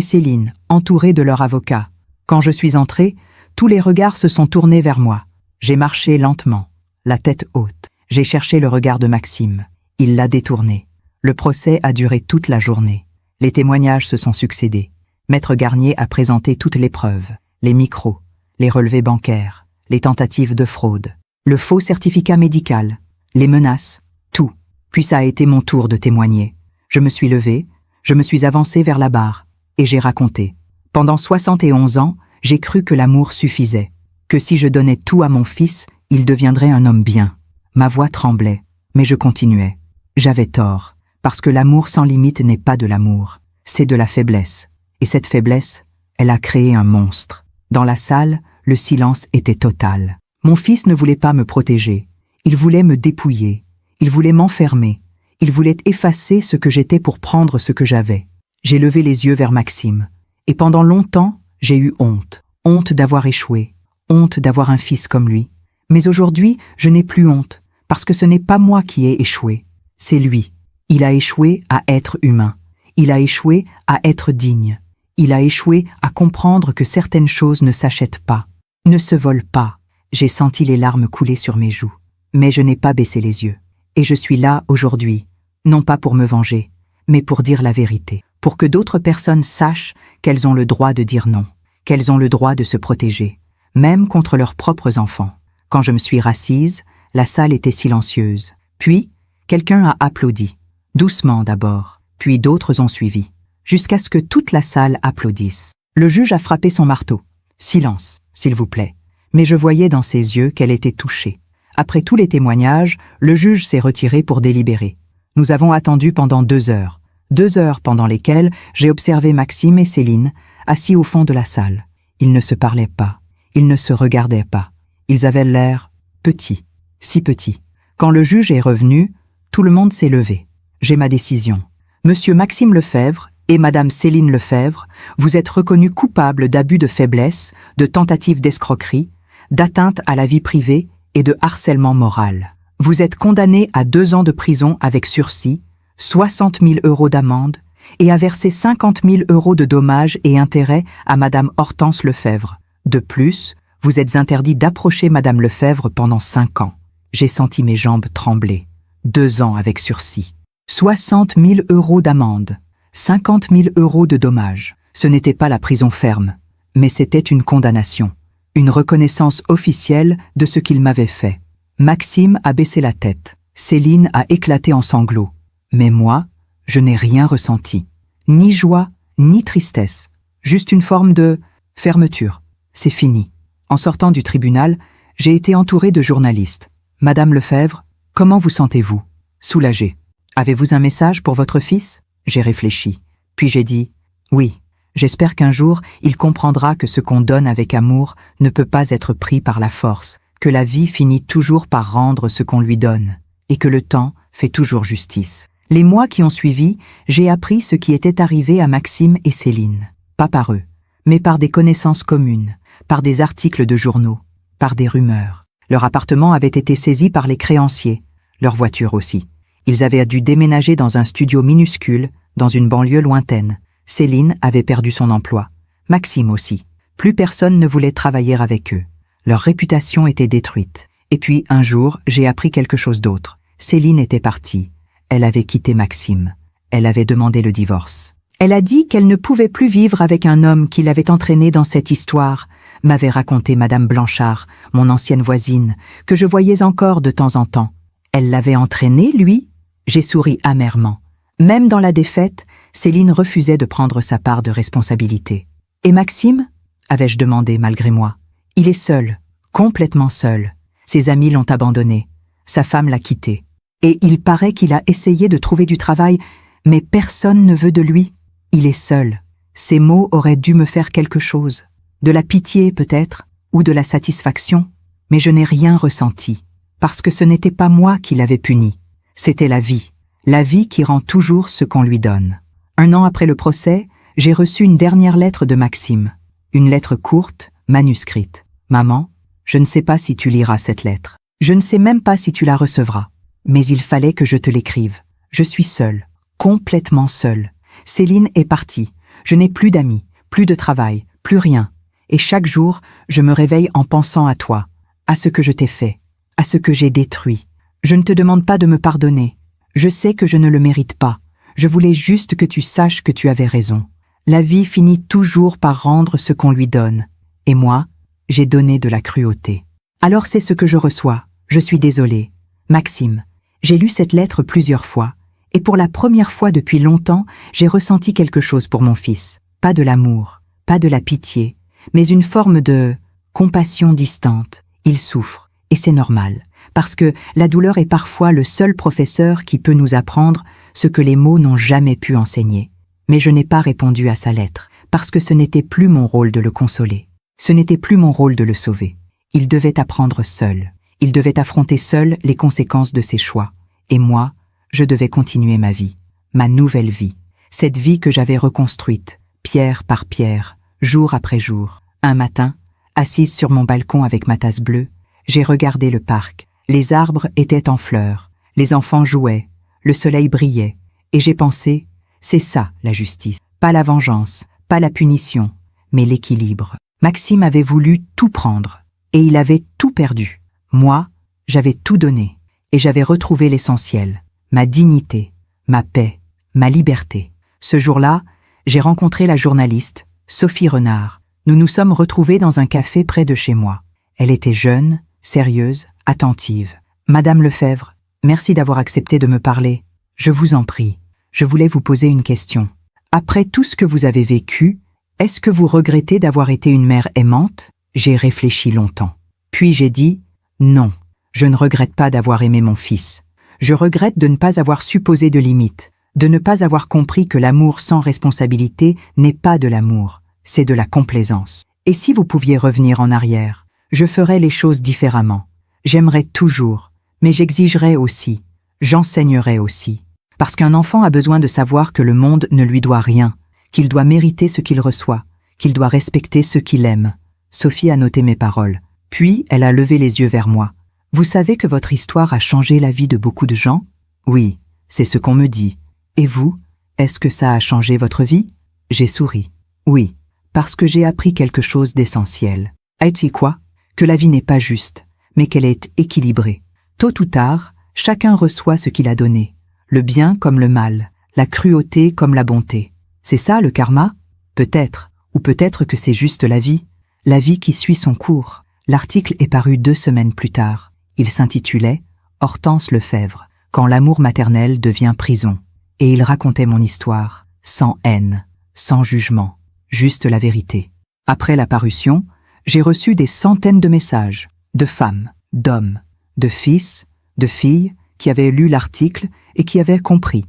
Céline, entourés de leur avocat. Quand je suis entrée, tous les regards se sont tournés vers moi. J'ai marché lentement, la tête haute. J'ai cherché le regard de Maxime. Il l'a détourné. Le procès a duré toute la journée. Les témoignages se sont succédés. Maître Garnier a présenté toutes les preuves, les micros, les relevés bancaires, les tentatives de fraude, le faux certificat médical, les menaces, tout. Puis ça a été mon tour de témoigner. Je me suis levée, je me suis avancée vers la barre, et j'ai raconté. Pendant 71 ans, j'ai cru que l'amour suffisait, que si je donnais tout à mon fils, il deviendrait un homme bien. Ma voix tremblait, mais je continuais. J'avais tort, parce que l'amour sans limite n'est pas de l'amour, c'est de la faiblesse. Et cette faiblesse, elle a créé un monstre. Dans la salle, le silence était total. Mon fils ne voulait pas me protéger. Il voulait me dépouiller. Il voulait m'enfermer. Il voulait effacer ce que j'étais pour prendre ce que j'avais. J'ai levé les yeux vers Maxime. Et pendant longtemps, j'ai eu honte. Honte d'avoir échoué. Honte d'avoir un fils comme lui. Mais aujourd'hui, je n'ai plus honte, parce que ce n'est pas moi qui ai échoué. C'est lui. Il a échoué à être humain. Il a échoué à être digne. Il a échoué à comprendre que certaines choses ne s'achètent pas, ne se volent pas. J'ai senti les larmes couler sur mes joues. Mais je n'ai pas baissé les yeux. Et je suis là aujourd'hui, non pas pour me venger, mais pour dire la vérité, pour que d'autres personnes sachent qu'elles ont le droit de dire non, qu'elles ont le droit de se protéger, même contre leurs propres enfants. Quand je me suis rassise, la salle était silencieuse. Puis, quelqu'un a applaudi, doucement d'abord, puis d'autres ont suivi, jusqu'à ce que toute la salle applaudisse. Le juge a frappé son marteau. Silence, s'il vous plaît. Mais je voyais dans ses yeux qu'elle était touchée. Après tous les témoignages, le juge s'est retiré pour délibérer. Nous avons attendu pendant 2 heures. 2 heures pendant lesquelles j'ai observé Maxime et Céline, assis au fond de la salle. Ils ne se parlaient pas. Ils ne se regardaient pas. Ils avaient l'air petits, si petits. Quand le juge est revenu, tout le monde s'est levé. J'ai ma décision. Monsieur Maxime Lefebvre et Madame Céline Lefebvre, vous êtes reconnus coupables d'abus de faiblesse, de tentative d'escroquerie, d'atteinte à la vie privée et de harcèlement moral. Vous êtes condamnés à 2 ans de prison avec sursis, 60 000 € d'amende et à verser 50 000 € de dommages et intérêts à Madame Hortense Lefebvre. De plus, vous êtes interdit d'approcher Madame Lefebvre pendant 5 ans. J'ai senti mes jambes trembler. 2 ans avec sursis. 60 000 € d'amende. 50 000 € de dommages. Ce n'était pas la prison ferme, mais c'était une condamnation. Une reconnaissance officielle de ce qu'il m'avait fait. Maxime a baissé la tête. Céline a éclaté en sanglots. Mais moi, je n'ai rien ressenti. Ni joie, ni tristesse. Juste une forme de fermeture. C'est fini. En sortant du tribunal, j'ai été entourée de journalistes. Madame Lefebvre, comment vous sentez-vous? Soulagée. Avez-vous un message pour votre fils? J'ai réfléchi. Puis j'ai dit, oui, j'espère qu'un jour, il comprendra que ce qu'on donne avec amour ne peut pas être pris par la force, que la vie finit toujours par rendre ce qu'on lui donne, et que le temps fait toujours justice. Les mois qui ont suivi, j'ai appris ce qui était arrivé à Maxime et Céline. Pas par eux, mais par des connaissances communes, par des articles de journaux, par des rumeurs. Leur appartement avait été saisi par les créanciers, leur voiture aussi. Ils avaient dû déménager dans un studio minuscule, dans une banlieue lointaine. Céline avait perdu son emploi. Maxime aussi. Plus personne ne voulait travailler avec eux. Leur réputation était détruite. Et puis, un jour, j'ai appris quelque chose d'autre. Céline était partie. Elle avait quitté Maxime. Elle avait demandé le divorce. Elle a dit qu'elle ne pouvait plus vivre avec un homme qui l'avait entraînée dans cette histoire, m'avait raconté Madame Blanchard, mon ancienne voisine, que je voyais encore de temps en temps. Elle l'avait entraîné, lui? J'ai souri amèrement. Même dans la défaite, Céline refusait de prendre sa part de responsabilité. « Et Maxime ?» avais-je demandé malgré moi. « Il est seul, complètement seul. Ses amis l'ont abandonné. Sa femme l'a quitté. Et il paraît qu'il a essayé de trouver du travail, mais personne ne veut de lui. Il est seul. Ces mots auraient dû me faire quelque chose. De la pitié peut-être, ou de la satisfaction, mais je n'ai rien ressenti, parce que ce n'était pas moi qui l'avais puni. C'était la vie qui rend toujours ce qu'on lui donne. 1 an après le procès, j'ai reçu une dernière lettre de Maxime. Une lettre courte, manuscrite. « Maman, je ne sais pas si tu liras cette lettre. Je ne sais même pas si tu la recevras. Mais il fallait que je te l'écrive. Je suis seule, complètement seule. Céline est partie. Je n'ai plus d'amis, plus de travail, plus rien. Et chaque jour, je me réveille en pensant à toi, à ce que je t'ai fait, à ce que j'ai détruit. Je ne te demande pas de me pardonner. Je sais que je ne le mérite pas. Je voulais juste que tu saches que tu avais raison. La vie finit toujours par rendre ce qu'on lui donne. Et moi, j'ai donné de la cruauté. Alors c'est ce que je reçois. Je suis désolée. Maxime, j'ai lu cette lettre plusieurs fois. Et pour la première fois depuis longtemps, j'ai ressenti quelque chose pour mon fils. Pas de l'amour, pas de la pitié, mais une forme de compassion distante. Il souffre, et c'est normal, parce que la douleur est parfois le seul professeur qui peut nous apprendre ce que les mots n'ont jamais pu enseigner. Mais je n'ai pas répondu à sa lettre, parce que ce n'était plus mon rôle de le consoler. Ce n'était plus mon rôle de le sauver. Il devait apprendre seul. Il devait affronter seul les conséquences de ses choix. Et moi, je devais continuer ma vie, ma nouvelle vie, cette vie que j'avais reconstruite, pierre par pierre, jour après jour. Un matin, assise sur mon balcon avec ma tasse bleue, j'ai regardé le parc. Les arbres étaient en fleurs, les enfants jouaient, le soleil brillait, et j'ai pensé, c'est ça la justice. Pas la vengeance, pas la punition, mais l'équilibre. Maxime avait voulu tout prendre, et il avait tout perdu. Moi, j'avais tout donné, et j'avais retrouvé l'essentiel, ma dignité, ma paix, ma liberté. Ce jour-là, j'ai rencontré la journaliste, Sophie Renard. Nous nous sommes retrouvés dans un café près de chez moi. Elle était jeune, sérieuse, attentive. « Madame Lefebvre, merci d'avoir accepté de me parler. Je vous en prie, je voulais vous poser une question. Après tout ce que vous avez vécu, est-ce que vous regrettez d'avoir été une mère aimante ?» J'ai réfléchi longtemps. Puis j'ai dit « Non, je ne regrette pas d'avoir aimé mon fils. Je regrette de ne pas avoir su poser de limites, de ne pas avoir compris que l'amour sans responsabilité n'est pas de l'amour, c'est de la complaisance. Et si vous pouviez revenir en arrière, je ferais les choses différemment. J'aimerais toujours, mais j'exigerais aussi, j'enseignerais aussi. Parce qu'un enfant a besoin de savoir que le monde ne lui doit rien, qu'il doit mériter ce qu'il reçoit, qu'il doit respecter ceux qu'il aime. » Sophie a noté mes paroles. Puis elle a levé les yeux vers moi. « Vous savez que votre histoire a changé la vie de beaucoup de gens ?»« Oui, c'est ce qu'on me dit. Et vous, est-ce que ça a changé votre vie ?» J'ai souri. « Oui, parce que j'ai appris quelque chose d'essentiel. » Sais-tu quoi ? Que la vie n'est pas juste, mais qu'elle est équilibrée. Tôt ou tard, chacun reçoit ce qu'il a donné. Le bien comme le mal, la cruauté comme la bonté. C'est ça le karma ? Peut-être, ou peut-être que c'est juste la vie qui suit son cours. L'article est paru 2 semaines plus tard. Il s'intitulait « Hortense Lefebvre, quand l'amour maternel devient prison ». Et il racontait mon histoire, sans haine, sans jugement, juste la vérité. Après la parution, j'ai reçu des centaines de messages, de femmes, d'hommes, de fils, de filles qui avaient lu l'article et qui avaient compris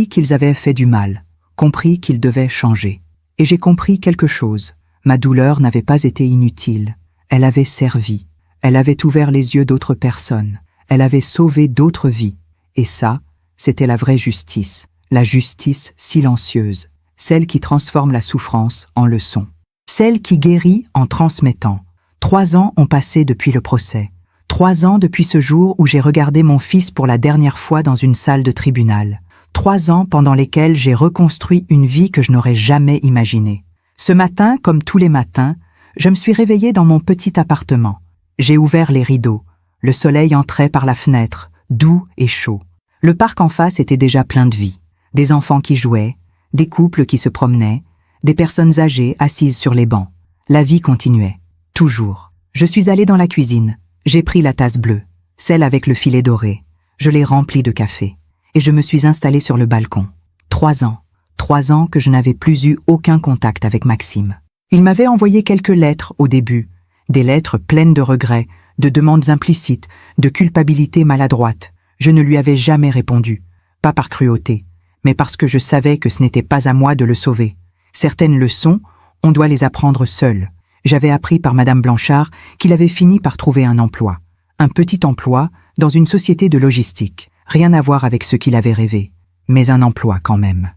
qu'ils avaient fait du mal, compris qu'ils devaient changer. Et j'ai compris quelque chose. Ma douleur n'avait pas été inutile. Elle avait servi. Elle avait ouvert les yeux d'autres personnes. Elle avait sauvé d'autres vies. Et ça, c'était la vraie justice. La justice silencieuse. Celle qui transforme la souffrance en leçon. Celle qui guérit en transmettant. 3 ans ont passé depuis le procès. 3 ans depuis ce jour où j'ai regardé mon fils pour la dernière fois dans une salle de tribunal. 3 ans pendant lesquels j'ai reconstruit une vie que je n'aurais jamais imaginée. Ce matin, comme tous les matins, je me suis réveillée dans mon petit appartement. J'ai ouvert les rideaux. Le soleil entrait par la fenêtre, doux et chaud. Le parc en face était déjà plein de vie. Des enfants qui jouaient, des couples qui se promenaient, des personnes âgées assises sur les bancs. La vie continuait. Toujours. Je suis allée dans la cuisine. J'ai pris la tasse bleue, celle avec le filet doré. Je l'ai remplie de café. Et je me suis installée sur le balcon. 3 ans. 3 ans que je n'avais plus eu aucun contact avec Maxime. Il m'avait envoyé quelques lettres au début. Des lettres pleines de regrets, de demandes implicites, de culpabilité maladroite. Je ne lui avais jamais répondu, pas par cruauté, mais parce que je savais que ce n'était pas à moi de le sauver. Certaines leçons, on doit les apprendre seul. J'avais appris par Madame Blanchard qu'il avait fini par trouver un emploi. Un petit emploi dans une société de logistique. Rien à voir avec ce qu'il avait rêvé. Mais un emploi quand même.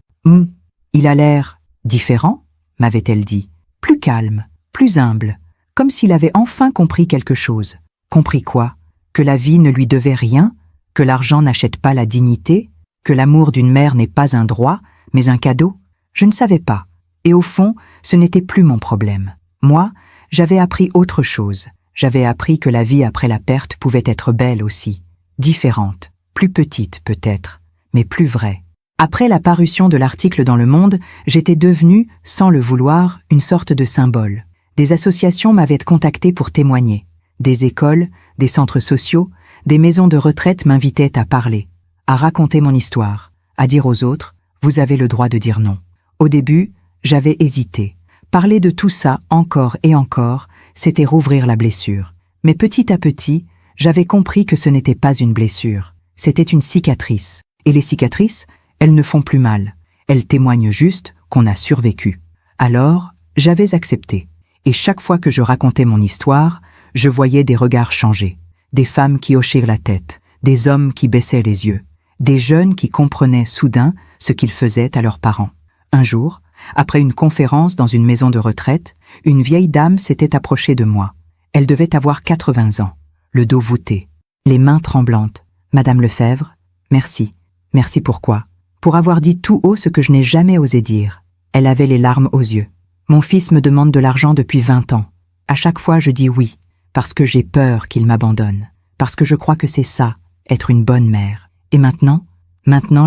Il a l'air différent, m'avait-elle dit. Plus calme, plus humble. Comme s'il avait enfin compris quelque chose. Compris quoi? Que la vie ne lui devait rien? Que l'argent n'achète pas la dignité? Que l'amour d'une mère n'est pas un droit, mais un cadeau? Je ne savais pas. Et au fond, ce n'était plus mon problème. Moi, j'avais appris autre chose. J'avais appris que la vie après la perte pouvait être belle aussi. Différente, plus petite peut-être, mais plus vraie. Après la parution de l'article dans Le Monde, j'étais devenue, sans le vouloir, une sorte de symbole. Des associations m'avaient contacté pour témoigner. Des écoles, des centres sociaux, des maisons de retraite m'invitaient à parler, à raconter mon histoire, à dire aux autres « vous avez le droit de dire non ». Au début, j'avais hésité. Parler de tout ça encore et encore, c'était rouvrir la blessure. Mais petit à petit, j'avais compris que ce n'était pas une blessure, c'était une cicatrice. Et les cicatrices, elles ne font plus mal. Elles témoignent juste qu'on a survécu. Alors, j'avais accepté. Et chaque fois que je racontais mon histoire, je voyais des regards changer. Des femmes qui hochaient la tête, des hommes qui baissaient les yeux, des jeunes qui comprenaient soudain ce qu'ils faisaient à leurs parents. Un jour, après une conférence dans une maison de retraite, une vieille dame s'était approchée de moi. Elle devait avoir 80 ans, le dos voûté, les mains tremblantes. « Madame Lefebvre, merci. Merci pourquoi? Pour avoir dit tout haut ce que je n'ai jamais osé dire. » Elle avait les larmes aux yeux. « Mon fils me demande de l'argent depuis 20 ans. À chaque fois je dis oui, parce que j'ai peur qu'il m'abandonne, parce que je crois que c'est ça, être une bonne mère. Et maintenant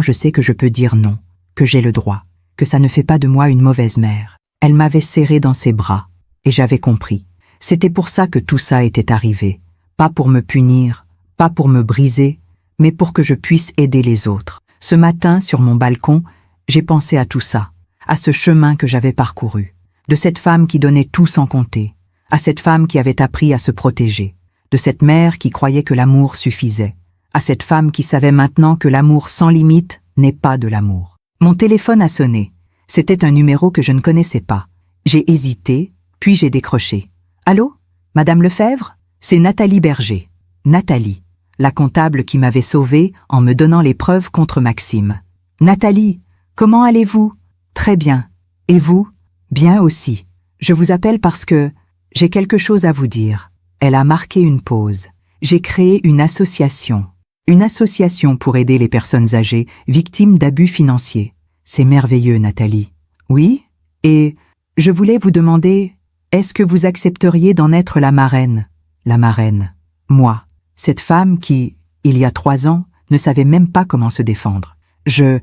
je sais que je peux dire non, que j'ai le droit, que ça ne fait pas de moi une mauvaise mère. » Elle m'avait serré dans ses bras, et j'avais compris. C'était pour ça que tout ça était arrivé. Pas pour me punir, pas pour me briser, mais pour que je puisse aider les autres. Ce matin, sur mon balcon, j'ai pensé à tout ça, à ce chemin que j'avais parcouru, de cette femme qui donnait tout sans compter, à cette femme qui avait appris à se protéger, de cette mère qui croyait que l'amour suffisait, à cette femme qui savait maintenant que l'amour sans limite n'est pas de l'amour. Mon téléphone a sonné. C'était un numéro que je ne connaissais pas. J'ai hésité, puis j'ai décroché. « Allô? Madame Lefebvre? C'est Nathalie Berger. » Nathalie, la comptable qui m'avait sauvée en me donnant les preuves contre Maxime. « Nathalie, comment allez-vous? »« Très bien. Et vous? »« Bien aussi. Je vous appelle parce que j'ai quelque chose à vous dire. » Elle a marqué une pause. « J'ai créé une association. Une association pour aider les personnes âgées victimes d'abus financiers. C'est merveilleux, Nathalie. »« Oui? Et je voulais vous demander, est-ce que vous accepteriez d'en être la marraine? » La marraine. Moi. Cette femme qui, il y a 3 ans, ne savait même pas comment se défendre. Je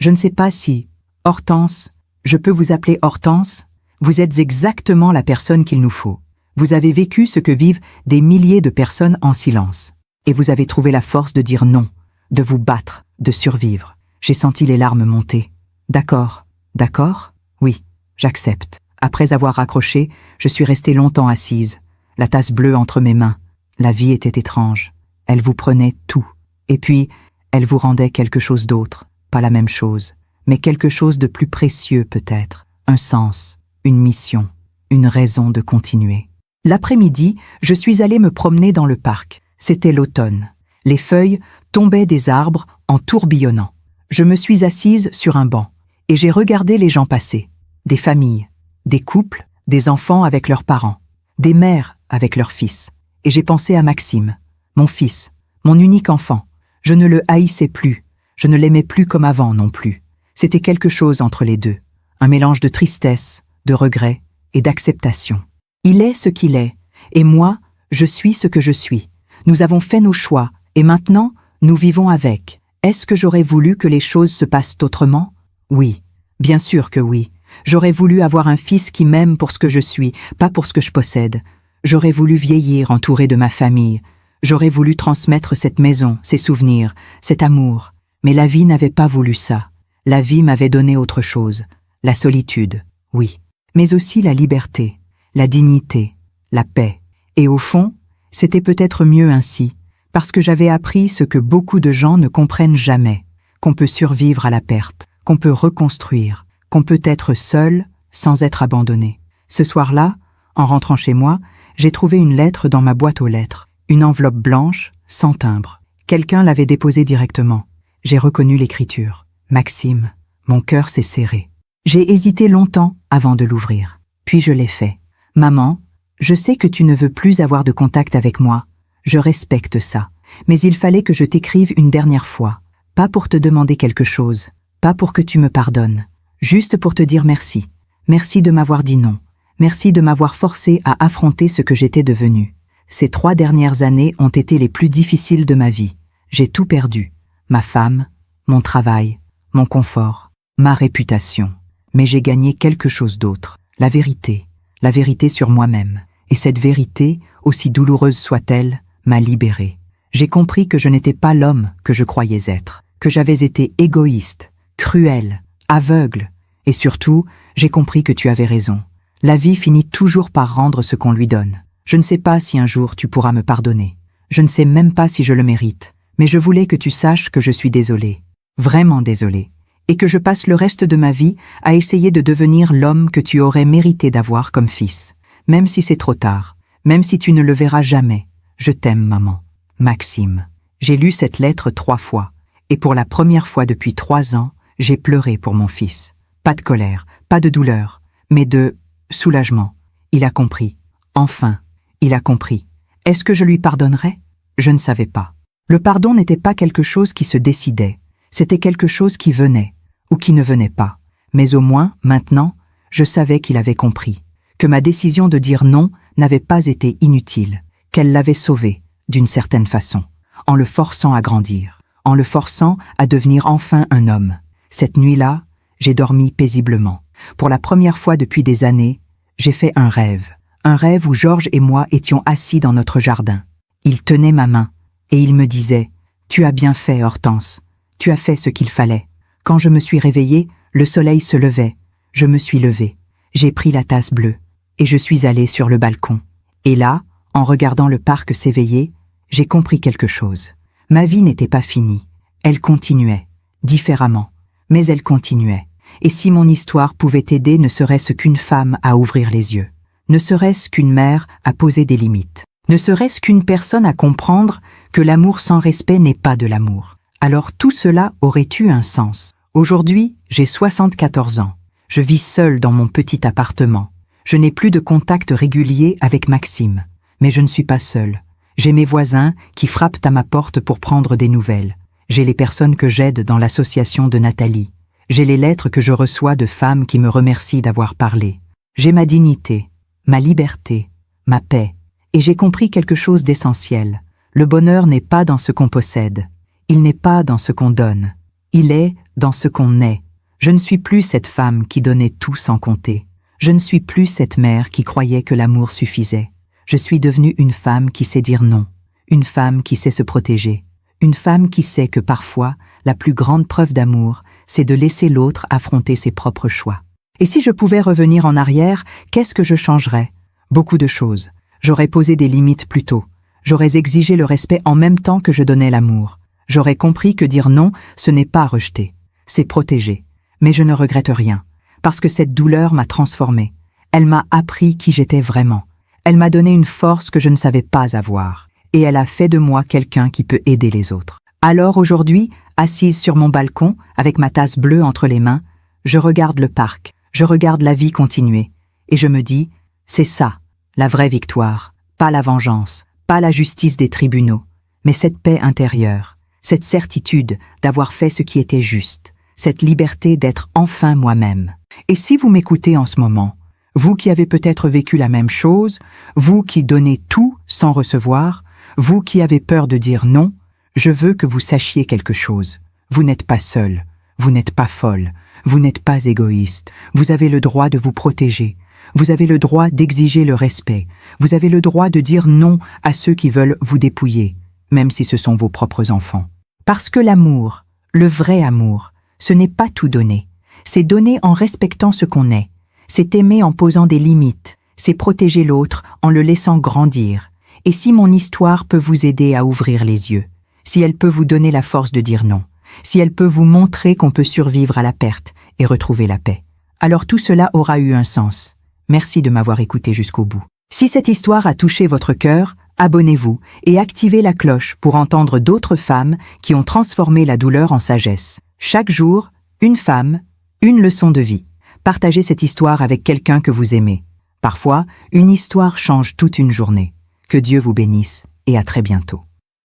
ne sais pas si... Hortense, je peux vous appeler Hortense? Vous êtes exactement la personne qu'il nous faut. Vous avez vécu ce que vivent des milliers de personnes en silence. Et vous avez trouvé la force de dire non, de vous battre, de survivre. J'ai senti les larmes monter. D'accord, d'accord? Oui, j'accepte. Après avoir raccroché, je suis restée longtemps assise, la tasse bleue entre mes mains. La vie était étrange. Elle vous prenait tout. Et puis, elle vous rendait quelque chose d'autre. Pas la même chose, mais quelque chose de plus précieux peut-être. Un sens, une mission, une raison de continuer. L'après-midi, je suis allée me promener dans le parc. C'était l'automne. Les feuilles tombaient des arbres en tourbillonnant. Je me suis assise sur un banc et j'ai regardé les gens passer. Des familles, des couples, des enfants avec leurs parents, des mères avec leurs fils. Et j'ai pensé à Maxime, mon fils, mon unique enfant. Je ne le haïssais plus, je ne l'aimais plus comme avant non plus. C'était quelque chose entre les deux, un mélange de tristesse, de regret et d'acceptation. Il est ce qu'il est, et moi, je suis ce que je suis. Nous avons fait nos choix, et maintenant, nous vivons avec. Est-ce que j'aurais voulu que les choses se passent autrement? Oui, bien sûr que oui. J'aurais voulu avoir un fils qui m'aime pour ce que je suis, pas pour ce que je possède. J'aurais voulu vieillir entouré de ma famille. J'aurais voulu transmettre cette maison, ces souvenirs, cet amour. Mais la vie n'avait pas voulu ça. La vie m'avait donné autre chose. La solitude, oui. Mais aussi la liberté, la dignité, la paix. Et au fond, C'était peut-être mieux ainsi, parce que j'avais appris ce que beaucoup de gens ne comprennent jamais, qu'on peut survivre à la perte, qu'on peut reconstruire, qu'on peut être seul sans être abandonné. Ce soir-là, en rentrant chez moi, j'ai trouvé une lettre dans ma boîte aux lettres, une enveloppe blanche, sans timbre. Quelqu'un l'avait déposée directement. J'ai reconnu l'écriture. Maxime, mon cœur s'est serré. J'ai hésité longtemps avant de l'ouvrir. Puis je l'ai fait. Maman, je sais que tu ne veux plus avoir de contact avec moi. Je respecte ça. Mais il fallait que je t'écrive une dernière fois. Pas pour te demander quelque chose. Pas pour que tu me pardonnes. Juste pour te dire merci. Merci de m'avoir dit non. Merci de m'avoir forcé à affronter ce que j'étais devenu. Ces 3 dernières années ont été les plus difficiles de ma vie. J'ai tout perdu. Ma femme, mon travail, mon confort, ma réputation. Mais j'ai gagné quelque chose d'autre. La vérité sur moi-même. Et cette vérité, aussi douloureuse soit-elle, m'a libéré. J'ai compris que je n'étais pas l'homme que je croyais être, que j'avais été égoïste, cruel, aveugle. Et surtout, j'ai compris que tu avais raison. La vie finit toujours par rendre ce qu'on lui donne. Je ne sais pas si un jour tu pourras me pardonner. Je ne sais même pas si je le mérite. Mais je voulais que tu saches que je suis désolé. Vraiment désolé. Et que je passe le reste de ma vie à essayer de devenir l'homme que tu aurais mérité d'avoir comme fils. Même si c'est trop tard. Même si tu ne le verras jamais. Je t'aime, maman. Maxime. J'ai lu cette lettre 3 fois. Et pour la première fois depuis 3 ans, j'ai pleuré pour mon fils. Pas de colère, pas de douleur, mais de soulagement. Il a compris. Enfin, il a compris. Est-ce que je lui pardonnerais? Je ne savais pas. Le pardon n'était pas quelque chose qui se décidait. C'était quelque chose qui venait, ou qui ne venait pas. Mais au moins, maintenant, je savais qu'il avait compris. Que ma décision de dire non n'avait pas été inutile. Qu'elle l'avait sauvé, d'une certaine façon. En le forçant à grandir. En le forçant à devenir enfin un homme. Cette nuit-là, j'ai dormi paisiblement. Pour la première fois depuis des années, j'ai fait un rêve. Un rêve où Georges et moi étions assis dans notre jardin. Il tenait ma main, et il me disait « Tu as bien fait, Hortense. Tu as fait ce qu'il fallait. » Quand je me suis réveillée, le soleil se levait. Je me suis levée. J'ai pris la tasse bleue, et je suis allée sur le balcon. Et là, en regardant le parc s'éveiller, j'ai compris quelque chose. Ma vie n'était pas finie. Elle continuait, différemment. Mais elle continuait. Et si mon histoire pouvait aider ne serait-ce qu'une femme à ouvrir les yeux, ne serait-ce qu'une mère à poser des limites, ne serait-ce qu'une personne à comprendre que l'amour sans respect n'est pas de l'amour, alors tout cela aurait eu un sens. Aujourd'hui, j'ai 74 ans. Je vis seule dans mon petit appartement. Je n'ai plus de contact régulier avec Maxime. Mais je ne suis pas seule. J'ai mes voisins qui frappent à ma porte pour prendre des nouvelles. J'ai les personnes que j'aide dans l'association de Nathalie. J'ai les lettres que je reçois de femmes qui me remercient d'avoir parlé. J'ai ma dignité, ma liberté, ma paix. Et j'ai compris quelque chose d'essentiel. Le bonheur n'est pas dans ce qu'on possède. Il n'est pas dans ce qu'on donne. Il est dans ce qu'on est. Je ne suis plus cette femme qui donnait tout sans compter. Je ne suis plus cette mère qui croyait que l'amour suffisait. Je suis devenue une femme qui sait dire non. Une femme qui sait se protéger. Une femme qui sait que parfois, la plus grande preuve d'amour, c'est de laisser l'autre affronter ses propres choix. Et si je pouvais revenir en arrière, qu'est-ce que je changerais? Beaucoup de choses. J'aurais posé des limites plus tôt. J'aurais exigé le respect en même temps que je donnais l'amour. J'aurais compris que dire non, ce n'est pas rejeter. C'est protéger. Mais je ne regrette rien. Parce que cette douleur m'a transformée. Elle m'a appris qui j'étais vraiment. Elle m'a donné une force que je ne savais pas avoir. Et elle a fait de moi quelqu'un qui peut aider les autres. Alors aujourd'hui, assise sur mon balcon, avec ma tasse bleue entre les mains, je regarde le parc, je regarde la vie continuer, et je me dis, c'est ça, la vraie victoire, pas la vengeance, pas la justice des tribunaux, mais cette paix intérieure, cette certitude d'avoir fait ce qui était juste, cette liberté d'être enfin moi-même. Et si vous m'écoutez en ce moment, vous qui avez peut-être vécu la même chose, vous qui donnez tout sans recevoir, vous qui avez peur de dire non, je veux que vous sachiez quelque chose. Vous n'êtes pas seul, vous n'êtes pas folle, vous n'êtes pas égoïste, vous avez le droit de vous protéger, vous avez le droit d'exiger le respect, vous avez le droit de dire non à ceux qui veulent vous dépouiller, même si ce sont vos propres enfants. Parce que l'amour, le vrai amour, ce n'est pas tout donner, c'est donner en respectant ce qu'on est, c'est aimer en posant des limites, c'est protéger l'autre en le laissant grandir, Et si mon histoire peut vous aider à ouvrir les yeux, si elle peut vous donner la force de dire non, si elle peut vous montrer qu'on peut survivre à la perte et retrouver la paix, alors tout cela aura eu un sens. Merci de m'avoir écouté jusqu'au bout. Si cette histoire a touché votre cœur, abonnez-vous et activez la cloche pour entendre d'autres femmes qui ont transformé la douleur en sagesse. Chaque jour, une femme, une leçon de vie. Partagez cette histoire avec quelqu'un que vous aimez. Parfois, une histoire change toute une journée. Que Dieu vous bénisse et à très bientôt.